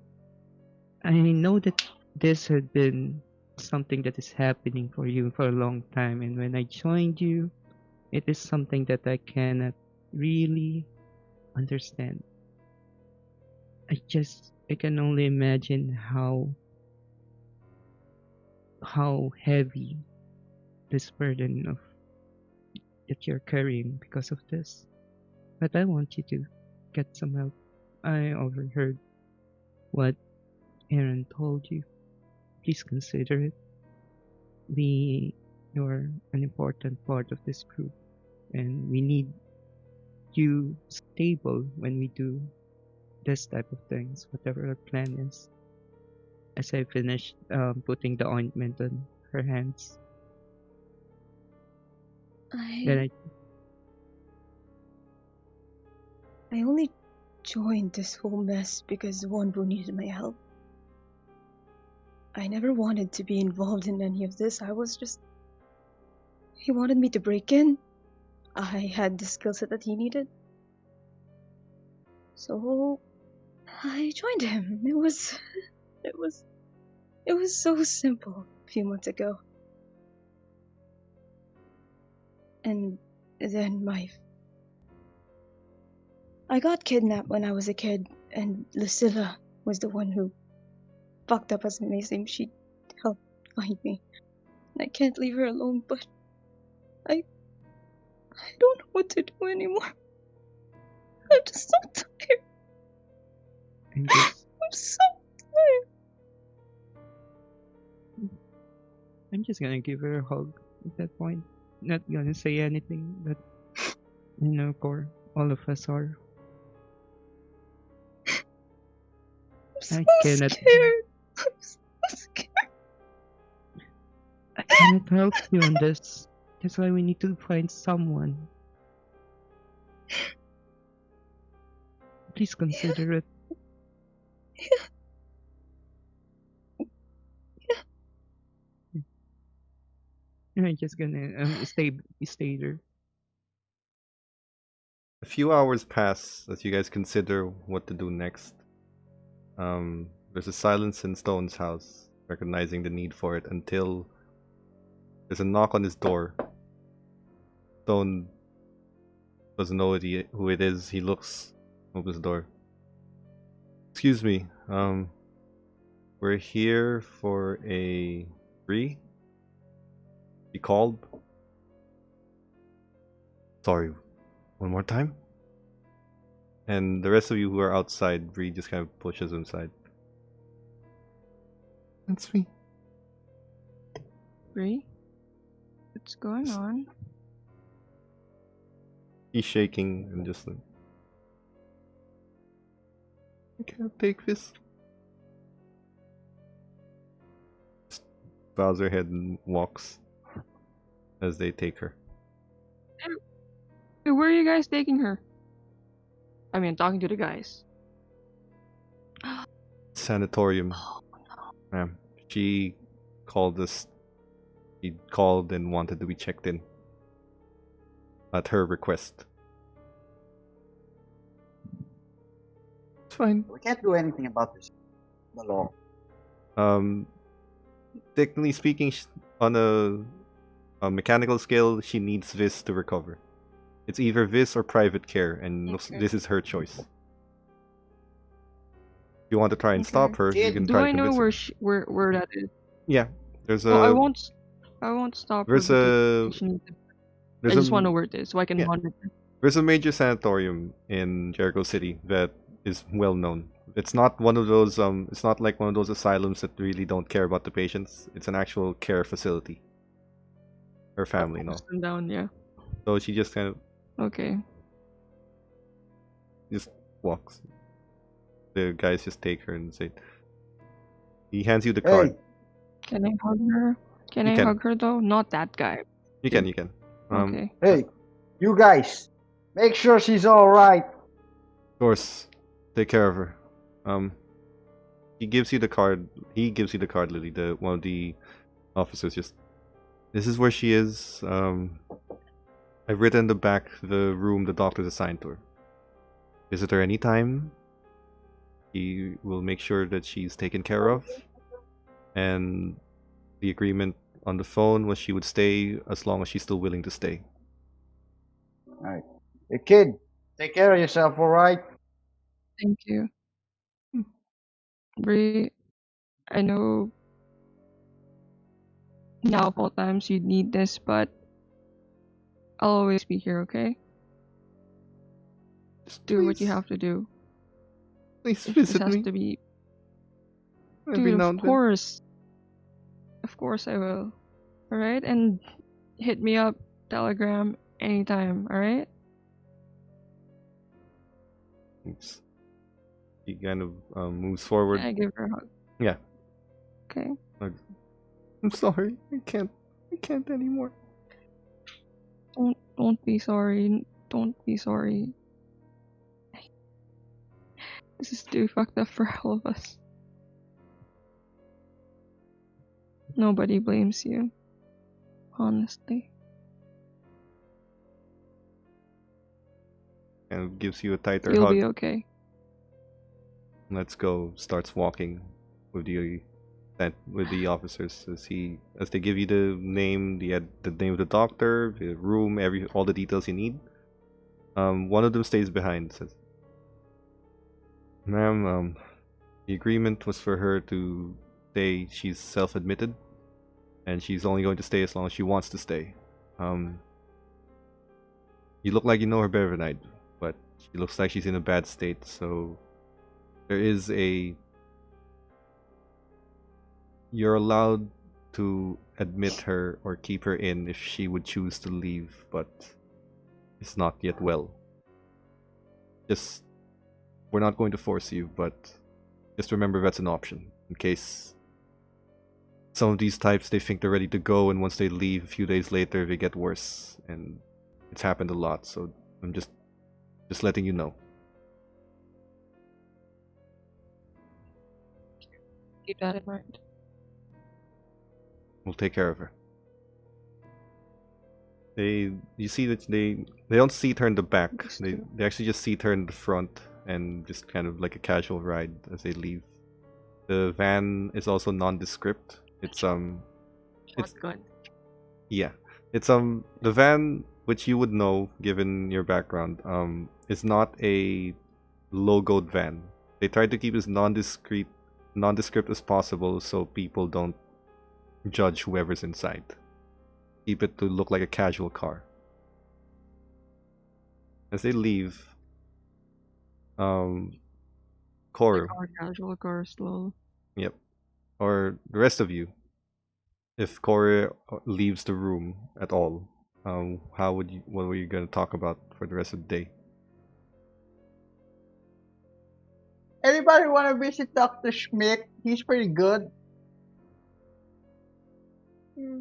I know that this had been something that is happening for you for a long time, and when I joined you, it is something that I cannot really understand. I can only imagine how heavy this burden of that you're carrying because of this. But I want you to get some help. I overheard what Aaron told you. Please consider it. You're an important part of this group, and we need you stable when we do this type of things, whatever our plan is. As I finished putting the ointment on her hands, then I only joined this whole mess because Wanbu needed my help. I never wanted to be involved in any of this. He wanted me to break in. I had the skill set that he needed. So I joined him. It was so simple a few months ago. And then I got kidnapped when I was a kid, and Lucilla was the one who fucked up us missing. She helped find me. I can't leave her alone, but I don't know what to do anymore. I'm just so tired. I'm just I'm so tired. I'm just gonna give her a hug at that point. Not gonna say anything, but you know, Core, all of us are. I'm so I cannot scared. I'm so scared. I cannot help you on this. That's why we need to find someone. Please consider it. I'm just gonna stay there. A few hours pass as you guys consider what to do next. There's a silence in Stone's house, recognizing the need for it until there's a knock on his door. Stone doesn't know who it is. He looks, opens the door. Excuse me, we're here for a free? He called? Sorry, one more time? And the rest of you who are outside, Bree just kind of pushes him aside. That's me. Bree? What's going on? He's shaking and just like, I can't take this. Just bows her head and walks as they take her. Hey, where are you guys taking her? I mean, talking to the guys. Sanatorium. Oh, no. Ma'am. She called us. She called and wanted to be checked in. At her request. It's fine. We can't do anything about this. The law. Technically speaking, on a mechanical scale, she needs this to recover. It's either this or private care, and Okay. this is her choice. If you want to try and Okay. stop her, you can Do try I and know convince her. where that is? Yeah, there's a. Oh, I won't stop her. There's a. She needs it. I There's just a. want to know where it is so I can Yeah. monitor. There's a major sanatorium in Jericho City that is well known. It's not one of those. It's not like one of those asylums that really don't care about the patients. It's an actual care facility. Her family, no. Just come down, yeah. So she just kind of Okay. just walks. The guys just take her and say. He hands you the card. Hey, Can I hug her? Can You I can. hug her though? Not that guy. You can. You can. Okay. hey, you guys, make sure she's all right. Of course, take care of her. He gives you the card. He gives you the card, Lily. One of the officers just. This is where she is. I've written in the back the room the doctor's assigned to her. Visit her anytime. He will make sure that she's taken care of. And the agreement on the phone was she would stay as long as she's still willing to stay. All right. Hey, kid, take care of yourself, all right? Thank you. Bree, I know now of all times you'd need this, but I'll always be here, okay? Just Do what you please- have to do. Please If this visit has me to be. every Dude, now of and then. course. Of course I will. Alright? And hit me up, Telegram, anytime, alright? Oops. He kind of moves forward. I give her a hug. Yeah. Okay. I'm sorry. I can't anymore. Don't be sorry. Don't be sorry. This is too fucked up for all of us. Nobody blames you. Honestly. And gives you a tighter You'll hug. be okay. Let's go. Starts walking with the that with the officers as they give you the name, the name of the doctor, the room, all the details you need. One of them stays behind. Says, "Ma'am, the agreement was for her to stay. She's self-admitted, and she's only going to stay as long as she wants to stay. You look like you know her better than I do, but she looks like she's in a bad state. So there is a. You're allowed to admit her or keep her in if she would choose to leave, but it's not yet well. Just, we're not going to force you, but just remember that's an option in case some of these types, they think they're ready to go, and once they leave a few days later they get worse, and it's happened a lot. So I'm just letting you know." Keep that in mind. We'll take care of her. You see that they don't seat her in the back. They actually just seat her in the front and just kind of like a casual ride as they leave. The van is also nondescript. It's Shotgun. yeah. It's the van, which you would know given your background, is not a logoed van. They tried to keep as nondescript as possible so people don't judge whoever's inside. Keep it to look like a casual car. As they leave, Koru, Our casual car slow. yep, or the rest of you, if Koru leaves the room at all, what were you gonna talk about for the rest of the day? Anybody want to visit Dr. Schmidt? He's pretty good.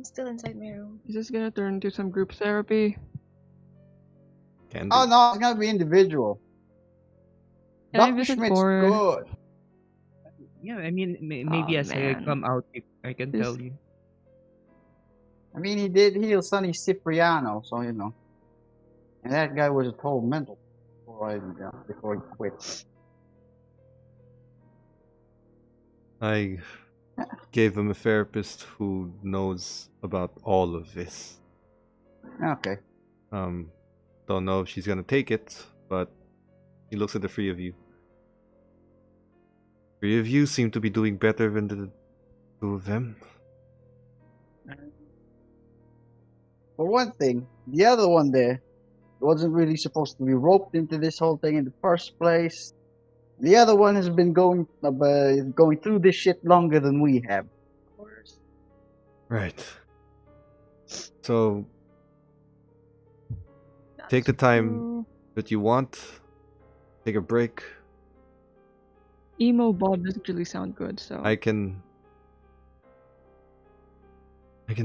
Still inside my room. Is this gonna turn into some group therapy? Can Oh be. no, it's gonna be individual. Can I Dr. visit Schmidt's Koru? good. Yeah, I mean, maybe Aw, as I man. come out, I can This- tell you. I mean, he did heal Sonny Cipriano, so you know. And that guy was a total mental before he quit. I gave him a therapist who knows about all of this. Okay. Don't know if she's gonna take it, but he looks at the three of you. Three of you seem to be doing better than the two of them. For one thing, the other one there wasn't really supposed to be roped into this whole thing in the first place. The other one has been going through this shit longer than we have. Of course. Right. So take the time that you want. Take a break. Emo Bob doesn't really sound good, so I can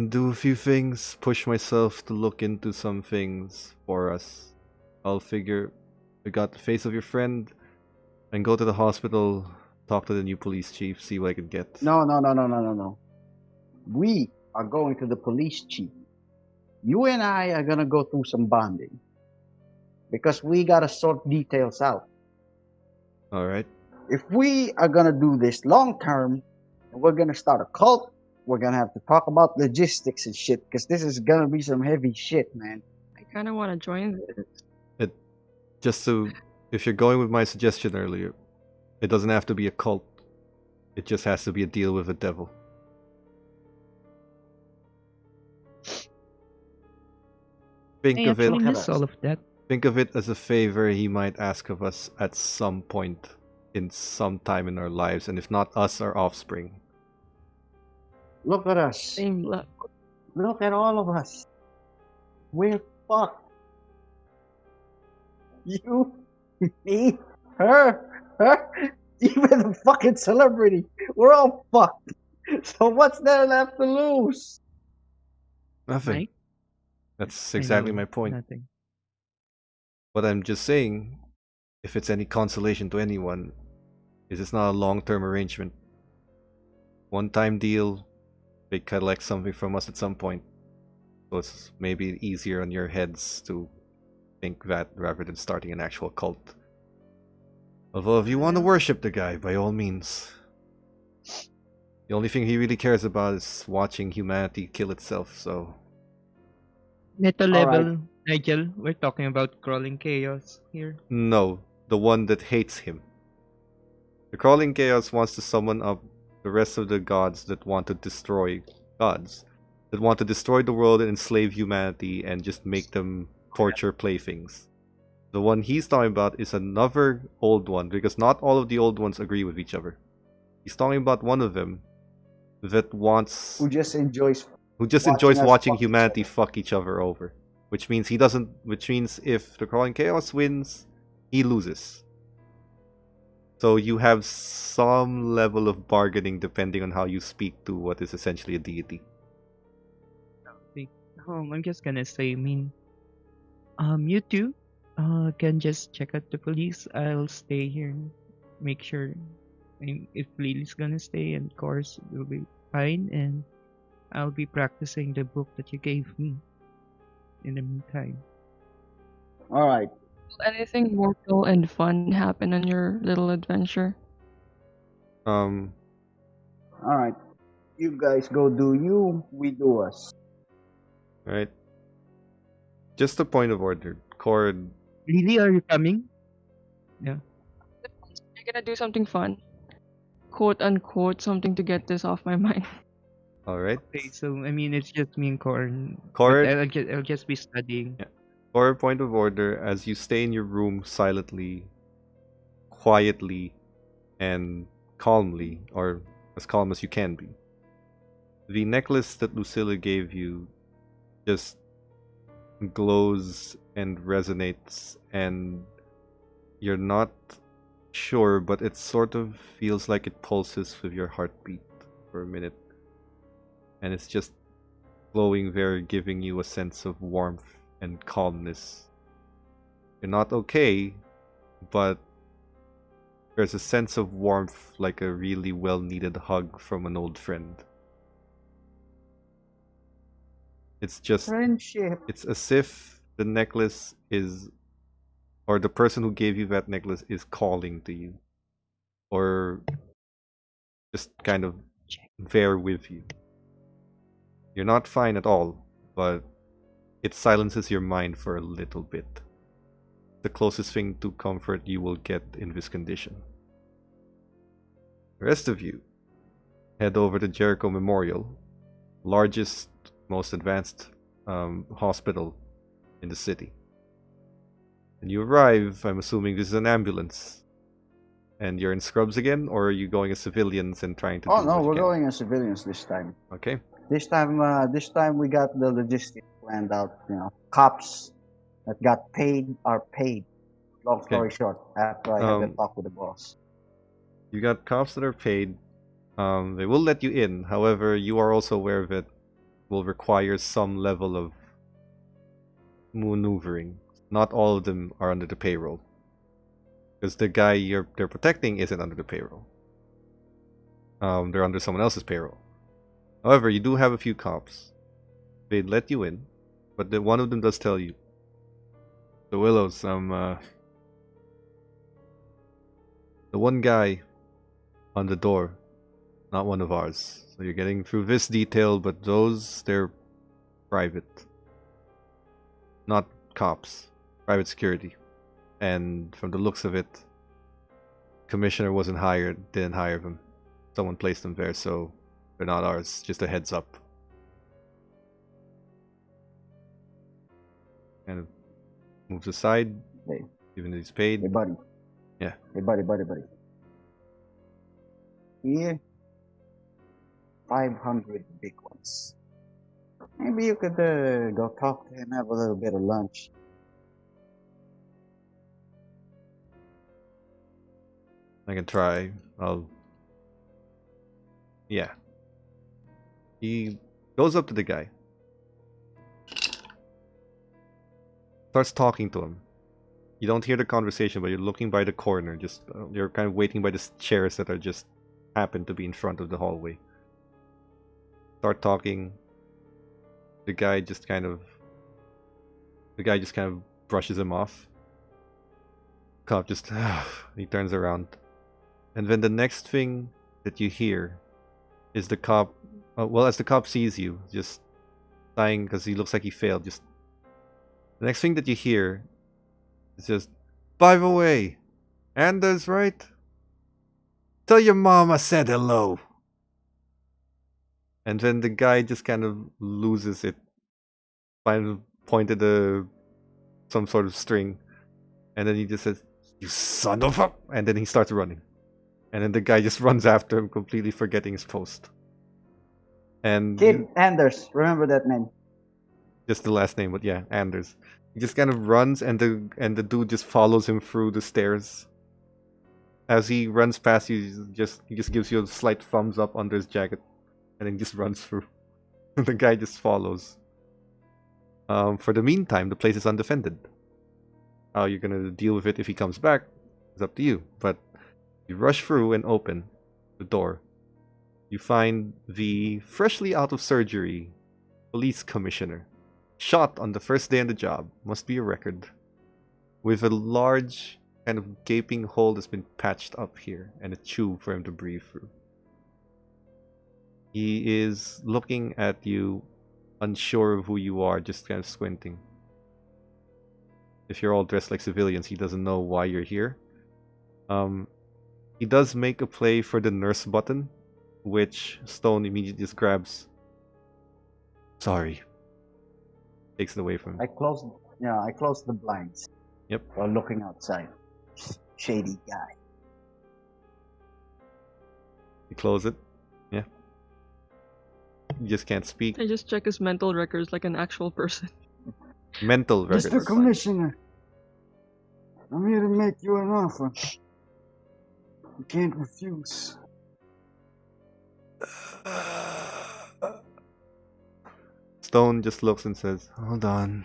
do a few things, push myself to look into some things for us. I'll figure we got the face of your friend and go to the hospital, talk to the new police chief, see what I can get. No. We are going to the police chief. You and I are gonna go through some bonding. Because we gotta sort details out. Alright. If we are gonna do this long term, and we're gonna start a cult, we're gonna have to talk about logistics and shit, because this is gonna be some heavy shit, man. I kind of want to join this. If you're going with my suggestion earlier, it doesn't have to be a cult. It just has to be a deal with a devil. Think I of it. actually miss all of that. Think of it as a favor he might ask of us at some point in some time in our lives, and if not us, our offspring. Look at us. Same luck. Look at all of us. We're fucked. You, me, her, even the fucking celebrity. We're all fucked. So what's there left to lose? Nothing. Mike? That's I exactly know, my point. Nothing. What I'm just saying, if it's any consolation to anyone, is it's not a long-term arrangement. One-time deal, they collect something from us at some point. So it's maybe easier on your heads to think that rather than starting an actual cult. Although if you want to worship the guy, by all means. The only thing he really cares about is watching humanity kill itself, so Meta All right. level, Nigel. We're talking about crawling chaos here. no, the one that hates him. The crawling chaos wants to summon up the rest of the gods that want to destroy gods, that want to destroy the world and enslave humanity and just make them torture playthings. The one he's talking about is another old one, because not all of the old ones agree with each other. He's talking about one of them that wants Who just enjoys who just watching enjoys us watching fuck each humanity other. fuck each other over. Which means if the crawling chaos wins, he loses. So you have some level of bargaining depending on how you speak to what is essentially a deity. I'm just gonna say, you two, can just check out the police. I'll stay here, make sure. If Lily's gonna stay, and of course will be fine, and I'll be practicing the book that you gave me. In the meantime, All right. Will anything mortal and fun happen on your little adventure? Um, All right. You guys go do you, we do us. right. Just a point of order. Cord, Lily, are you coming? Yeah. You're gonna do something fun. Quote unquote, something to get this off my mind. alright. Okay, so it's just me and Corn. Cord, But I'll just be studying. Yeah. For a point of order, as you stay in your room silently, quietly, and calmly, or as calm as you can be, the necklace that Lucilla gave you just glows and resonates, and you're not sure, but it sort of feels like it pulses with your heartbeat for a minute. And it's just glowing there, giving you a sense of warmth and calmness. You're not okay, but there's a sense of warmth, like a really well needed hug from an old friend. It's just, Friendship. it's as if the necklace is, or the person who gave you that necklace is calling to you, or just kind of there with you. You're not fine at all, but it silences your mind for a little bit. The closest thing to comfort you will get in this condition. The rest of you head over to Jericho Memorial, largest, most advanced hospital in the city. And you arrive, I'm assuming this is an ambulance. And you're in scrubs again, or are you going as civilians and trying to Oh do no, what you we're can? going as civilians this time. Okay. This time we got the logistics planned out. You know, cops that got paid are paid. Long story short, after I had that talk with the boss. You got cops that are paid. They will let you in. However, you are also aware that will require some level of maneuvering. Not all of them are under the payroll, because the guy they're protecting isn't under the payroll. They're under someone else's payroll. However, you do have a few cops. They'd let you in, but one of them does tell you, the Willows, the one guy on the door, not one of ours. So you're getting through this detail, but they're private. Not cops. Private security. And from the looks of it, commissioner didn't hire them. Someone placed them there, so they're not ours. Just a heads up. Kind of moves aside, Hey. even though he's paid. Hey buddy. Yeah. Hey buddy. Here, 500 big ones. Maybe you could go talk to him, have a little bit of lunch. I can try. Yeah. He goes up to the guy. Starts talking to him. You don't hear the conversation, but you're looking by the corner. You're kind of waiting by the chairs that are just happen to be in front of the hallway. Start talking. The guy just kind of brushes him off. Cop just he turns around. And then the next thing that you hear is the cop. Well, as the cop sees you, just sighing because he looks like he failed. Just the next thing that you hear is just, "By the way, Anders, right? Tell your mom I said hello." And then the guy just kind of loses it. Finally pointed some sort of string, and then he just says, "You son of a!" And then he starts running, and then the guy just runs after him, completely forgetting his post. And Kid Anders, remember that name. just the last name, but yeah, Anders. He just kind of runs, and the dude just follows him through the stairs. As he runs past you, he just gives you a slight thumbs up under his jacket, and then just runs through. The guy just follows. For the meantime, the place is undefended. How you're gonna deal with it if he comes back is up to you. But you rush through and open the door. You find the freshly out of surgery police commissioner, shot on the first day on the job. Must be a record. With a large kind of gaping hole that's been patched up here and a tube for him to breathe through. He is looking at you, unsure of who you are, just kind of squinting. If you're all dressed like civilians, he doesn't know why you're here. He does make a play for the nurse button, which Stone immediately just grabs. Sorry. Takes it away from him. I closed the blinds. Yep. While looking outside. Shady guy. You close it. Yeah. You just can't speak. I just check his mental records like an actual person. Mental records. Mr. Commissioner, I'm here to make you an offer. You can't refuse. Stone just looks and says, "Hold on."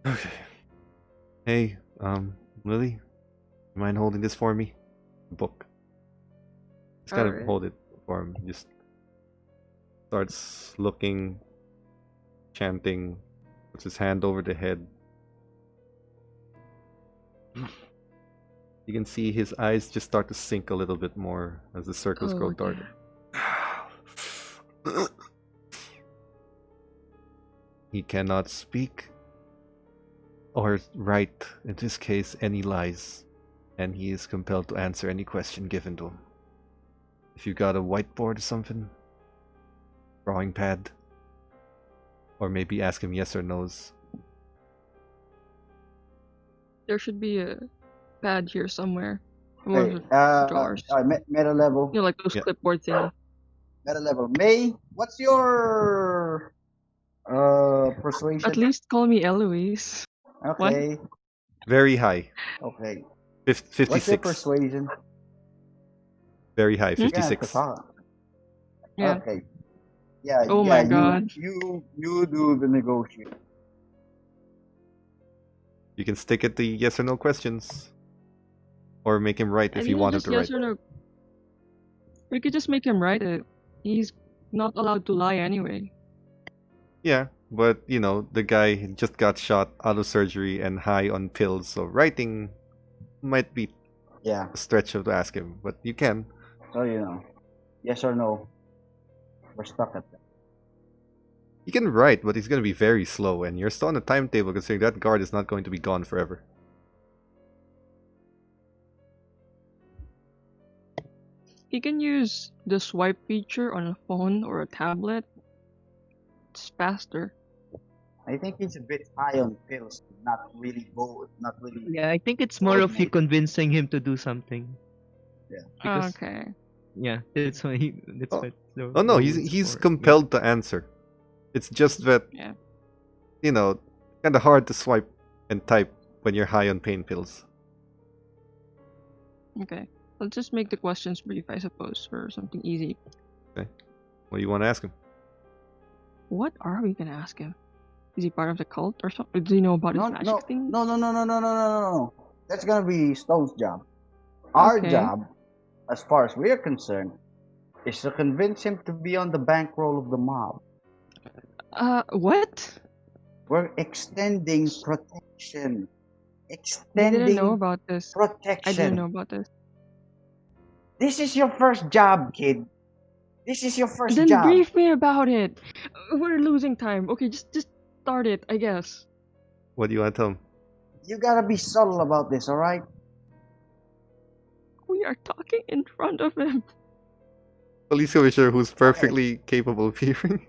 Okay. Hey, Lily, you mind holding this for me? Book. Just kind of Alright. hold it for him. Just starts looking, chanting, puts his hand over the head. You can see his eyes just start to sink a little bit more as the circles grow darker. He cannot speak or write, in this case, any lies, and he is compelled to answer any question given to him. If you got a whiteboard or something, drawing pad, or maybe ask him yes or no's. There should be a pad here somewhere. One Hey, of the drawers. meta level. You know, like those Yeah. clipboard things. Meta level. May, what's your persuasion? At least call me Heloise. Okay. Very high. Okay. 56. What's your persuasion? Very high, Hmm? 56. Yeah. Okay. Yeah. Oh yeah, my god. You do the negotiation. You can stick it to yes or no questions. Or make him write if you want him just to write. yes or no. We could just make him write it. He's not allowed to lie anyway. Yeah, but you know, the guy just got shot out of surgery and high on pills, so writing might be Yeah. a stretch to ask him, but you can. So yes or no. We're stuck at that. You can write, but he's going to be very slow, and you're still on a timetable considering that guard is not going to be gone forever. He can use the swipe feature on a phone or a tablet. It's faster. I think he's a bit high on pills. Not really. Yeah, I think it's more of you convincing him to do something. Yeah. Because, Okay. yeah, that's why that's what. Oh no, he's compelled to answer. It's just that, Yeah. you know, kind of hard to swipe and type when you're high on pain pills. Okay. Let's just make the questions brief, I suppose, or something easy. What do you want to ask him? What are we gonna ask him? Is he part of the cult or something? Do you know about his magic thing? No. That's gonna be Stone's job. Our Okay. job, as far as we're concerned, is to convince him to be on the bankroll of the mob. What? We're extending protection. I didn't know about this. protection. I didn't know about this. This is your first job, kid. This is your first Then job. brief me about it. We're losing time. Okay, just start it, I guess. What do you want to tell him? You gotta be subtle about this, all right? We are talking in front of him. Police commissioner who's perfectly capable of hearing.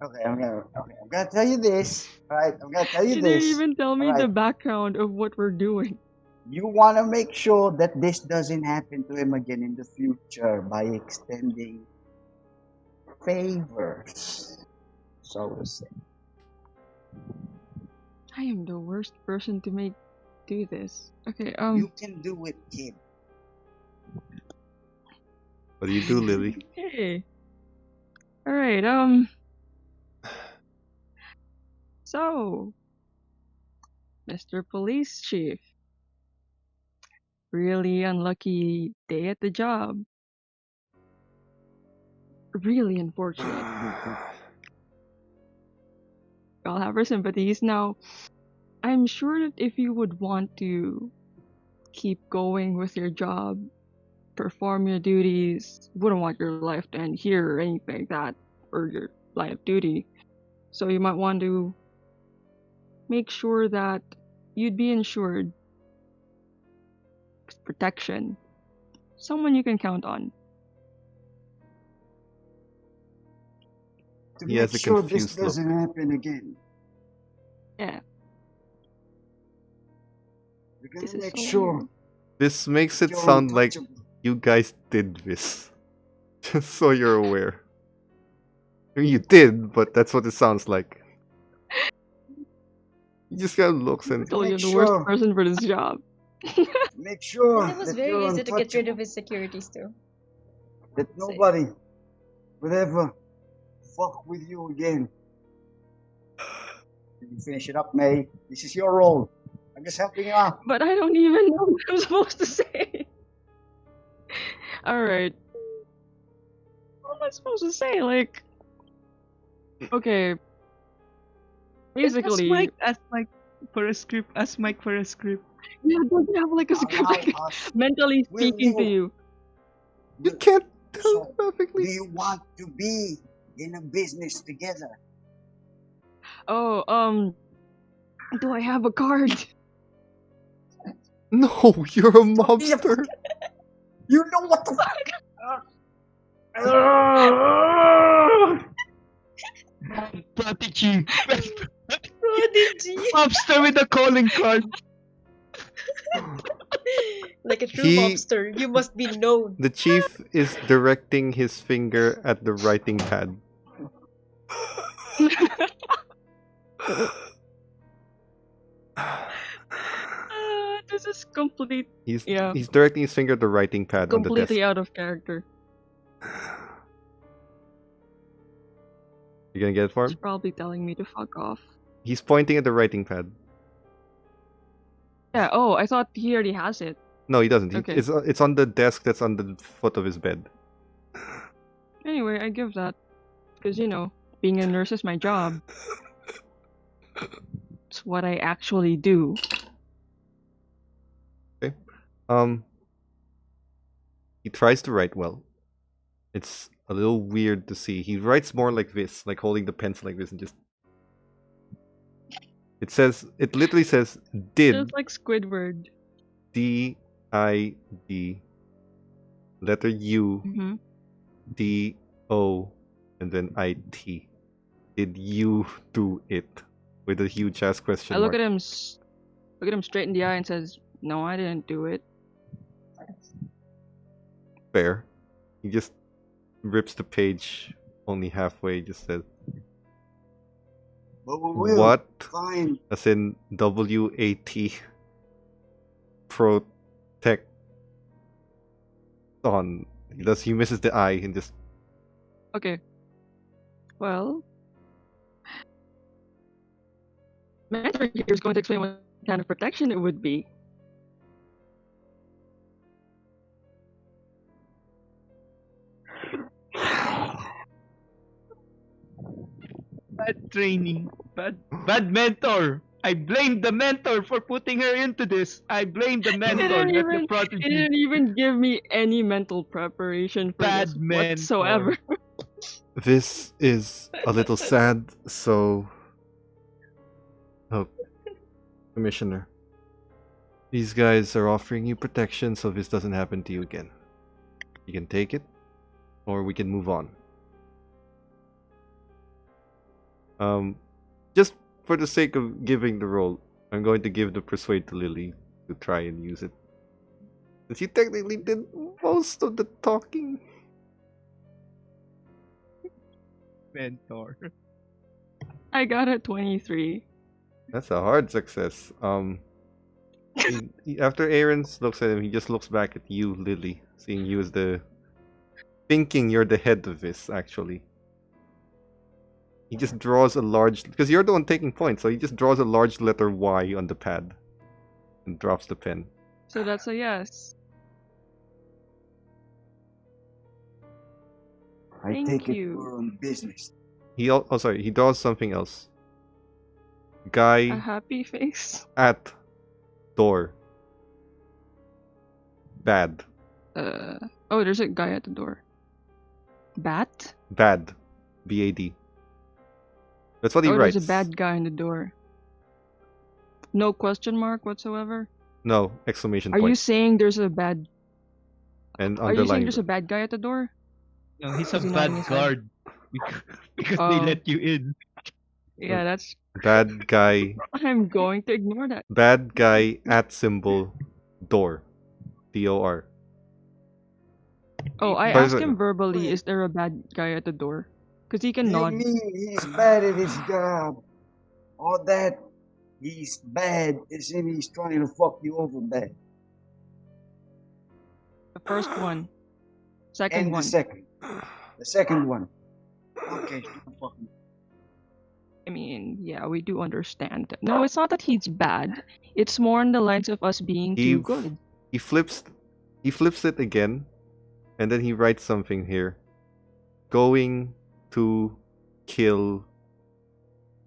Okay, I'm gonna tell you this. All right, I'm gonna tell you You this. didn't even tell me all the right? background of what we're doing. You want to make sure that this doesn't happen to him again in the future by extending favors. So to say. I am the worst person to do this. Okay, You can do it, kid. What do you do, Lily? Okay. Alright, so, Mr. Police Chief. Really unlucky day at the job. Really unfortunate. I'll have our sympathies. Now, I'm sure that if you would want to keep going with your job, perform your duties, you wouldn't want your life to end here or anything like that, or your line of duty. So you might want to make sure that you'd be insured. Protection. Someone you can count on. To He make has a sure this confused look. doesn't happen again. Yeah. We're gonna This is make so sure weird. This makes it you're sound like untouchable. you guys did this. Just so you're aware. I mean, you did, but that's what it sounds like. He just kind of looks and Totally, Make I'm the worst sure. person for this job. Make sure It was that very you're easy to get rid of untouchable. his securities too. That nobody would ever fuck with you again. Can you finish it up, May? This is your role. I'm just helping you out. But I don't even know what I'm supposed to say. Alright. What am I supposed to say? Like, okay. Basically, Ask Mike for a script. Ask Mike for a script. yeah, doesn't have like a script Allow like us. mentally Will speaking to you- you. you can't tell So, do perfectly. you want to be in a business together? Oh, do I have a card? No, you're a mobster. You know what the fuck? Prodigy. Prodigy! Mobster with a calling card. Like a true He- mobster, you must be known. The chief is directing his finger at the writing pad. This is He's Yeah. he's directing his finger at the writing pad on the desk. completely out of character. You gonna get it for He's him? probably telling me to fuck off. He's pointing at the writing pad. Yeah, oh, I thought he already has it. No, he doesn't. Okay. It's on the desk that's on the foot of his bed. Anyway, I give that. Because, being a nurse is my job. It's what I actually do. He tries to write well. It's a little weird to see. He writes more like this, like holding the pencil like this and just. It literally says did Just like Squidward. D-I-D letter U Mm-hmm. D-O and then I-T. Did you do it? With a huge ass question I look mark. at him straight in the eye and says, "No, I didn't do it." Fair. He just rips the page only halfway, just says, But we will what? find As in W-A-T. Protect. On. He misses the I and just. Okay. Well, Mentor here is going to explain what kind of protection it would be. Bad training. Bad mentor. I blame the mentor for putting her into this. I blame the He mentor, didn't not the even prodigy. he didn't even give me any mental preparation for this Bad whatsoever. mentor. This is a little sad, so. Oh, Commissioner. These guys are offering you protection so this doesn't happen to you again. You can take it, or we can move on. Just for the sake of giving the role, I'm going to give the persuade to Lily to try and use it. Since you technically did most of the talking. Mentor. I got a 23. That's a hard success. After Aaron looks at him, he just looks back at you, Lily, seeing you as the thinking you're the head of this. Actually, he just draws a large because you're the one taking points, so he just draws a large letter Y on the pad and drops the pen. So that's a yes. I Thank take you. it we're on business. He sorry, he draws something else. A Guy happy face. at door. Bad. Oh, there's a guy at the door. Bat? Bad. BAD. That's what he Oh, writes. there's a bad guy in the door. No question mark whatsoever. No, exclamation Are point. you saying there's a bad? And Are you saying underline. there's a bad guy at the door? No, he's a Is he nodding bad his head? guard. Because they Oh. let you in. Yeah, that's. Bad guy. I'm going to ignore that. Bad guy at symbol door. DOR. Oh, I Sorry, asked sorry. him verbally, is there a bad guy at the door? Because he can You nod. mean he's bad at his job? Or that he's bad as in he's trying to fuck you over bad? The first one. Second And one. the second one. Okay, fucking. I mean, yeah, we do understand. No, it's not that he's bad. It's more on the lines of us being too good. He flips it again, and then he writes something here. Going to kill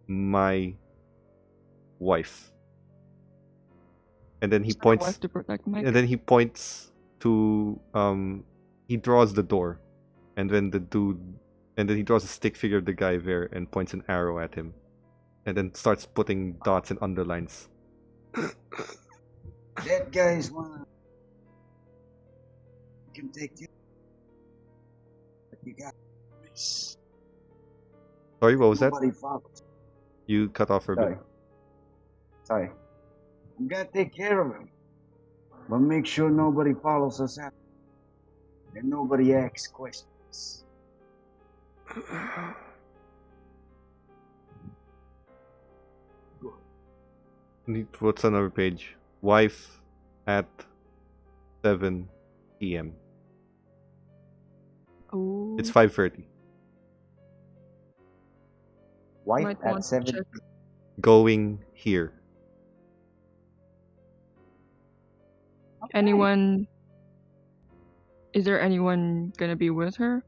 my wife. And then he It's not points wife to protect Mike. and then he points to he draws the door. And then he draws a stick figure of the guy there and points an arrow at him. And then starts putting dots and underlines. That guy's one. Can take you. But you got this. Sorry, what was that? Nobody follows. You cut off for a bit. Sorry. We gotta take care of him. But make sure nobody follows us out. And nobody asks questions. What's on our page? Wife at 7 p.m. Oh, It's 5:30. Wife might at want to 7. check. Going here. Anyone? Is there anyone gonna be with her?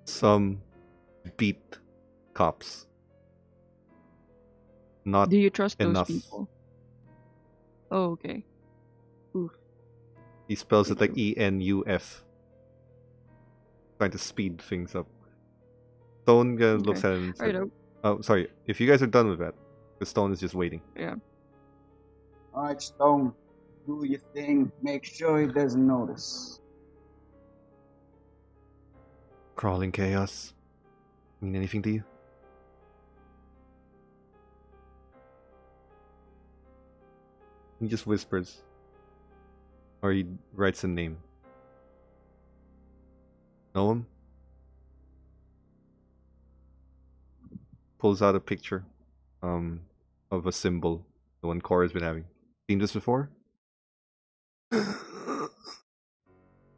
Some beat cops. Not Do you trust enough. those people? Oh, okay. Oof. He spells it like ENUF. Trying to speed things up. Stone looks at him and says, Right. oh, sorry. If you guys are done with that, the Stone is just waiting. Yeah. Alright, Stone. Do your thing. Make sure he doesn't notice. Crawling chaos. Mean anything to you? He just whispers. Or he writes a name. Know him? Pulls out a picture of a symbol, the one Cora's been having. Seen this before?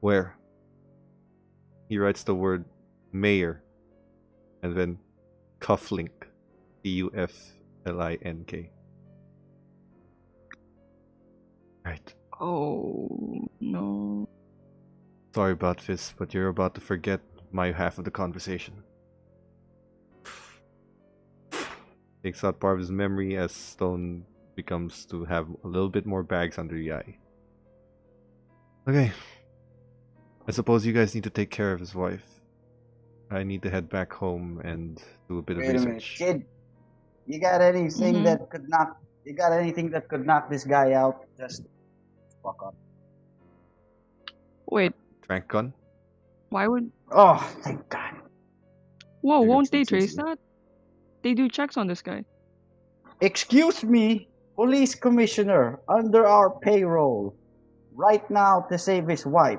Where? He writes the word mayor and then cufflink. CUFLINK. Right. Oh no. Sorry about this, but you're about to forget my half of the conversation. Takes out part of his memory as Stone becomes to have a little bit more bags under the eye. Okay. I suppose you guys need to take care of his wife. I need to head back home and do a bit of Wait a minute, research. kid. You got anything Mhm. that could knock? You got anything that could knock this guy out? Just fuck up. Wait, Trank gun? why would? Oh, thank God. Whoa, Figured won't they since trace it's- that? They do checks on this guy. Excuse me, police commissioner, under our payroll, right now to save his wife.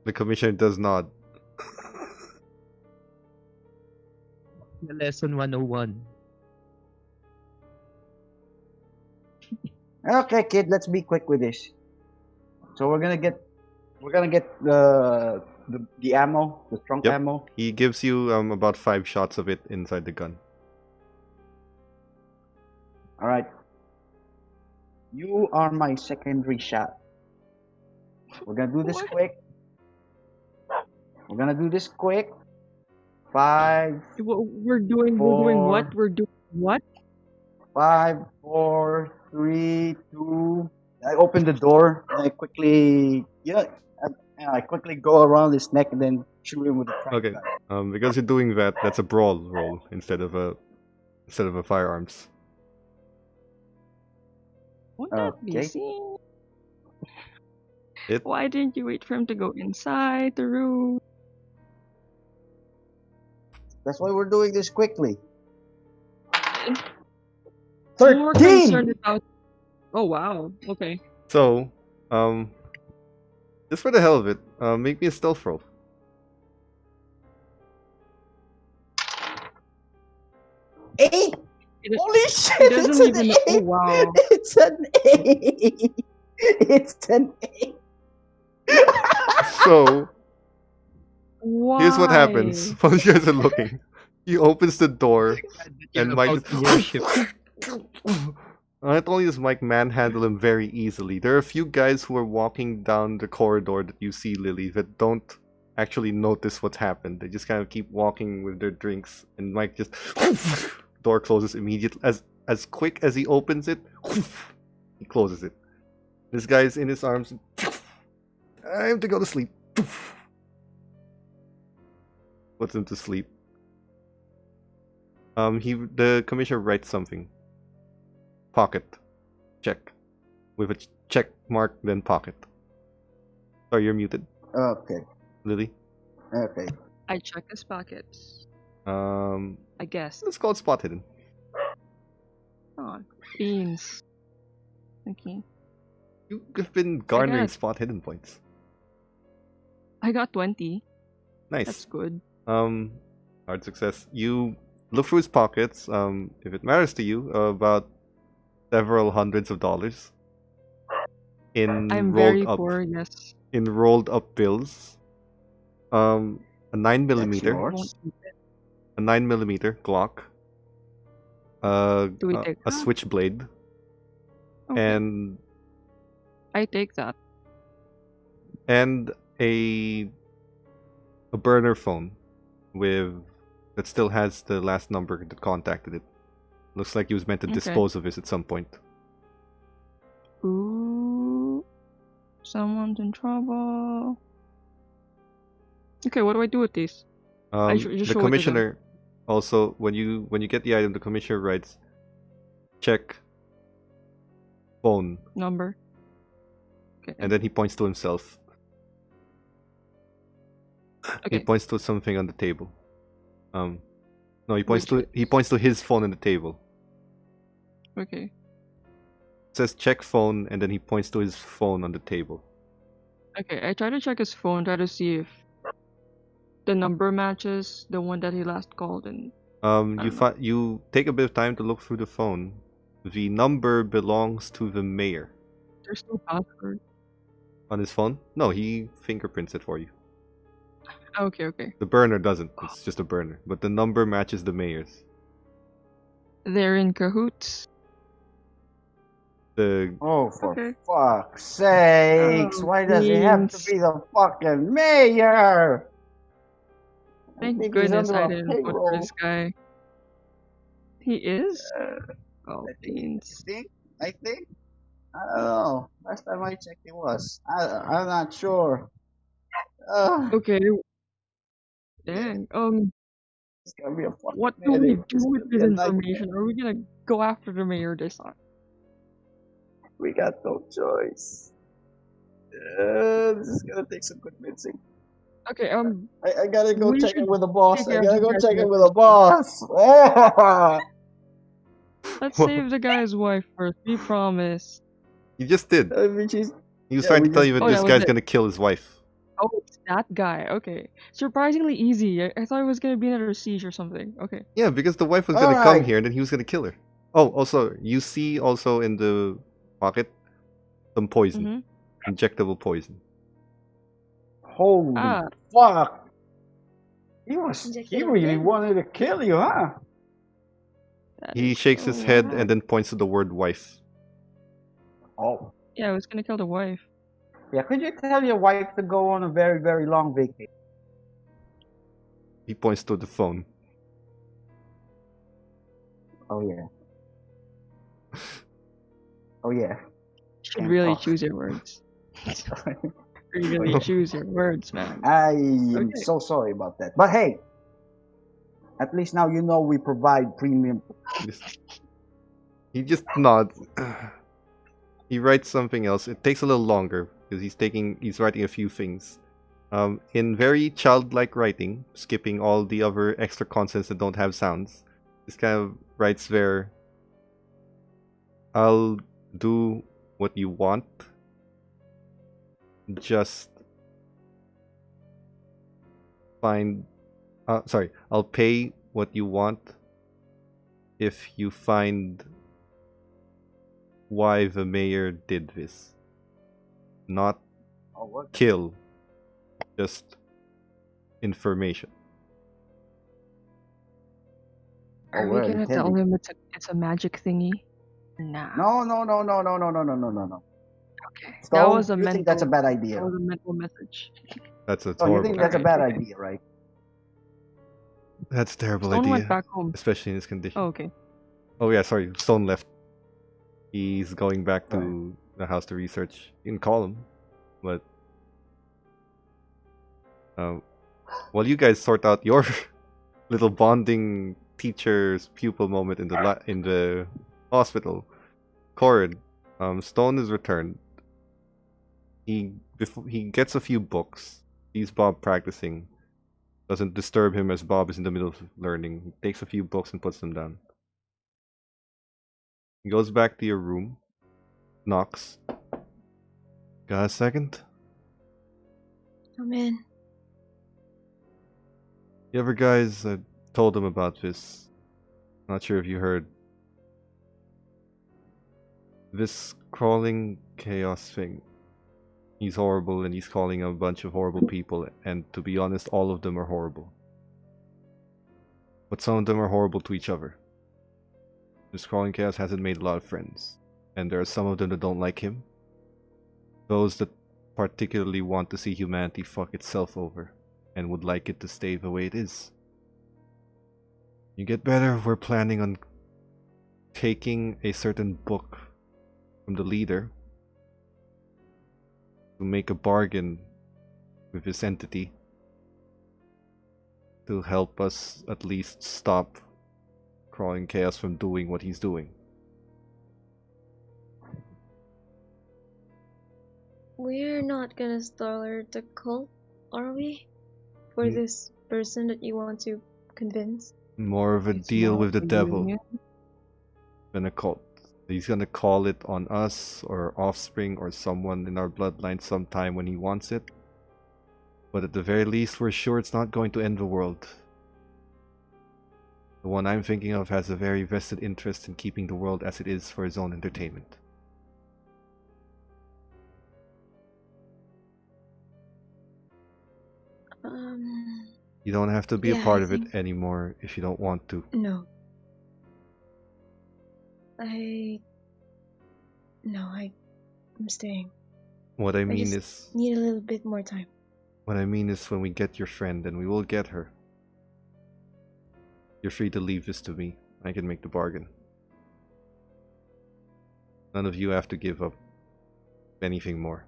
The commissioner does not. Lesson 101. Okay, kid, let's be quick with this. So we're gonna get the ammo, the trunk Yep. ammo. He gives you about 5 shots of it inside the gun. All right. You are my secondary shot. We're gonna do this What? quick. We're gonna do this quick. 5, We're doing what? We're doing what? 5, 4, 3, 2. I open the door and I quickly, I quickly go around his neck and then shoot him with the trunk Okay. gun. Because you're doing that, that's a brawl roll instead of a firearms. Won't that be Okay. seen? It Why didn't you wait for him to go inside the room? That's why we're doing this quickly. I'm more 13. concerned about. Oh wow. Okay. so just for the hell of it, make me a stealth roll. 8. It- Holy He shit! It's doesn't an even. 8. Oh wow. It's an 8. It's an 8. So Why? here's what happens while you guys are looking. He opens the door and Mike about to worship. Not only does Mike manhandle him very easily, there are a few guys who are walking down the corridor that you see, Lily, that don't actually notice what's happened. They just kind of keep walking with their drinks, and Mike just door closes immediately. As quick as he opens it, he closes it. This guy's in his arms. I have to go to sleep. Puts him to sleep. The commissioner writes something. Pocket. Check. With a check mark, then pocket. Sorry, you're muted, Okay. Lily. Okay. I check his pockets. I guess. Let's call it spot hidden. Oh, beans. Okay. You've been garnering it. spot hidden points. I got 20. Nice. That's good. Hard success. You look through his pockets. If it matters to you, about several hundreds of dollars in I'm rolled very up poor, yes. in rolled up bills. A 9mm, yours? a 9mm Glock. Do we take A that? switchblade, Okay. and I take that. and a burner phone with that still has the last number that contacted it. Looks like he was meant to Okay. dispose of this at some point. Ooh. Someone's in trouble. Okay, what do I do with these? Just The show it to them. commissioner also, when you get the item, the commissioner writes, check phone, Number. Okay. and then he points to himself. He Okay. points to something on the table. No, he points Which to his phone on the table. Okay. It says check phone, and then he points to his phone on the table. Okay, I try to check his phone, try to see if the number matches the one that he last called, and You take a bit of time to look through the phone. The number belongs to the mayor. there's no password. On his phone? No, he fingerprints it for you. Okay, okay. The burner doesn't. It's just a burner. But the number matches the mayor's. They're in cahoots. Oh, for Okay. fuck's sakes! Oh, Why does it have to beans. be the fucking mayor? Thank think he's goodness under I our didn't vote for payroll. this guy. He is? Oh, I beans. think. I think. I don't know. Last time I checked, it was. I'm not sure. Okay, Yeah, dang. it's gonna be a fucking What do we headache. do It's with gonna be this a nightmare. information? Are we gonna go after the mayor this time? We got no choice. This is gonna take some convincing. Okay, I gotta go we check it should with the boss. take I care of gotta this go guy's check it wife with the first. boss. Let's save the guy's wife first. We promise. You just did. Which is, He was yeah, trying we to tell just you that Oh, this that was guy's it. gonna kill his wife. Oh, it's that guy. Okay. Surprisingly easy. I thought it was gonna be another siege or something. Okay. Yeah, because the wife was All gonna come right. here and then he was gonna kill her. Oh, also, you see also in the pocket some poison. Mm-hmm. Injectable poison. Holy Ah, fuck! He Injected really again. wanted to kill you, huh? that He is shakes so his head whack. and then points to the word wife. Oh, Yeah, I was gonna kill the wife. yeah. Could you tell your wife to go on a very, very long vacation? He points to the phone. Oh yeah. Oh yeah. Should Can't really talk. choose your words. Really choose your words, man. I am Okay. so sorry about that. But hey, at least now you know we provide premium. He just nods. He writes something else. It takes a little longer because he's writing a few things. In very childlike writing, skipping all the other extra consonants that don't have sounds. This kind of writes there. I'll do what you want. Just find. Sorry, I'll pay what you want if you find why the mayor did this. Not Oh, what? kill, just information. Are Oh, we well, gonna tell him it's a magic thingy? Nah. No. Okay. Stone, That was a you mental. think that's a bad That idea? was a mental message. That's a Oh, you horrible think that's a idea. bad Alright, idea, right? That's a terrible Stone went idea, back home. especially in this condition. Oh, okay. Oh yeah, sorry, Stone left. He's going back to the house to research. You can call him, but while you guys sort out your little bonding teacher's pupil moment in the hospital, Corin, Stone is returned. He gets a few books. Sees Bob practicing. Doesn't disturb him as Bob is in the middle of learning. He takes a few books and puts them down. He goes back to your room. Knocks. Got a second? Come in. The other guys, I told them about this. Not sure if you heard. This crawling chaos thing. He's horrible and he's calling a bunch of horrible people, and to be honest, all of them are horrible. But some of them are horrible to each other. This crawling chaos hasn't made a lot of friends, and there are some of them that don't like him. Those that particularly want to see humanity fuck itself over, and would like it to stay the way it is. You get better, we're planning on taking a certain book from the leader to make a bargain with this entity to help us at least stop Crawling Chaos from doing what he's doing. We're not gonna start the cult, are we? For this person that you want to convince? More of a It's deal more with the of a devil union. than a cult. He's gonna call it on us or offspring or someone in our bloodline sometime when he wants it. But at the very least, we're sure it's not going to end the world. The one I'm thinking of has a very vested interest in keeping the world as it is for his own entertainment. You don't have to be a Yeah, part I of it think- anymore if you don't want to. No. I'm staying. What I I mean just is, need a little bit more time. what I mean is when we get your friend, and we will get her, You're free to leave this to me. I can make the bargain. None of you have to give up anything more.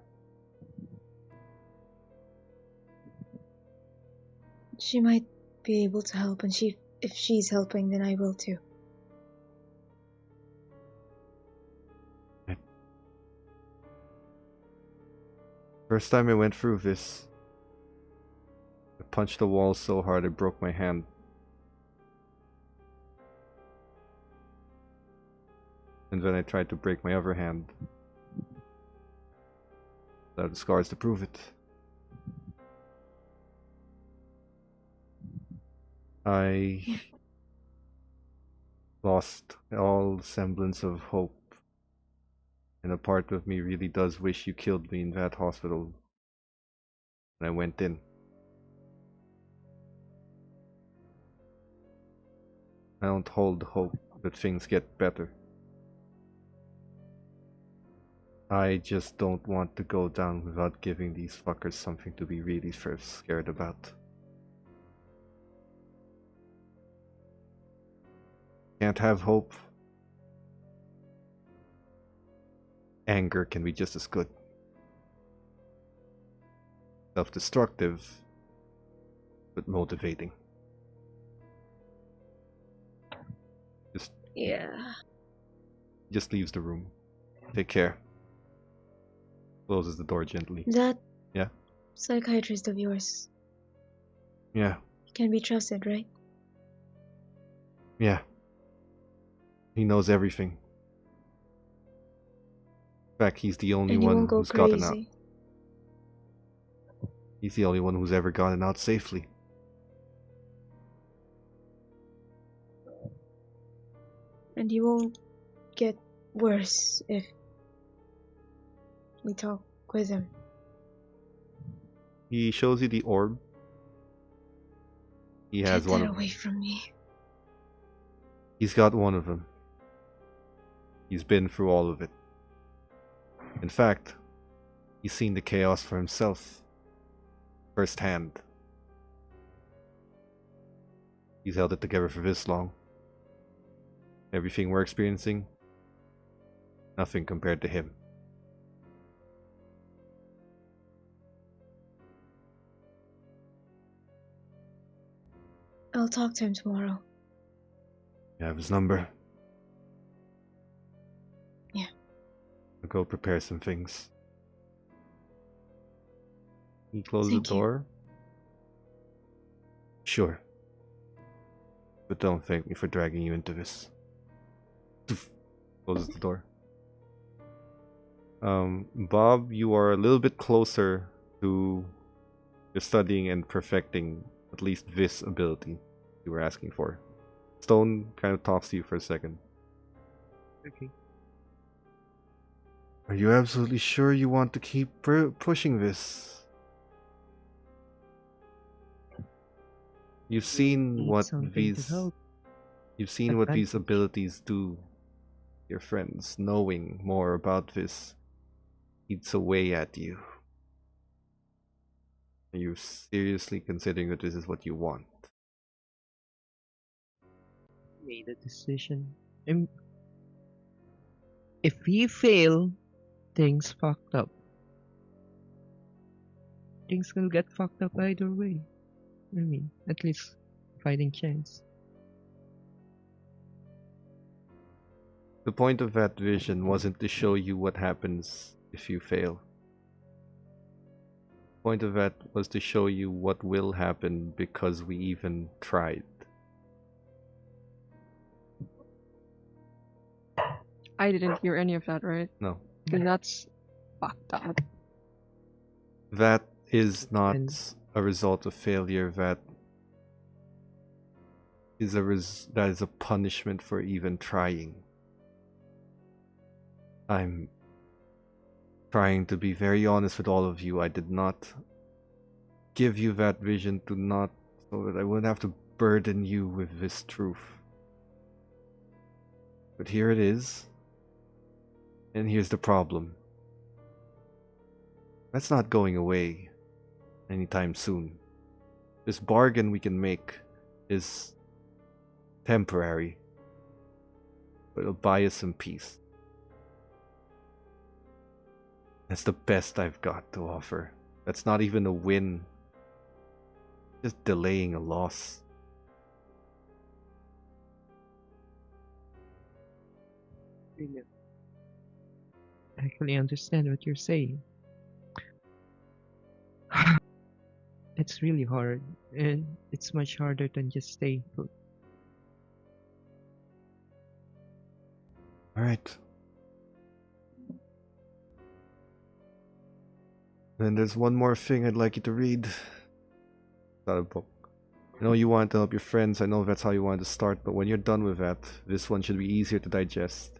She might be able to help, and if she's helping, then I will too. First time I went through this, I punched the wall so hard I broke my hand. And then I tried to break my other hand. I have the scars to prove it. I lost all semblance of hope. And a part of me really does wish you killed me in that hospital when I went in. I don't hold hope that things get better. I just don't want to go down without giving these fuckers something to be really scared about. Can't have hope. Anger can be just as good. Self-destructive, but motivating. Just leaves the room. Take care. Closes the door gently. That Yeah? psychiatrist of yours Yeah. can be trusted, right? Yeah. He knows everything. In fact, he's the only And he one won't go who's gotten out. crazy. He's the only one who's ever gotten out safely. And he won't get worse if we talk with him. He shows you the orb. He has Get one that of them. away from me. He's got one of them. He's been through all of it. In fact, he's seen the chaos for himself. Firsthand. He's held it together for this long. Everything we're experiencing, nothing compared to him. I'll talk to him tomorrow. You have his number. Yeah. I'll go prepare some things. He closes Thank the you. door. Sure. But don't thank me for dragging you into this. Closes the door. Bob, you are a little bit closer to studying and perfecting at least this ability you were asking for. Stone kind of talks to you for a second. Okay. Are you absolutely sure you want to keep pushing this? You've seen Need what something to these help. you've seen what these Advantage. abilities do. Your friends, knowing more about this eats away at you. Are you seriously considering that this is what you want? Made a decision. If we fail, things fucked up. Things will get fucked up either way. I mean, at least fighting chance. The point of that vision wasn't to show you what happens if you fail. The point of that was to show you what will happen because we even tried. I didn't hear any of that, right? No. Because that's fucked up. That is not And- a result of failure. That is a punishment for even trying. I'm trying to be very honest with all of you. I did not give you that vision so that I wouldn't have to burden you with this truth. But here it is. And here's the problem. That's not going away anytime soon. This bargain we can make is temporary, but it'll buy us some peace. That's the best I've got to offer. That's not even a win. Just delaying a loss. I actually understand what you're saying. It's really hard, and it's much harder than just staying put. Alright. Then there's one more thing I'd like you to read. It's not a book. I know you want to help your friends, I know that's how you wanted to start, but when you're done with that, this one should be easier to digest.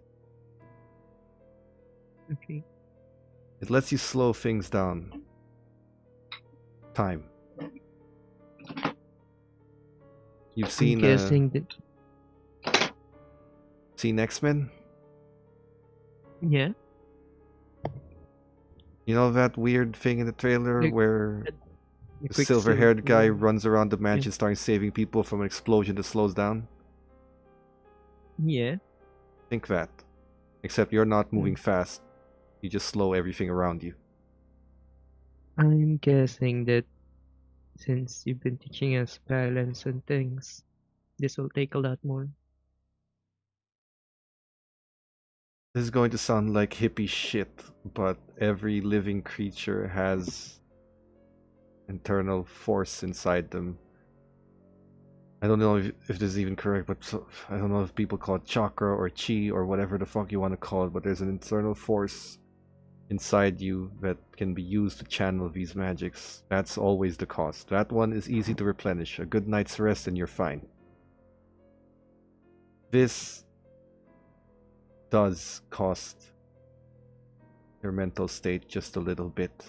Okay. It lets you slow things down. Time. You've I'm seen guessing that. seen X-Men? Yeah. You know that weird thing in the trailer Like, where The the silver-haired guy Quicksilver. runs around the mansion starting saving people from an explosion that slows down? Yeah. Think that. Except you're not moving fast. You just slow everything around you. I'm guessing that since you've been teaching us balance and things, this will take a lot more. This is going to sound like hippie shit, but every living creature has internal force inside them. I don't know if this is even correct, but I don't know if people call it chakra or chi or whatever the fuck you want to call it, but there's an internal force inside you that can be used to channel these magics. That's always the cost. That one is easy to replenish. A good night's rest and you're fine. This does cost your mental state just a little bit.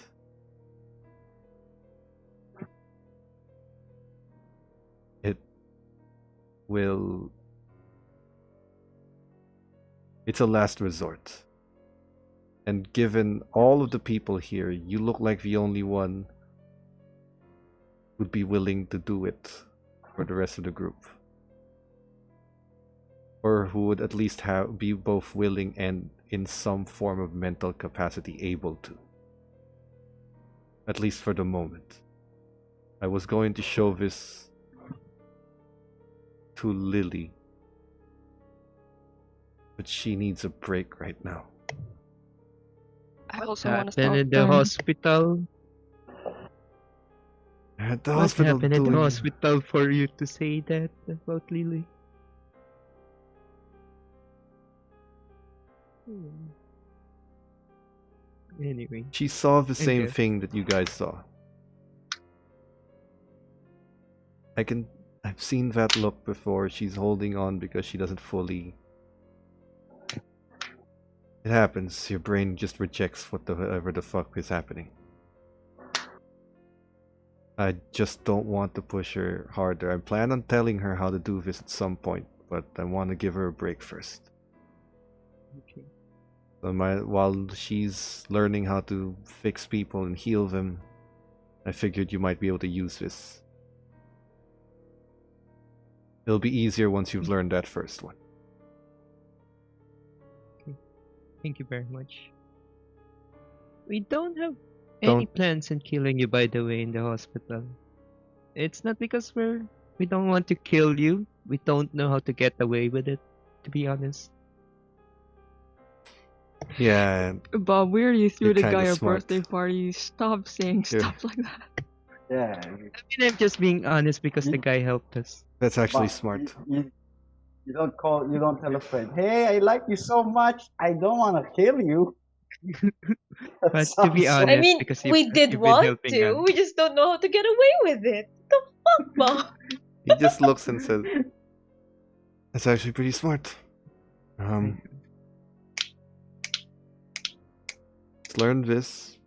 It will... It's a last resort. And given all of the people here, you look like the only one who'd be willing to do it for the rest of the group. Or who would at least be both willing and in some form of mental capacity able to. At least for the moment. I was going to show this to Lily, but she needs a break right now. I also want to Happened stop in the them. hospital. At the What hospital happened in the doing... hospital for you to say that about Lily? Anyway, She saw the same Okay. thing that you guys saw. I've seen that look before. She's holding on because she doesn't fully... It happens. Your brain just rejects whatever the fuck is happening. I just don't want to push her harder. I plan on telling her how to do this at some point, but I want to give her a break first. Okay. So while she's learning how to fix people and heal them, I figured you might be able to use this. It'll be easier once you've learned that first one. Thank you very much. We don't have any plans on killing you, by the way, in the hospital. It's not because we don't want to kill you. We don't know how to get away with it, to be honest. Yeah, Bob, we already threw You're the kinda guy a smart. birthday party. Stop saying Yeah. stuff like that. Yeah. I mean, I'm just being honest because the guy helped us. that's actually But smart. You don't tell a friend, hey, I like you so much, I don't want to kill you. That But to be sounds so- honest, I mean, because we did you've been want helping to. us. We just don't know how to get away with it. The fuck, Bob? He just looks and says, "That's actually pretty smart." Just learn this,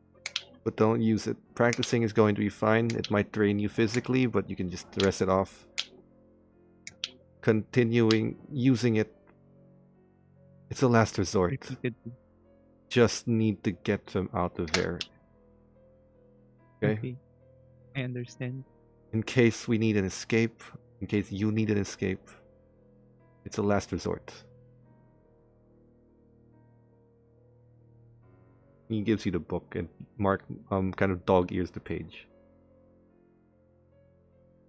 but don't use it. Practicing is going to be fine. It might drain you physically, but you can just rest it off. Continuing using it, it's a last resort. Repeatedly. Just need to get them out of there. Okay? Okay. I understand. In case we need an escape, in case you need an escape, It's a last resort. He gives you the book and Mark kind of dog ears the page.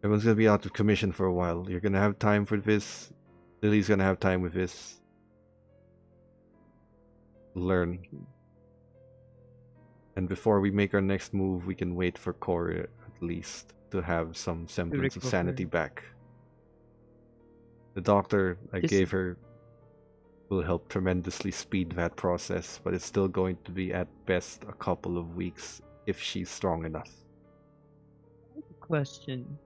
Everyone's gonna be out of commission for a while. You're gonna have time for this. Lily's gonna have time with this. Learn. And before we make our next move, we can wait for Corey at least to have some semblance of sanity back. The doctor I gave her will help tremendously speed that process, but it's still going to be at best a couple of weeks if she's strong enough. Question.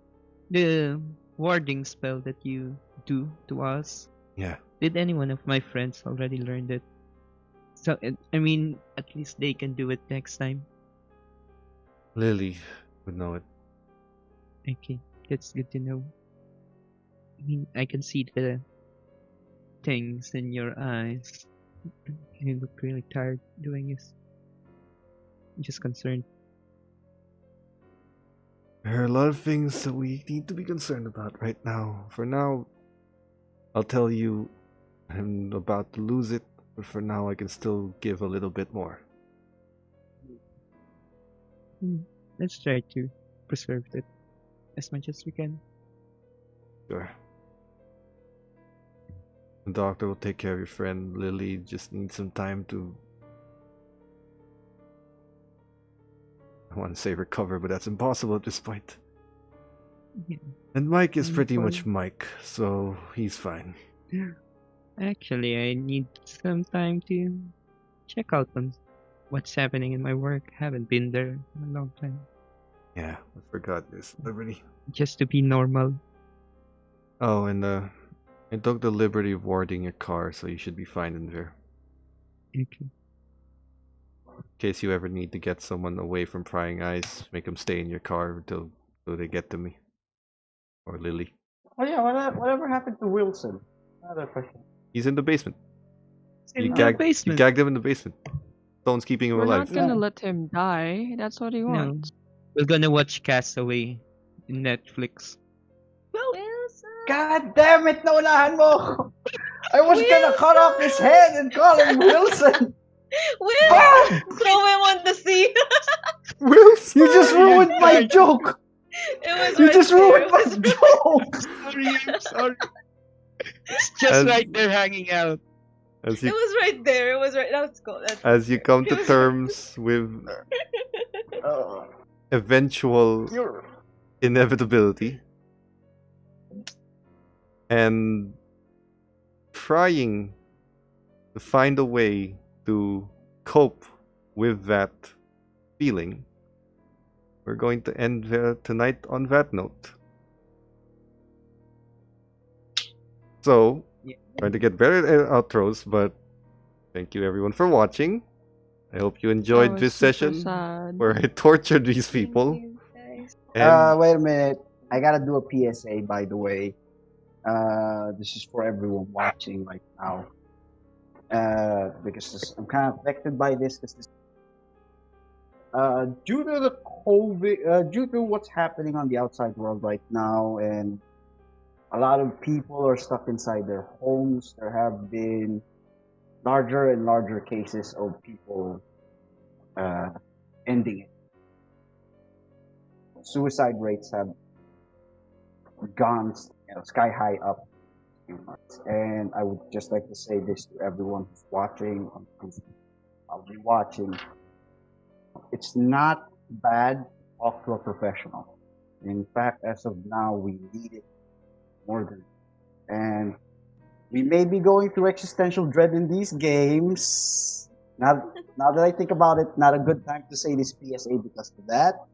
The warding spell that you do to us, Yeah. did any one of my friends already learn that? So, I mean, at least they can do it next time. Lily would know it. Okay, that's good to know. I mean, I can see the things in your eyes. You look really tired doing this. I'm just concerned. There are a lot of things that we need to be concerned about right now. For now, I'll tell you I'm about to lose it, but for now I can still give a little bit more. Let's try to preserve it as much as we can. Sure. The doctor will take care of your friend. Lily just needs some time to... I want to say recover, but that's impossible at this point. Yeah. And Mike is I'm pretty fine. much Mike, so he's fine. Actually, I need some time to check out on what's happening in my work. Haven't been there in a long time. Yeah, I forgot this. Liberty. Just to be normal. Oh, and I took the liberty of warding your car, so you should be fine in there. Okay. In case you ever need to get someone away from prying eyes, make them stay in your car until they get to me. Or Lily. Oh yeah, whatever happened to Wilson? Another question. He's in the basement. In You the gagged basement. him in the basement. Stone's keeping him We're alive. not gonna Yeah. let him die. That's what he No. wants. We're gonna watch Castaway in Netflix. Wilson! God damn it, naunahan mo ako. I was gonna cut off his head and call him Wilson. Wilson! Throw him on the sea! Wilson! You just ruined my joke. It was You right just there. ruined It my was joke. Sorry, I'm sorry. It's just As- right there hanging out. As It you was right there. It was right. That's cool. That's as you come to It was- terms with eventual You're inevitability and trying to find a way to cope with that feeling, we're going to end tonight on that note. So, trying to get better at outros, but thank you everyone for watching. I hope you That enjoyed was this super session sad. where I tortured these Thank people. you, guys. And wait a minute. I gotta do a PSA, by the way. This is for everyone watching right now. Because I'm kind of affected by this. Due to the COVID, due to what's happening on the outside world right now, and a lot of people are stuck inside their homes, there have been larger and larger cases of people ending it. Suicide rates have gone sky high up. And I would just like to say this to everyone who's watching, who's I'll be watching. It's not bad to talk to a professional. In fact, as of now, we need it more than. And we may be going through existential dread in these games. Now that I think about it, not a good time to say this PSA because of that.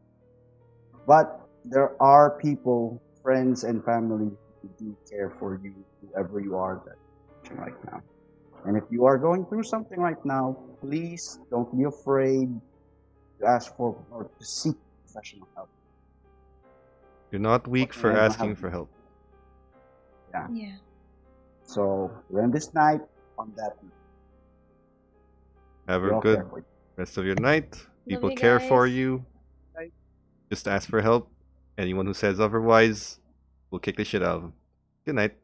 But there are people, friends and family who do care for you, whoever you are that right now. And if you are going through something right now, please don't be afraid to ask for or to seek professional help. you're not weak for Yeah, asking for help. Yeah. So we're in this night on that note. Have We a all good care for you. rest of your night. People you care for guys. you. Just ask for help. Anyone who says otherwise, we'll kick the shit out of them. Good night.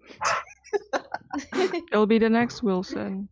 It'll be the next Wilson.